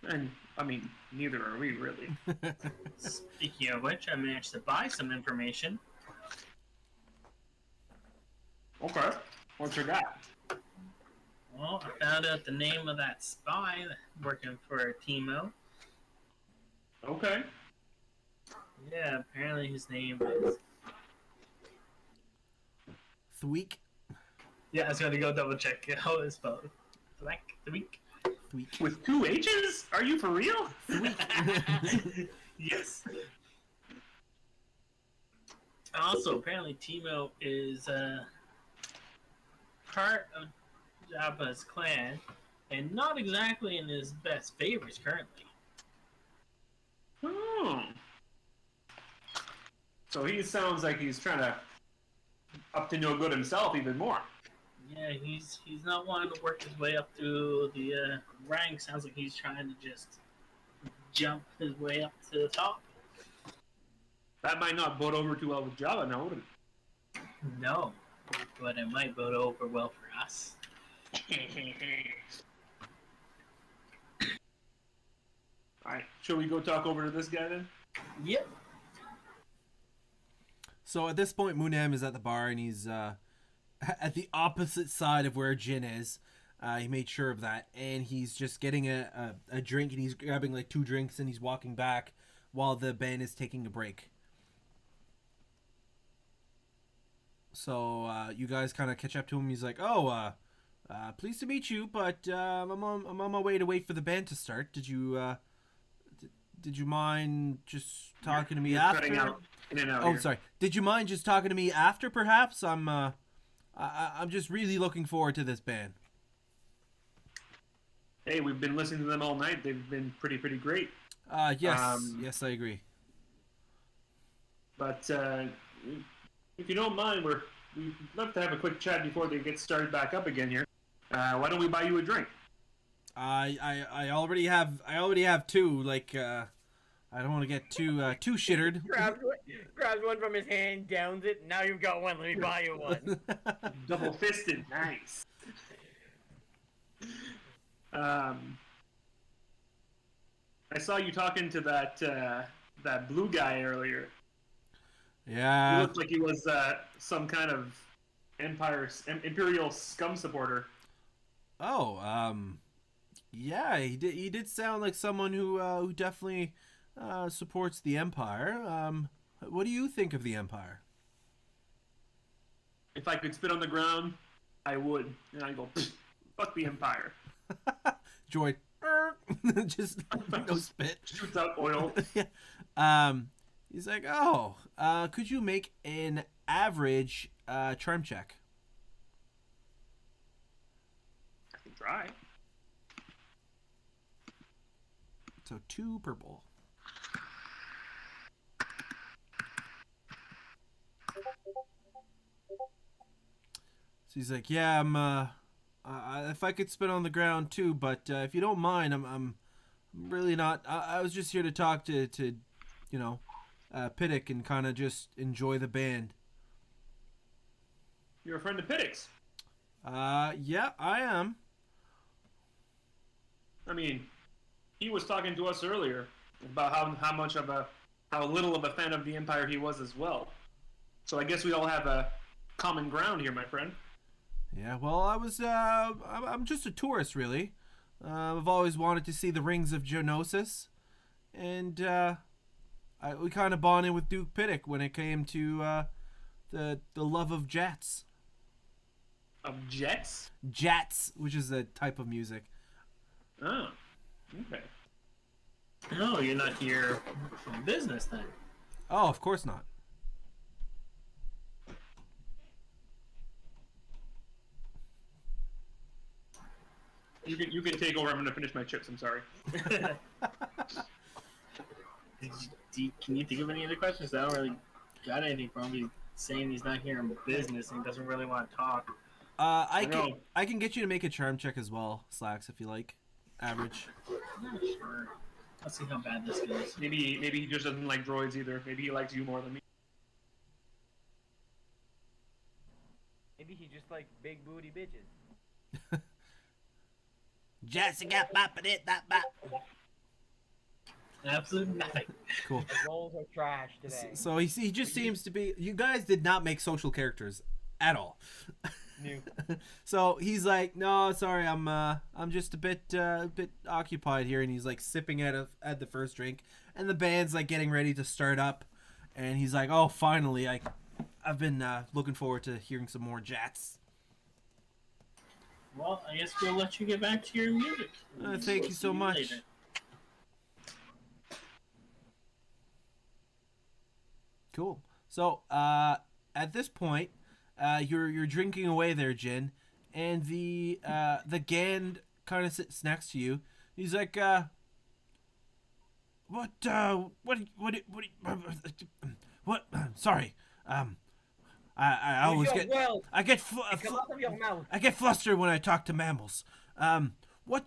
And, I mean, neither are we, really.
Speaking of which, I managed to buy some information.
Okay. What's your got?
Well, I found out the name of that spy working for Timo.
Okay.
Yeah, apparently his name is...
Thweek.
Yeah, I was going to go double check how it's spelled. Thweek?
Thweek.
With 2 H's? Are you for real?
Yes. Also, apparently Timo is part of Jabba's clan, and not exactly in his best favors currently.
Oh. So he sounds like he's trying to up to no good himself even more.
Yeah, he's not wanting to work his way up through the ranks. Sounds like he's trying to just jump his way up to the top.
That might not bode over too well with Jabba now, would it?
No, but it might bode over well for us.
Alright, shall we go talk over to this guy then?
Yep.
So at this point, Munem is at the bar, and he's at the opposite side of where Jin is. He made sure of that, and he's just getting a drink, and he's grabbing like 2 drinks, and he's walking back while the band is taking a break. So you guys kind of catch up to him. He's like, "Oh, pleased to meet you, but I'm on my way to wait for the band to start. Did you mind just talking to me
You're
after?"
cutting out in and out
Oh,
here.
sorry. Did you mind just talking to me after, perhaps? I'm just really looking forward to this band.
Hey, we've been listening to them all night. They've been pretty great.
Yes, I agree.
But if you don't mind, we'd love to have a quick chat before they get started back up again here. Why don't we buy you a drink?
I already have 2. Like, I don't want to get too shittered.
Grabs one from his hand, downs it. Now you've got one. Let me buy you one.
Double fisted, nice. I saw you talking to that blue guy earlier. He
Yeah.
looked like he was some kind of Imperial scum supporter.
Oh, yeah, he did sound like someone who definitely supports the Empire. What do you think of the Empire?
If I could spit on the ground, I would. And I go, fuck the Empire.
Joy, just no spit.
Shoots out oil.
He's like, "Oh, could you make an average charm check?"
I can try.
So 2 purple. So he's like, "Yeah, if I could spit on the ground too, but if you don't mind, I'm really not. I was just here to talk to you know, Piddick and kind of just enjoy the band."
You're a friend of Pittix.
Yeah, I am.
I mean, he was talking to us earlier about how little of a fan of the Empire he was as well. So I guess we all have a common ground here, my friend.
Yeah, well, I'm just a tourist, really. I've always wanted to see the rings of Geonosis, and we kind of bonded with Duke Piddock when it came to the love of jets.
Of jets?
Jats, which is a type of music.
Oh, okay.
No, you're not here for business then.
Oh, of course not.
You can take over. I'm gonna finish my chips. I'm sorry.
Can you think of any other questions? I don't really got anything from him. He's saying he's not here in business and doesn't really want to talk.
I
know.
can get you to make a charm check as well, Slacks, if you like. Average.
I'm not sure. Let's see how bad this goes.
Maybe he just doesn't like droids either. Maybe he likes you more than me.
Maybe he just like big booty bitches.
Jessica, bop it, that bop.
Absolutely nothing.
Cool.
The rolls are trash today.
So he just seems to be. You guys did not make social characters at all.
New.
So he's like, no, sorry, I'm just a bit occupied here, and he's like sipping at the first drink, and the band's like getting ready to start up, and he's like, oh, finally, I've been looking forward to hearing some more jats.
Well, I guess we'll let you get back to your music.
Thank you so much.
later.
Cool. So at this point, you're drinking away there, Jin, and the Gand kind of sits next to you. He's like, what? Sorry. I always
Use
get
your world.
I get
It come out of your mouth.
I get flustered when I talk to mammals. What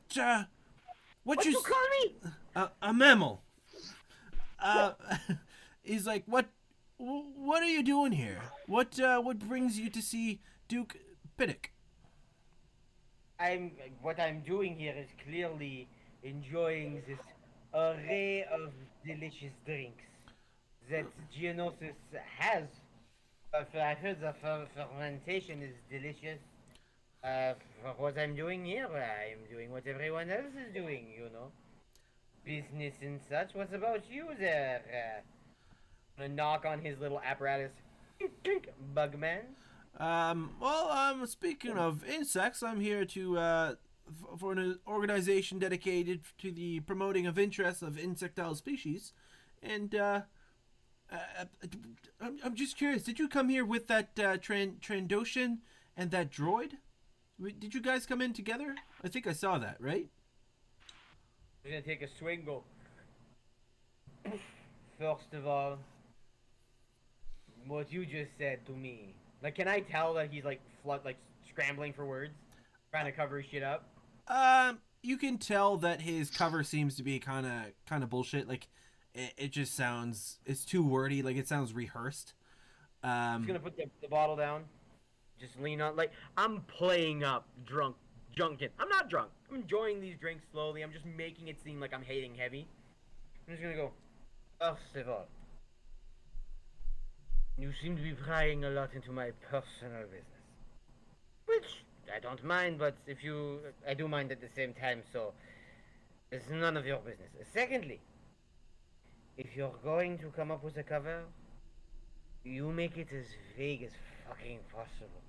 What you call me?
a mammal. He's like, what are you doing here? What brings you to see Duke Piddock?
What I'm doing here is clearly enjoying this array of delicious drinks that Geonosis has. I heard the fermentation is delicious. For what I'm doing here, I'm doing what everyone else is doing, you know. Business and such. What about you there? A knock on his little apparatus. Bugman.
Well, speaking of insects, I'm here to for an organization dedicated to the promoting of interests of insectile species, and I'm just curious. Did you come here with that Trandoshan and that droid? Did you guys come in together? I think I saw that, right?
I'm gonna take a swing. Go. First of all, what you just said to me. Like, can I tell that he's like scrambling for words, trying to cover his shit up?
You can tell that his cover seems to be kind of bullshit. Like, it just sounds, it's too wordy. Like, it sounds rehearsed.
He's gonna put the bottle down, just lean on. Like, I'm playing up drunken. I'm not drunk. I'm enjoying these drinks slowly. I'm just making it seem like I'm hating heavy. I'm just gonna go. First of all, you seem to be prying a lot into my personal business, which I don't mind, but I do mind at the same time, so it's none of your business. Secondly, if you're going to come up with a cover, you make it as vague as fucking possible.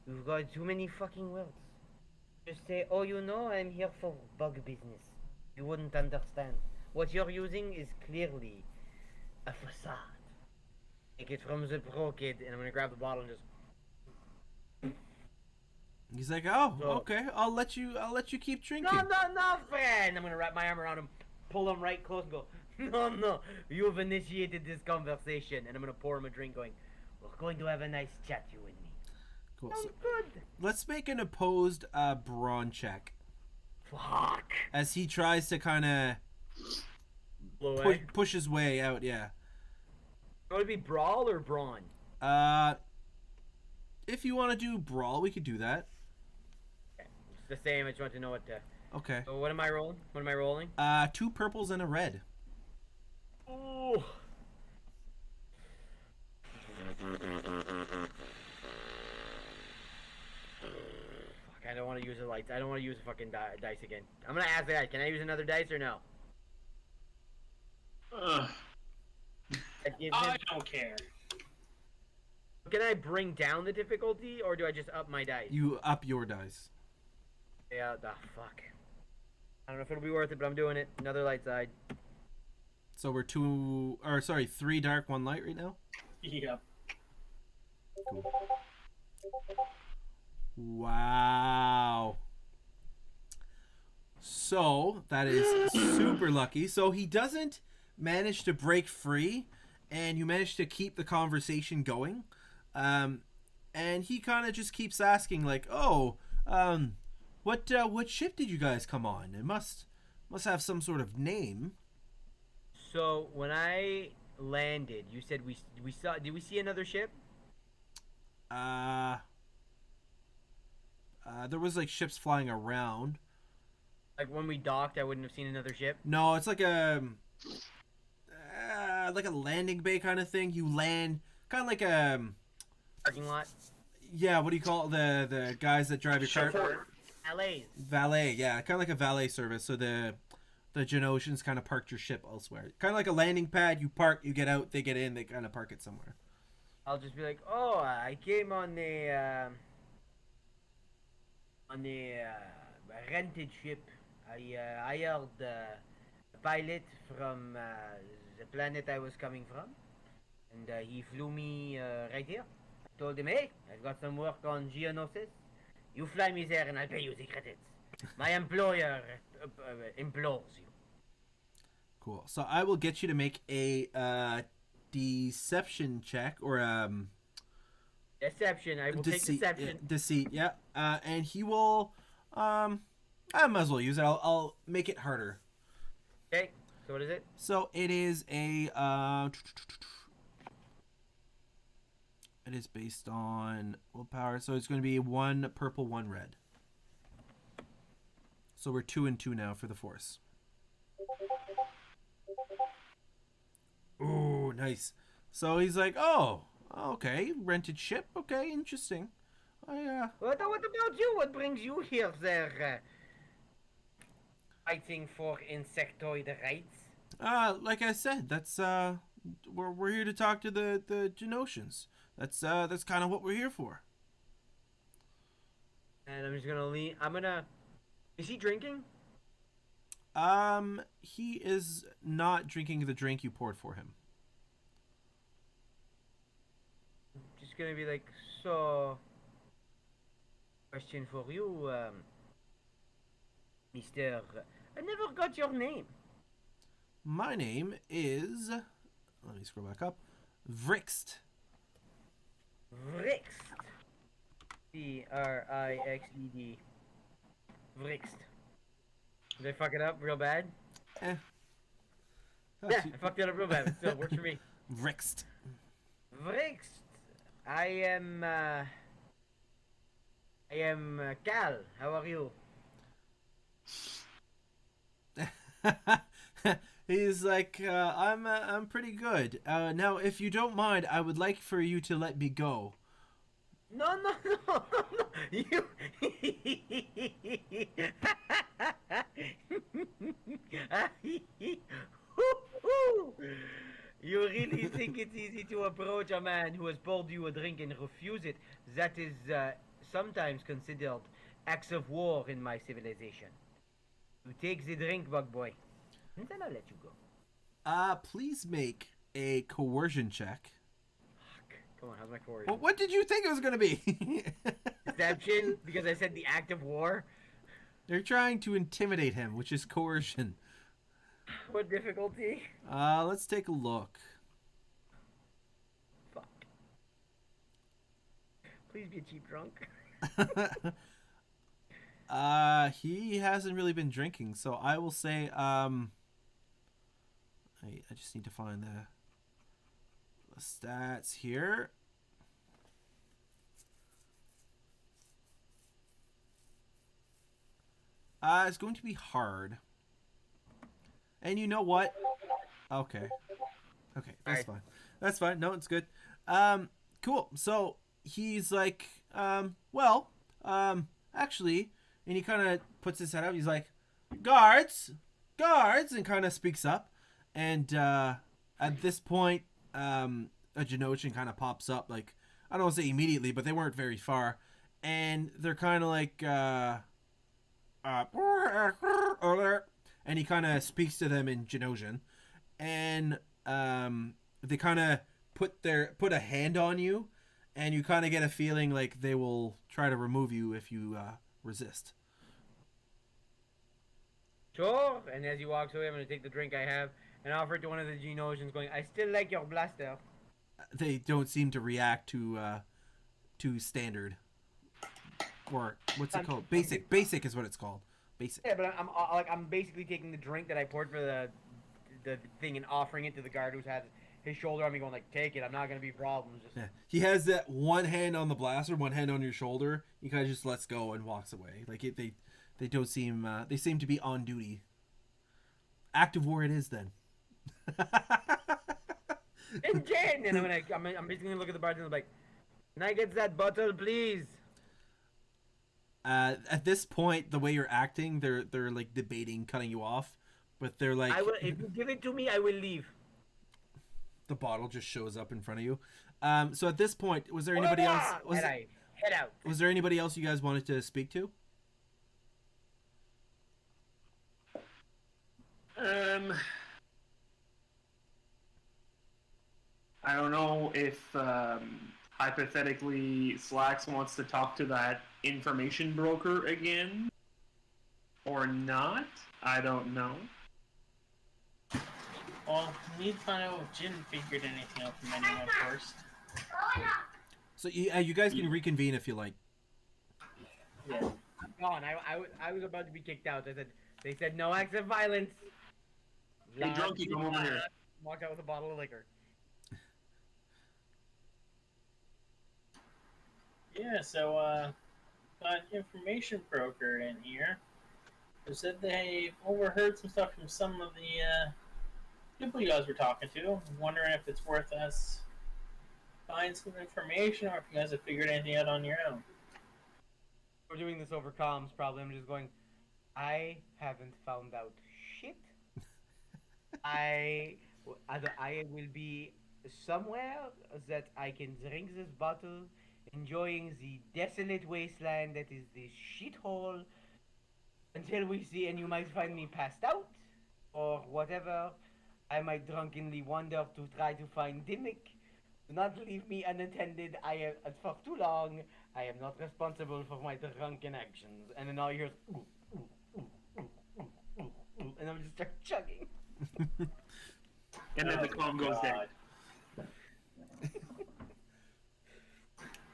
You've got too many fucking words. Just say, oh, you know, I'm here for bug business. You wouldn't understand. What you're using is clearly a facade. Take it from the pro kid, and I'm gonna grab the bottle and just.
He's like, oh,
So-
okay, I'll let you keep drinking.
No, friend! I'm gonna wrap my arm around him, pull him right close, and go, no, you've initiated this conversation, and I'm gonna pour him a drink, going, we're going to have a nice chat, you and me.
Cool.
Sounds
So
good.
let's make an opposed brawn check
Fuck.
as he tries to kind of
Blow away.
push his way out. Yeah.
Would it be brawl or brawn?
if you want to do brawl, we could do that.
It's the same. I just want to know what.
Okay.
So what am I rolling? What am I rolling?
2 purples and a red.
Oh. Fuck! I don't want to use the lights. I don't want to use the fucking dice again. I'm gonna ask the guy. Can I use another dice or no?
I don't care.
Can I bring down the difficulty or do I just up my dice?
You up your dice.
Yeah, the fuck. I don't know if it'll be worth it, but I'm doing it. Another light side.
So we're 3 dark, 1 light right now.
Yeah.
Cool. Wow. So that is super lucky. So he doesn't manage to break free, and you manage to keep the conversation going. And he kind of just keeps asking, like, "Oh, what ship did you guys come on? It must have some sort of name."
So when I landed, you said we saw. Did we see another ship?
There was like ships flying around.
Like when we docked, I wouldn't have seen another ship.
No, it's like a landing bay kind of thing. You land kind of like a
Parking lot.
yeah. What do you call it? The guys that drive your car?
Chauffeur.
LA's.
Valet. Yeah, kind of like a valet service. So the Genosians kind of parked your ship elsewhere. Kind of like a landing pad. You park, you get out, they get in, they kind of park it somewhere.
I'll just be like, oh, I came on the rented ship. I hired a pilot from the planet I was coming from, and he flew me right here. I told him, hey, I've got some work on Geonosis. You fly me there and I'll pay you the credits. My employer implores you.
Cool. So I will get you to make a deception check or
Deception. I will take deception.
Yeah, deceit. Yeah. And he will. I might as well use it. I'll make it harder.
Okay. So what is it?
So it is a. It is based on willpower, so it's going to be 1 purple, 1 red. So we're 2 and 2 now for the force. Ooh, nice. So he's like, "Oh, okay, rented ship. Okay, interesting.
What about you? What brings you here, there? Fighting for insectoid rights?
Like I said, that's we're here to talk to the Genosians. That's kind of what we're here for."
And I'm just gonna lean. Is he drinking?
He is not drinking the drink you poured for him.
Just gonna be like, so. Question for you, Mister. I never got your name.
My name is. Let me scroll back up. Vrixt.
Vrixt. Vrixed. Vrixt. Did I fuck it up real bad?
Eh.
Yeah, I fucked it up real bad, but still, works for me.
Vrixt.
Vrixt. I am Cal. How are you?
He's like, I'm pretty good. Now, if you don't mind, I would like for you to let me go.
No. You. You really think it's easy to approach a man who has poured you a drink and refuse it? That is sometimes considered acts of war in my civilization. You take the drink, bug boy, and then I'll let you go.
Please make a coercion check.
Fuck. Come on, how's my coercion?
Well, what did you think it was gonna be?
Deception, because I said the act of war.
They're trying to intimidate him, which is coercion.
What difficulty?
Let's take a look.
Fuck. Please be a cheap drunk.
He hasn't really been drinking, so I will say, I just need to find the stats here. It's going to be hard. And you know what? Okay. Okay, that's
Alright.
fine. That's fine. No, it's good. Cool. So he's like, actually, and he kind of puts his head up. He's like, guards, and kind of speaks up. And at this point, a Genosian kind of pops up. Like, I don't want to say immediately, but they weren't very far. And they're kind of like, and he kind of speaks to them in Genosian. And they kind of put a hand on you, and you kind of get a feeling like they will try to remove you if you resist.
Sure. And as he walks away, I'm gonna take the drink I have and offer it to one of the Genosians, going, "I still like your blaster."
They don't seem to react to standard, or what's it called? Basic. Basic is what it's called. Basic.
Yeah, but I'm basically taking the drink that I poured for the thing and offering it to the guard who's had his shoulder on me, going like, "Take it. I'm not gonna be problems." Just
Yeah. He has that one hand on the blaster, one hand on your shoulder. He kind of just lets go and walks away. Like they don't seem they seem to be on duty. Active war it is then.
and Jen, and I'm basically gonna look at the bartender like, "Can I get that bottle, please?"
At this point, the way you're acting, they're like debating cutting you off, but they're like,
I will. If you give it to me, I will leave.
the bottle just shows up in front of you. So at this point, was there anybody else?
And I head out.
Was there anybody else you guys wanted to speak to?
I don't know if hypothetically Slacks wants to talk to that information broker again or not. I don't know.
Well, we need to find out if Jin figured anything out from anyone first.
So you guys can reconvene if you like.
Yeah.
I'm gone. I was about to be kicked out. They said no acts of violence.
Hey, drunkie, come over here.
Walked out with a bottle of liquor.
Yeah, so, got an information broker in here who said they overheard some stuff from some of the, people you guys were talking to. I'm wondering if it's worth us find some information or if you guys have figured anything out on your own.
We're doing this over comms, probably. I'm just going, I haven't found out shit. I will be somewhere that I can drink this bottle, enjoying the desolate wasteland that is this shithole, until we see, and you might find me passed out, or whatever. I might drunkenly wander to try to find Dimmick. Do not leave me unattended. For too long. I am not responsible for my drunken actions. And then all you hear is, ooh, ooh, ooh, ooh, ooh, ooh, ooh, and I'm just start chugging.
And then the calm goes down.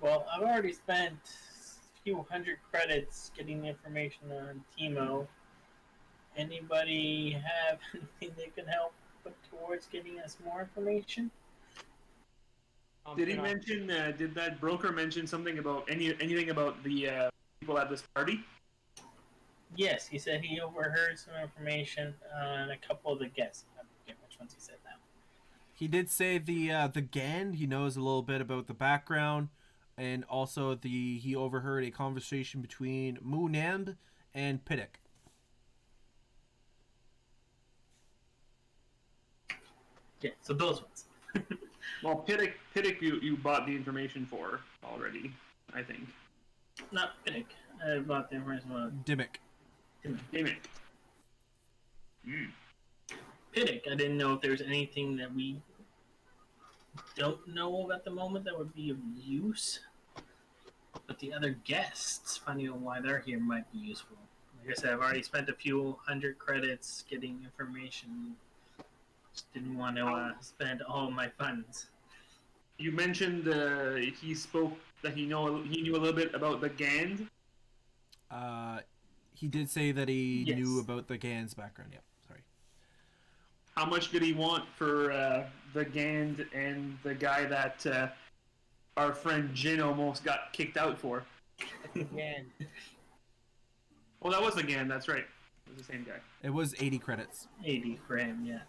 Well, I've already spent a few hundred credits getting the information on Timo. Anybody have anything they can help put towards getting us more information?
Did he mention? Did that broker mention something about anything about the people at this party?
Yes, he said he overheard some information on a couple of the guests. I forget which ones he said now.
He did say the Gand. He knows a little bit about the background, and also he overheard a conversation between Moonamb and Piddick.
Yeah, so those ones.
Well, Piddick, you bought the information for already, I think.
Not Piddick. I bought the information on
Dimmick.
Dimmick.
Piddick. I didn't know if there's anything that we don't know of at the moment that would be of use. But the other guests, finding out why they're here might be useful. Like I said, I've already spent a few hundred credits getting information. Just didn't want to spend all my funds.
You mentioned he spoke that he knew a little bit about the Gand.
He did say that he
Yes.
knew about the Gand's background. Yeah, sorry.
How much did he want for the Gand and the guy that our friend Jin almost got kicked out for?
Again.
Oh, that was again. That's right. It was the same guy.
It was 80 credits.
80 for him, yeah.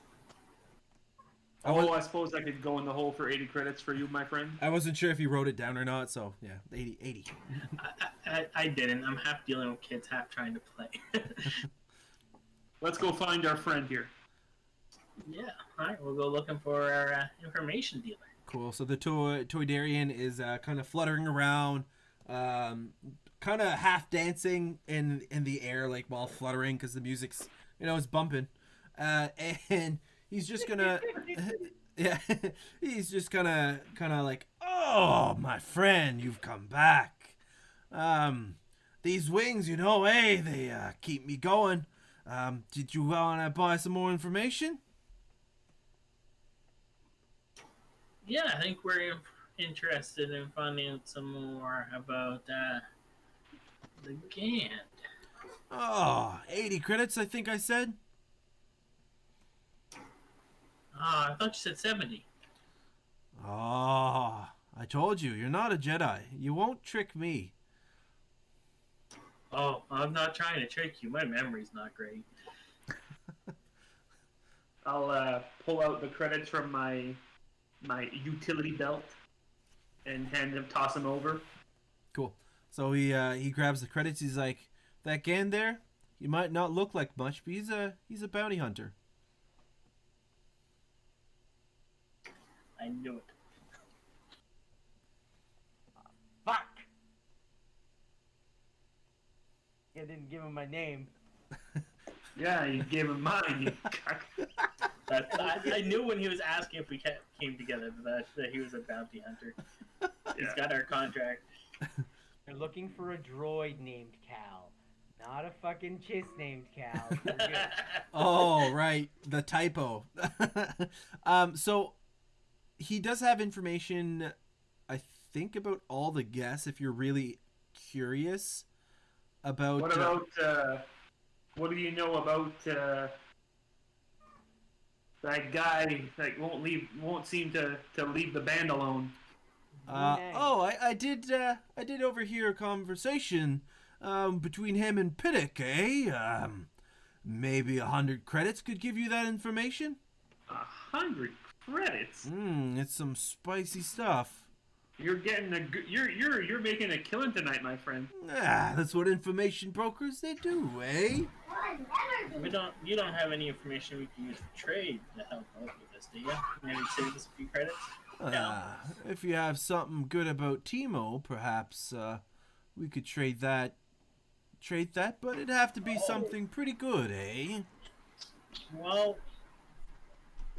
I suppose I could go in the hole for 80 credits for you, my friend.
I wasn't sure if you wrote it down or not, so yeah, 80.
I didn't. I'm half dealing with kids, half trying to play.
Let's go find our friend here.
Yeah, alright, we'll go looking for our information dealer.
Cool. So the Toydarian is kind of fluttering around, kind of half dancing in the air, like while fluttering, because the music's is bumping, and he's just gonna, yeah, he's just gonna kind of like, oh, my friend, you've come back. These wings, hey, they keep me going. Did you want to buy some more information?
Yeah, I think we're interested in finding out some more about the Gant.
Oh, 80 credits, I think I said.
I thought you said 70.
Oh, I told you, you're not a Jedi. You won't trick me.
Oh, I'm not trying to trick you. My memory's not great.
I'll pull out the credits from my utility belt and toss them over.
Cool. So he grabs the credits. He's like, that Gan there, he might not look like much, but he's a bounty hunter.
I knew it.
Fuck! I didn't give him my name.
Yeah, you gave him mine, you cock.
I knew when he was asking if we came together that he was a bounty hunter. He's got our contract.
They're looking for a droid named Cal, not a fucking chiss named Cal. We're good.
Oh, right. The typo. So he does have information, I think, about all the guests if you're really curious about...
What about, what do you know about, that guy that won't seem to leave the band alone?
I did overhear a conversation between him and Piddock, eh? Maybe 100 credits could give you that information?
100 credits?
It's some spicy stuff.
You're getting you're making a killing tonight, my friend.
That's what information brokers they do, eh?
You don't have any information we can use for trade to help out with this, do you? Maybe save us a few credits?
If you have something good about Teemo, perhaps we could trade that, but it'd have to be something pretty good, eh?
Well,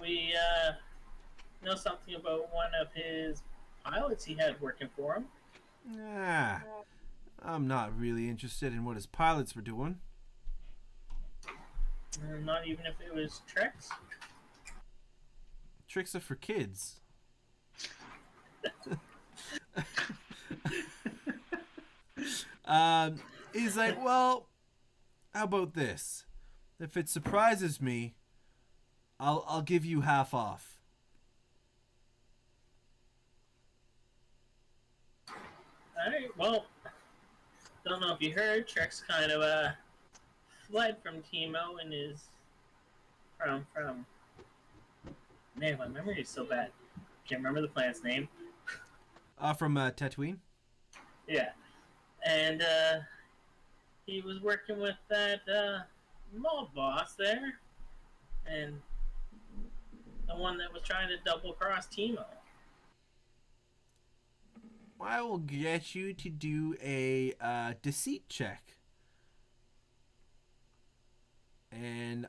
we know something about one of his pilots he had working for him.
I'm not really interested in what his pilots were doing.
Not even if it was tricks.
Tricks are for kids. He's like, well, how about this? If it surprises me, I'll give you half off.
Alright, well, don't know if you heard, Trex kind of fled from Teemo and is from man, my memory is so bad. Can't remember the planet's name.
From Tatooine?
Yeah. And he was working with that mob boss there, and the one that was trying to double cross Teemo.
I will get you to do a deceit check. And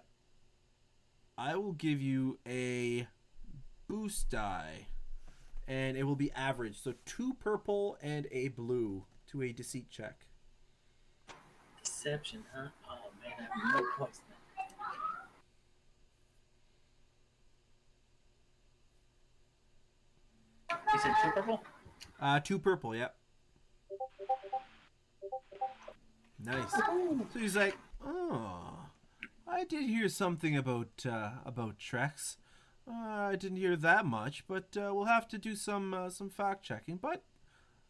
I will give you a boost die. And it will be average. So 2 purple and a blue to a deceit check.
Deception, huh? Oh man, I have no points then. You said 2 purple?
2 purple, yep. Nice. So he's like, oh, I did hear something about Trex. I didn't hear that much, but we'll have to do some fact checking. But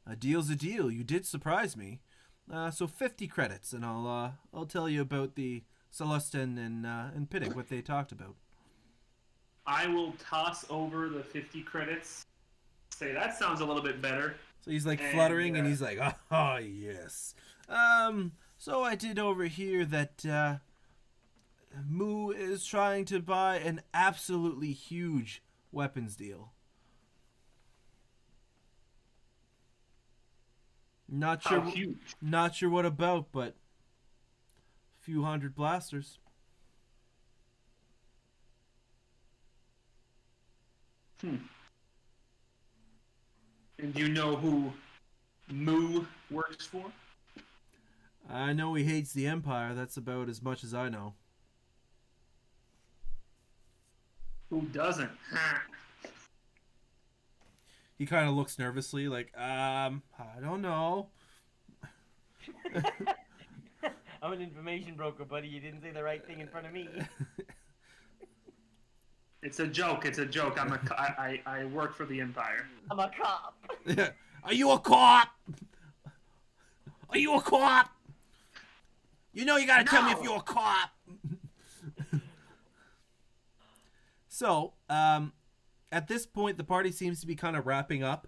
a deal's a deal. You did surprise me. So 50 credits, and I'll tell you about the Celestin and Piddick, what they talked about.
I will toss over the 50 credits. Say that sounds a little bit better.
So he's like
And,
fluttering, and he's like, oh yes. So I did overhear that Moo is trying to buy an absolutely huge weapons deal. Not
How
sure.
huge?
Not sure what about, but a few hundred blasters.
And do you know who Moo works for?
I know he hates the Empire. That's about as much as I know.
Who doesn't?
He kind of looks nervously, like, I don't know.
I'm an information broker, buddy. You didn't say the right thing in front of me.
It's a joke. It's a joke. I work for the Empire.
I'm a cop.
Are you a cop? Are you a cop? You know you gotta tell me if you're a cop. So, at this point, the party seems to be kind of wrapping up.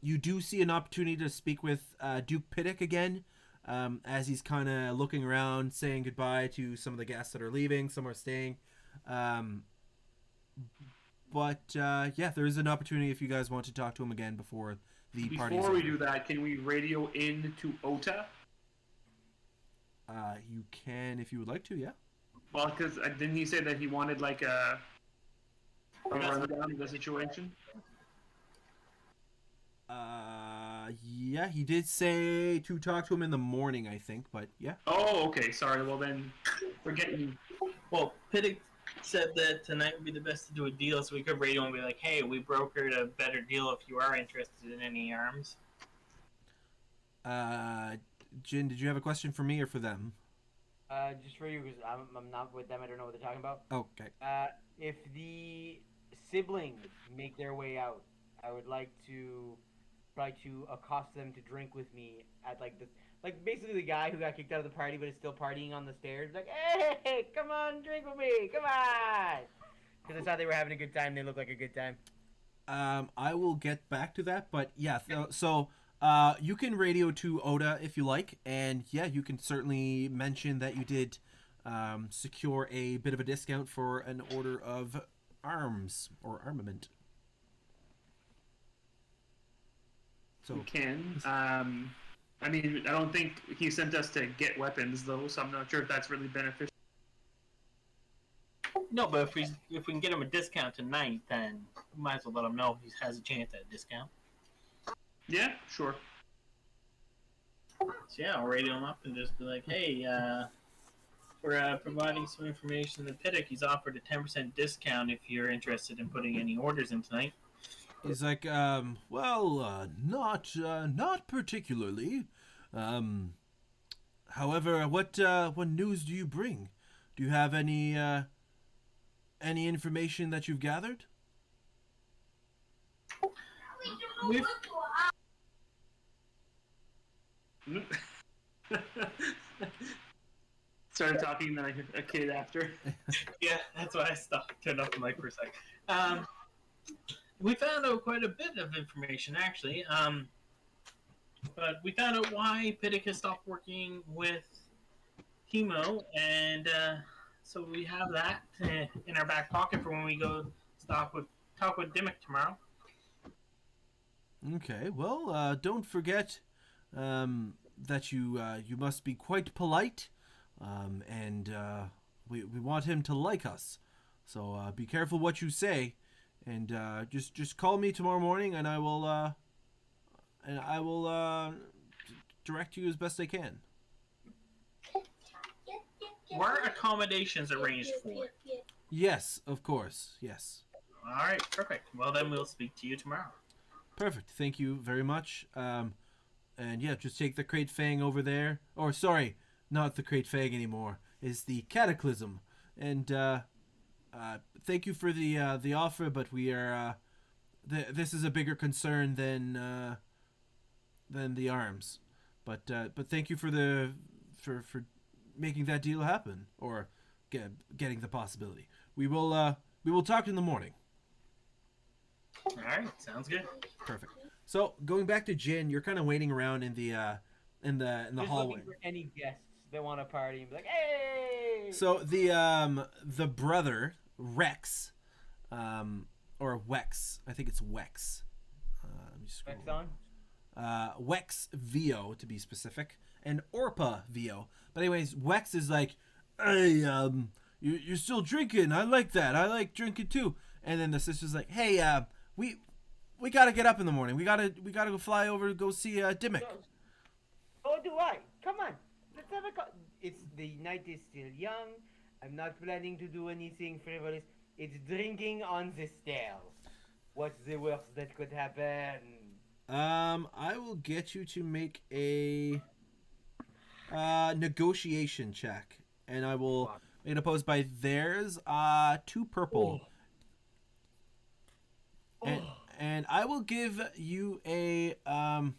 You do see an opportunity to speak with Duke Piddick again, as he's kind of looking around, saying goodbye to some of the guests that are leaving, some are staying. But yeah, there is an opportunity if you guys want to talk to him again before the party.
Before we do that, can we radio in to Ota?
You can if you would like to, yeah.
Well, because didn't he say that he wanted like a rundown of the situation?
Yeah, he did say to talk to him in the morning, I think, but yeah.
Oh, okay. Sorry. Well, then forget you.
Well, Piddick said that tonight would be the best to do a deal, so we could radio and be like, hey, we brokered a better deal if you are interested in any arms.
Jin, did you have a question for me or for them?
Just for you, because I'm not with them. I don't know what they're talking about.
Okay.
If the siblings make their way out, I would like to try to accost them to drink with me at basically the guy who got kicked out of the party but is still partying on the stairs. Like, hey, come on, drink with me, come on. Because I thought they were having a good time. They looked like a good time.
I will get back to that, but yeah. So you can radio to Oda if you like, and yeah, you can certainly mention that you did secure a bit of a discount for an order of arms or armament. So
We can. I mean, I don't think he sent us to get weapons though, so I'm not sure if that's really beneficial.
No, but if we can get him a discount tonight, then we might as well let him know he has a chance at a discount.
Yeah, sure.
So yeah, I'll radio him up and just be like, hey, we're providing some information to Piddick. He's offered a 10% discount if you're interested in putting any orders in tonight.
he's like, well, not particularly. However, what news do you bring? Do you have any information that you've gathered?
We've
Started talking, then I heard a kid after.
Yeah, that's why I stopped. Turned off the mic for a sec. We found out quite a bit of information, actually. But we found out why Piddick has stopped working with Hemo, and so we have that in our back pocket for when we go talk with Dimmick tomorrow.
Okay, well, don't forget that you must be quite polite, and we want him to like us. So be careful what you say, and just call me tomorrow morning, and I will direct you as best I can.
Were accommodations arranged for?
Yes, of course. Yes.
All right, perfect. Well, then we'll speak to you tomorrow.
Perfect. Thank you very much. And yeah, just take the Crate Fang over there. Or sorry, not the Crate Fang anymore. It's the Cataclysm. And thank you for the offer, but we are this is a bigger concern than the arms. But thank you for for making that deal happen, or getting the possibility. We will talk in the morning.
All right, sounds good.
Perfect. So going back to Jin, you're kind of waiting around in the
Just
hallway.
looking for any guests that want to party and be like, hey!
So the brother Rex, or Wex, I think it's Wex. Let me scroll.
Next on.
Wex Vo to be specific, and Orpa Vo. But anyways, Wex is like, hey, you're still drinking. I like that. I like drinking too. And then the sister's like, hey, we gotta get up in the morning. We gotta go fly over to go see Dimmick.
So do I. Come on. Let's have a It's the night is still young. I'm not planning to do anything frivolous. It's drinking on the stairs. What's the worst that could happen?
I will get you to make a negotiation check, and I will make it opposed by theirs. 2 purple. And I will give you a how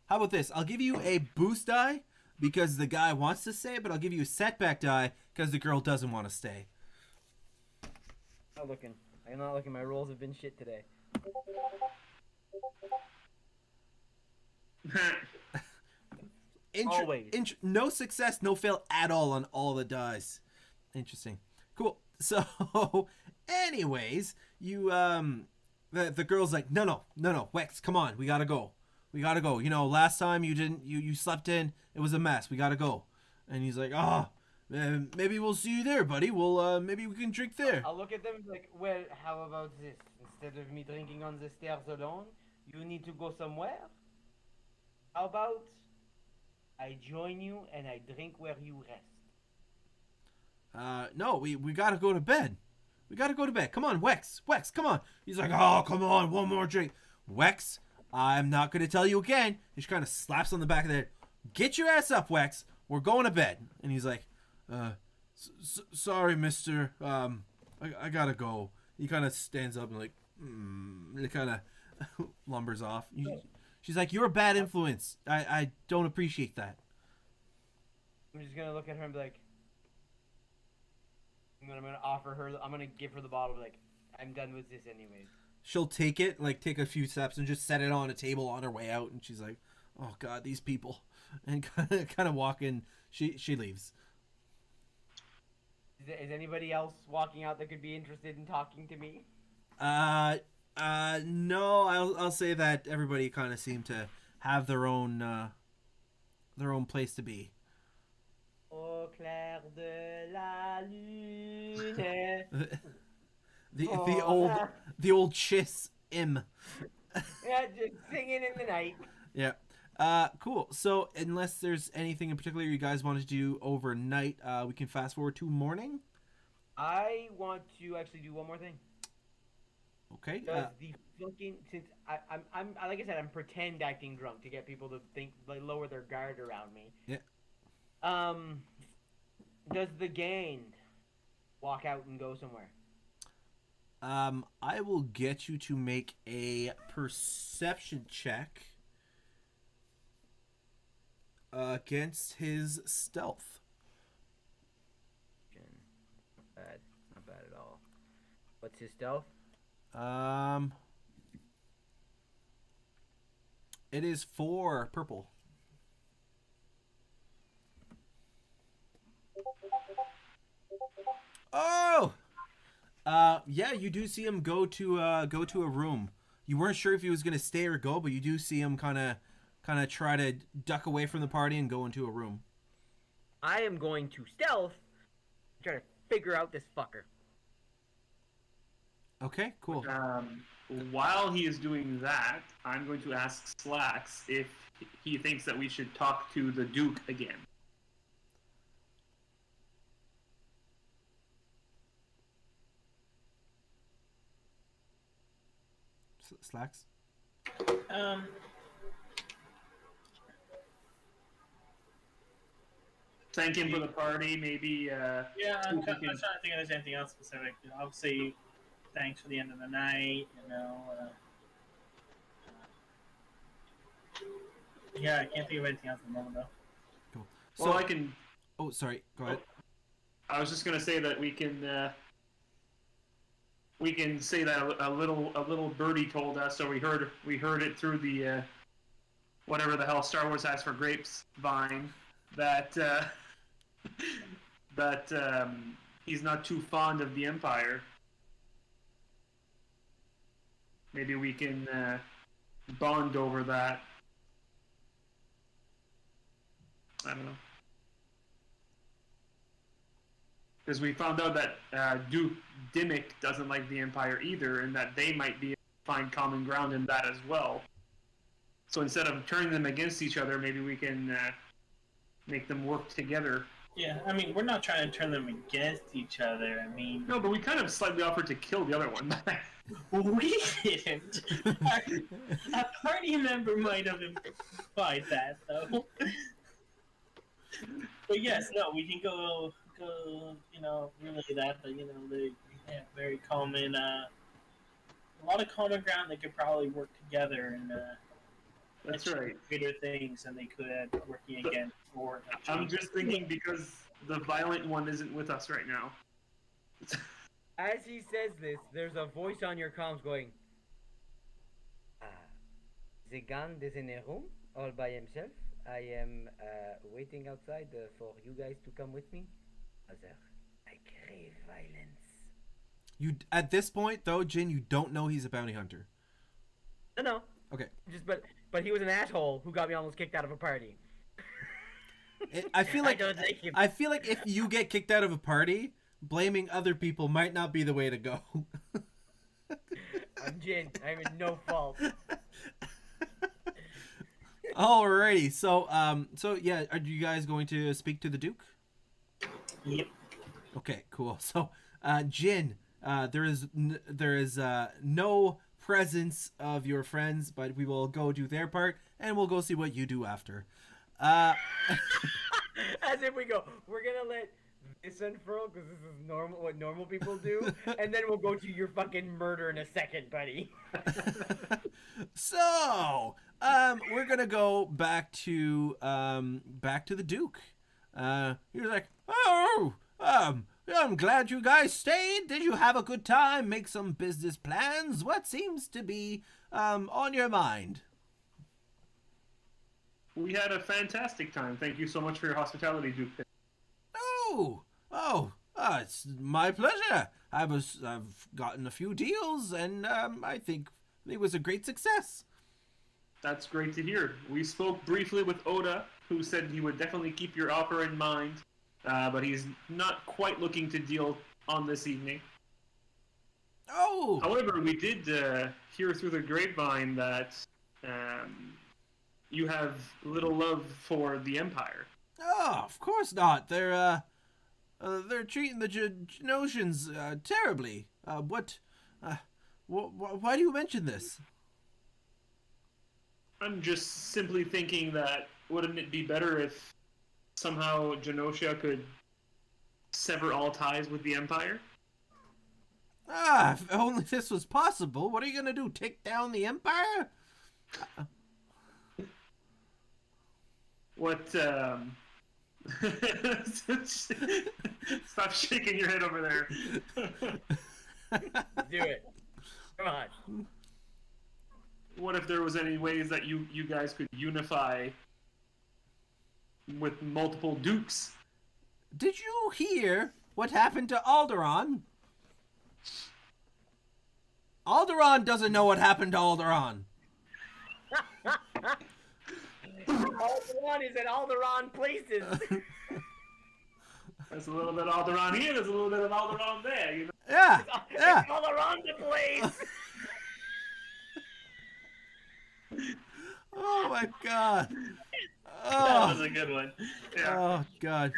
about this? I'll give you a boost die because the guy wants to stay, but I'll give you a setback die because the girl doesn't want to stay.
Not looking. I'm not looking. My rolls have been shit today. Always.
No success, no fail at all on all the dice. Interesting. Cool. So, anyways, you the girl's like, no, Wex, come on, we gotta go. You know, last time you slept in, it was a mess. We gotta go. And he's like, maybe we'll see you there, buddy. Maybe we can drink there.
I'll look at them like, well, how about this? Instead of me drinking on the stairs alone, you need to go somewhere? How about I join you and I drink where you rest?
No, we gotta go to bed. We gotta go to bed. Come on, Wex, come on. He's like, oh, come on, one more drink. Wex, I'm not gonna tell you again. He just kind of slaps on the back of the head. Get your ass up, Wex. We're going to bed. And he's like, sorry, mister. I gotta go. He kind of stands up and like, he kind of lumbers off. She's like, you're a bad influence. I don't appreciate that.
I'm just gonna look at her and be like, I'm gonna offer her. I'm gonna give her the bottle. Be like, I'm done with this anyways.
She'll take it, like take a few steps and just set it on a table on her way out. And she's like, oh God, these people. And kind of walking. She leaves.
Is anybody else walking out that could be interested in talking to me?
No, I'll say that everybody kind of seemed to have their own place to be.
Au clair de la lune.
the old chiss im.
Yeah, just singing in the night.
Yeah. Cool. So unless there's anything in particular you guys want to do overnight, we can fast forward to morning.
I want to actually do one more thing.
Okay.
Does the fucking since I'm like I said, I'm pretend acting drunk to get people to think like lower their guard around me.
Yeah.
Does the gained walk out and go somewhere?
I will get you to make a perception check against his stealth.
Not bad. Not bad at all. What's his stealth?
It is 4 purple. Oh! Yeah, you do see him go to a room. You weren't sure if he was gonna stay or go, but you do see him kind of try to duck away from the party and go into a room.
I am going to stealth, try to figure out this fucker.
Okay, cool.
While he is doing that, I'm going to ask Slacks if he thinks that we should talk to the Duke again.
Slacks?
Thank him for the party, maybe.
Yeah, I'm trying to think if there's anything else specific. Obviously, thanks for the end of the night. Yeah, I can't think of anything else at the moment though.
Cool.
Well, I can.
Oh, sorry. Go ahead.
I was just gonna say that we can say that a little birdie told us, so we heard it through the whatever the hell Star Wars has for grapes vine, that he's not too fond of the Empire. Maybe we can bond over that. I don't know. Because we found out that Duke Dimmick doesn't like the Empire either, and that they might be able to find common ground in that as well. So instead of turning them against each other, maybe we can make them work together.
Yeah, I mean, we're not trying to turn them against each other. I mean,
No, but we kind of slightly offered to kill the other one.
we didn't. A party member might have implied that, though. But yes, no, we can go, relay that. But they have very common, a lot of common ground. They could probably work together and
That's
achieve
right.
greater things than they could working against. Or
I'm just thinking because the violent one isn't with us right now.
As he says this, there's a voice on your comms going, Zegan is in a room all by himself. I am waiting outside for you guys to come with me. Other, I crave violence.
You at this point though, Jin, you don't know he's a bounty hunter.
No.
Okay.
But he was an asshole who got me almost kicked out of a party.
I feel like
I don't like him.
I feel like if you get kicked out of a party, blaming other people might not be the way to go.
I'm Jin. I'm in no fault.
Alrighty, so yeah, are you guys going to speak to the Duke?
Yep.
Okay, cool. So, Jin, there is no presence of your friends, but we will go do their part, and we'll go see what you do after.
As if we're gonna let this unfurl because this is what normal people do, and then we'll go to your fucking murder in a second, buddy.
So, we're gonna go back to the Duke. He was like, "Oh, I'm glad you guys stayed. Did you have a good time? Make some business plans? What seems to be on your mind?"
We had a fantastic time. Thank you so much for your hospitality, Duke.
It's my pleasure. I've gotten a few deals, and I think it was a great success.
That's great to hear. We spoke briefly with Oda, who said he would definitely keep your offer in mind, but he's not quite looking to deal on this evening.
Oh,
However, we did hear through the grapevine that you have little love for the Empire.
oh, of course not. They're treating the Genosians terribly. Why do you mention this?
I'm just simply thinking that wouldn't it be better if somehow Genosha could sever all ties with the Empire?
If only this was possible. What are you gonna do? Take down the Empire?
What, Stop shaking your head over there.
Do it. Come on.
What if there was any ways that you guys could unify with multiple dukes?
Did you hear what happened to Alderaan? Alderaan doesn't know what happened to Alderaan.
Alderaan is in Alderaan places.
There's a little bit of Alderaan here, there's a little bit of Alderaan there, you know?
Yeah, yeah.
Alderaan the place.
Oh my God.
That was
Oh,
a good one.
Yeah.
oh God.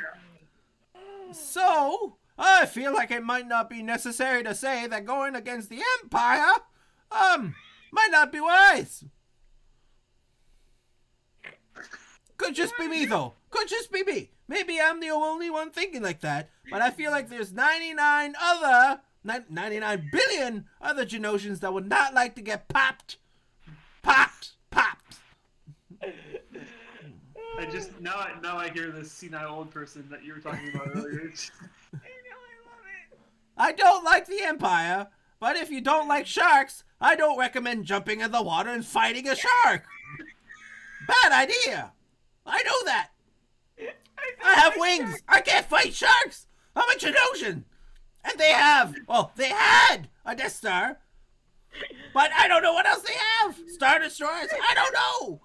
So, I feel like it might not be necessary to say that going against the Empire, might not be wise. Could just be me, though. Could just be me. Maybe I'm the only one thinking like that, but I feel like there's 99 billion other Genosians that would not like to get popped. Popped. Popped.
I just now I hear this senile old person that you were talking about earlier.
I don't like the Empire, but if you don't like sharks, I don't recommend jumping in the water and fighting a shark. Bad idea. I know that. I have wings. I can't fight sharks. I'm a Geonosian. And they had a Death Star. But I don't know what else they have. Star Destroyers. I don't know.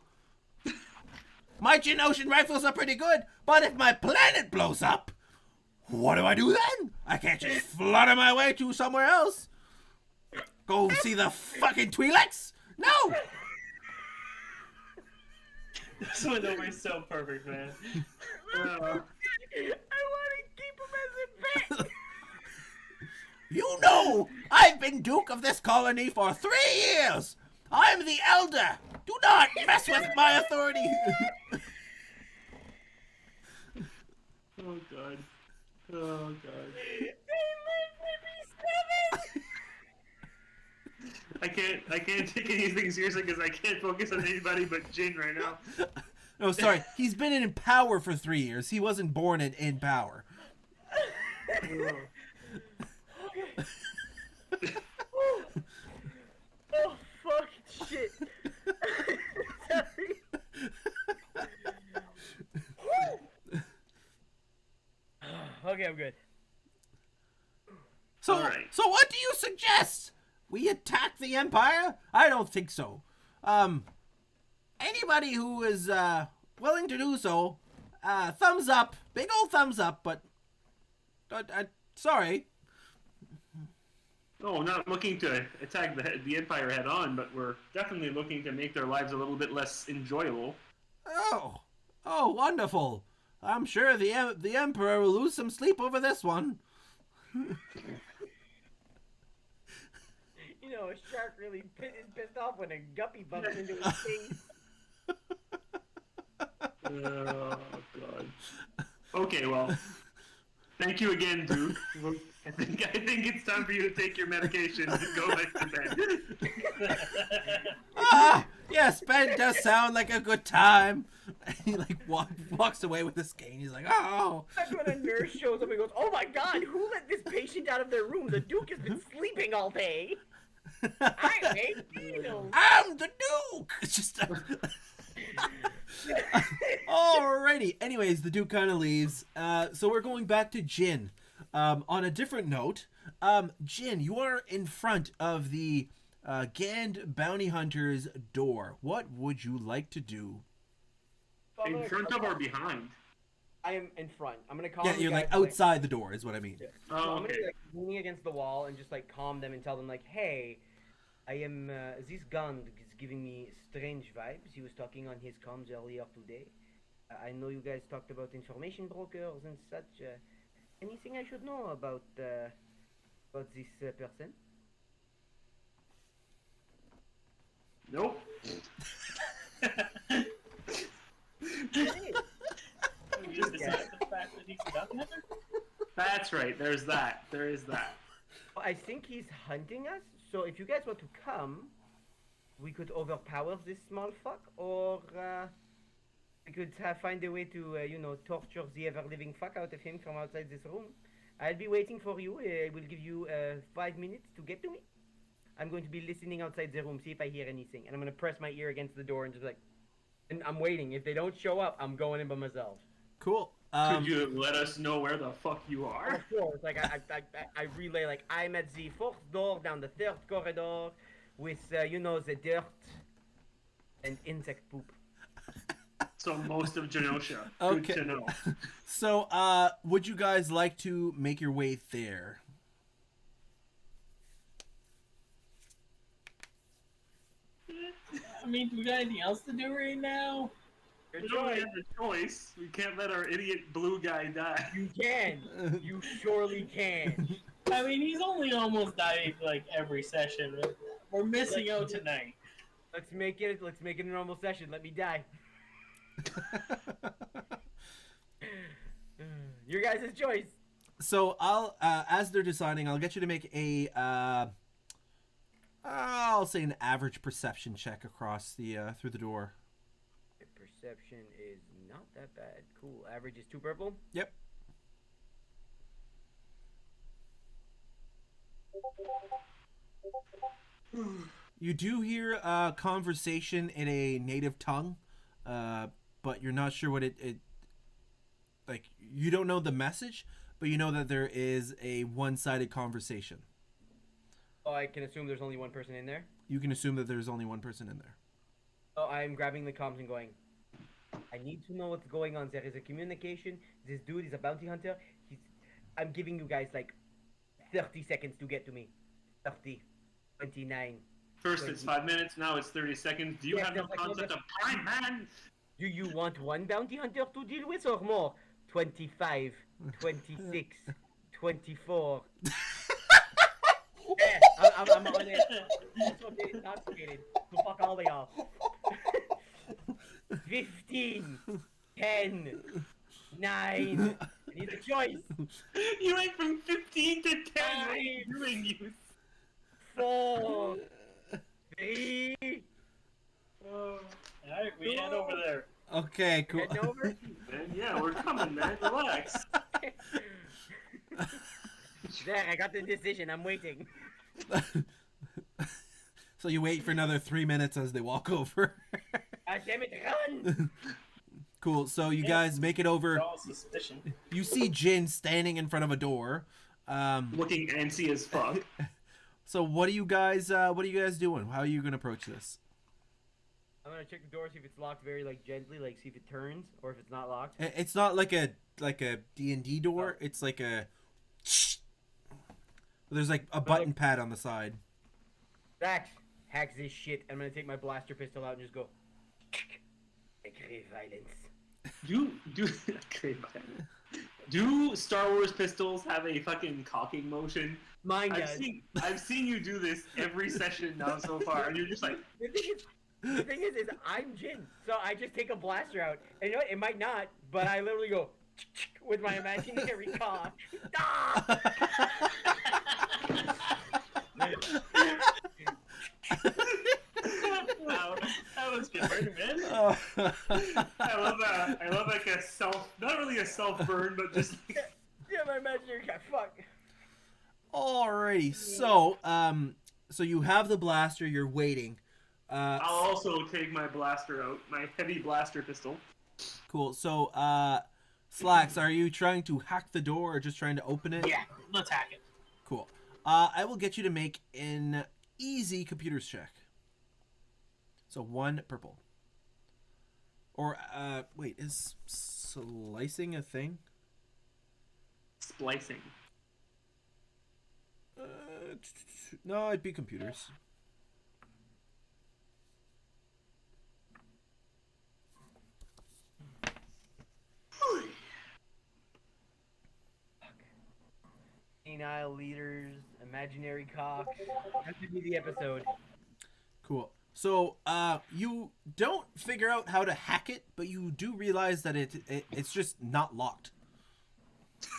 My Geonosian rifles are pretty good, but if my planet blows up, what do I do then? I can't just flutter my way to somewhere else. Go see the fucking Twi'leks? No!
This went over so perfect, man.
I want to keep him as a pet.
You know, I've been Duke of this colony for 3 years. I'm the Elder. Do not mess with my authority.
Oh god. Oh god. I can't take anything seriously because I can't focus on anybody but Jin right now.
No, sorry. He's been in power for 3 years. He wasn't born in power.
Oh, fuck, shit. Sorry. Okay, I'm good.
So,
All right.
so what do you suggest? We attack the Empire? I don't think so. Anybody who is willing to do so, thumbs up, big old thumbs up. But sorry.
No, not looking to attack the Empire head on, but we're definitely looking to make their lives a little bit less enjoyable.
Oh, wonderful. I'm sure the Emperor will lose some sleep over this one.
You know, a shark really is pissed off when a guppy bumps into his face.
Oh god. Okay, well, thank you again, Duke. I think it's time for you to take your medication and go back to bed.
Yes, bed does sound like a good time. And he walks away with his cane. He's like, oh.
That's when a nurse shows up and goes, "Oh my god, who let this patient out of their room? The Duke has been sleeping all day." I hate needles.
I'm the Duke. It's just. Alrighty. Anyways, the Duke kind of leaves. So we're going back to Jin. On a different note, Jin, you are in front of the Gand Bounty Hunter's door. What would you like to do?
In front of or behind?
I am in front. I'm gonna calm.
Yeah,
the
you're
guys,
like outside the door, is what I mean.
So
Oh,
I'm gonna
okay.
be like leaning against the wall and just like calm them and tell them like, "Hey, I am. This gun is giving me strange vibes. He was talking on his comms earlier today. I know you guys talked about information brokers and such. Anything I should know about this person?"
Nope.
Just besides the fact that he's a duck hunter?
That's right. There's that. There is that.
I think he's hunting us. So if you guys want to come, we could overpower this small fuck, or we could find a way to, torture the ever-living fuck out of him from outside this room. I'll be waiting for you. I will give you 5 minutes to get to me. I'm going to be listening outside the room, see if I hear anything. And I'm going to press my ear against the door and just like... And I'm waiting. If they don't show up, I'm going in by myself.
Cool.
Could you let us know where the fuck you are?
Of course. Like, I relay, like, I'm at the 4th door down the 3rd corridor with, the dirt and insect poop.
So most of Genosha.
Okay.
Good to know.
So, would you guys like to make your way there?
I mean, do we got anything else to do right now?
We don't really have a choice. We can't let our idiot blue guy die.
You can. You surely can.
I mean, he's only almost died like every session. We're missing out tonight.
Let's make it a normal session. Let me die. Your guys' choice.
So I'll, as they're deciding, I'll get you to make a, I'll say an average perception check across the, through the door.
Perception is not that bad. Cool. Average is 2 purple.
Yep. You do hear a conversation in a native tongue, but you're not sure what it like. You don't know the message, but you know that there is a one-sided conversation.
Oh, I can assume there's only one person in there.
You can assume that there's only one person in there.
So I'm grabbing the comms and going, I need to know what's going on. There is a communication. This dude is a bounty hunter. I'm giving you guys like 30 seconds to get to me. 30, 29.
First it's 5 minutes, now it's 30 seconds. Do you have no concept of time, man?
Do you want one bounty hunter to deal with or more? 25, 26, 24. Yeah, I'm on it. It's okay, not kidding. So fuck all of y'all. 15, 10, 9. I need a choice.
You went from 15 to 10. What are you
Nine.
doing, you?
4, 3.
Alright, we head over there.
Okay, cool.
Heading over.
Man, yeah, we're coming, man. Relax.
There, I got the decision. I'm waiting.
So you wait for another 3 minutes as they walk over.
God damn it, run!
Cool. So you guys make it over.
It's all suspicion.
You see Jin standing in front of a door.
Looking antsy as fuck.
So what are you guys doing? How are you gonna approach this?
I'm gonna check the door, see if it's locked very like gently, like see if it turns or if it's not locked.
It's not like a D&D door.
Oh.
It's like a. There's like a button pad on the side.
Dax, hacks this shit. I'm gonna take my blaster pistol out and just go. I crave violence.
Do Star Wars pistols have a fucking cocking motion?
Mine
I've
does.
seen you do this every session now so far, and you're just like,
The thing is I'm Jin, so I just take a blaster out, and you know what? It might not, but I literally go with my imaginary cock. Ah!
Wow, that was good, man.
I love that. I love like a not really a self burn, but just like,
Yeah, my imaginary cock. Fuck.
Alrighty. So you have the blaster. You're waiting.
I'll also take my blaster out, my heavy blaster pistol.
Cool. So Slacks, are you trying to hack the door or just trying to open it?
Yeah, let's hack it.
Cool. I will get you to make an easy computers check. So 1 purple. Or wait, is slicing a thing?
Splicing.
No, it'd be computers.
Senile leaders, imaginary cocks. That should be the episode.
Cool. So you don't figure out how to hack it, but you do realize that it's just not locked.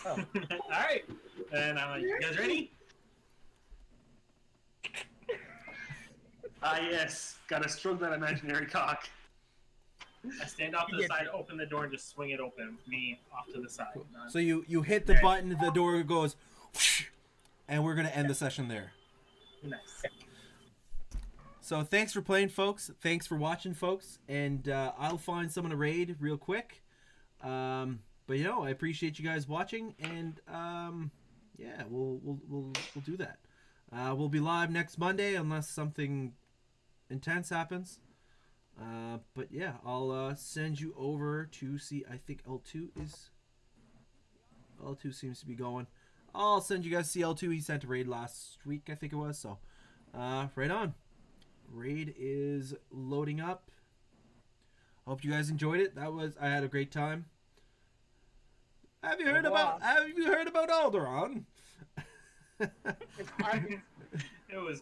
Oh.
Alright. And I'm like, you guys ready?
Ah yes, gotta stroke that imaginary cock.
I stand off to the side, open the door, and just swing it open. Me off to the side.
So you hit the button, the door goes, and we're gonna end the session there.
Nice.
So thanks for playing, folks. Thanks for watching, folks. And I'll find someone to raid real quick. But you know, I appreciate you guys watching, and yeah, we'll do that. We'll be live next Monday unless something intense happens. But yeah, I'll send you over to see. I think L2 seems to be going. I'll send you guys L2. He sent a raid last week, I think it was. So, right on. Raid is loading up. Hope you guys enjoyed it. I had a great time. Have you heard about Alderaan?
It was great.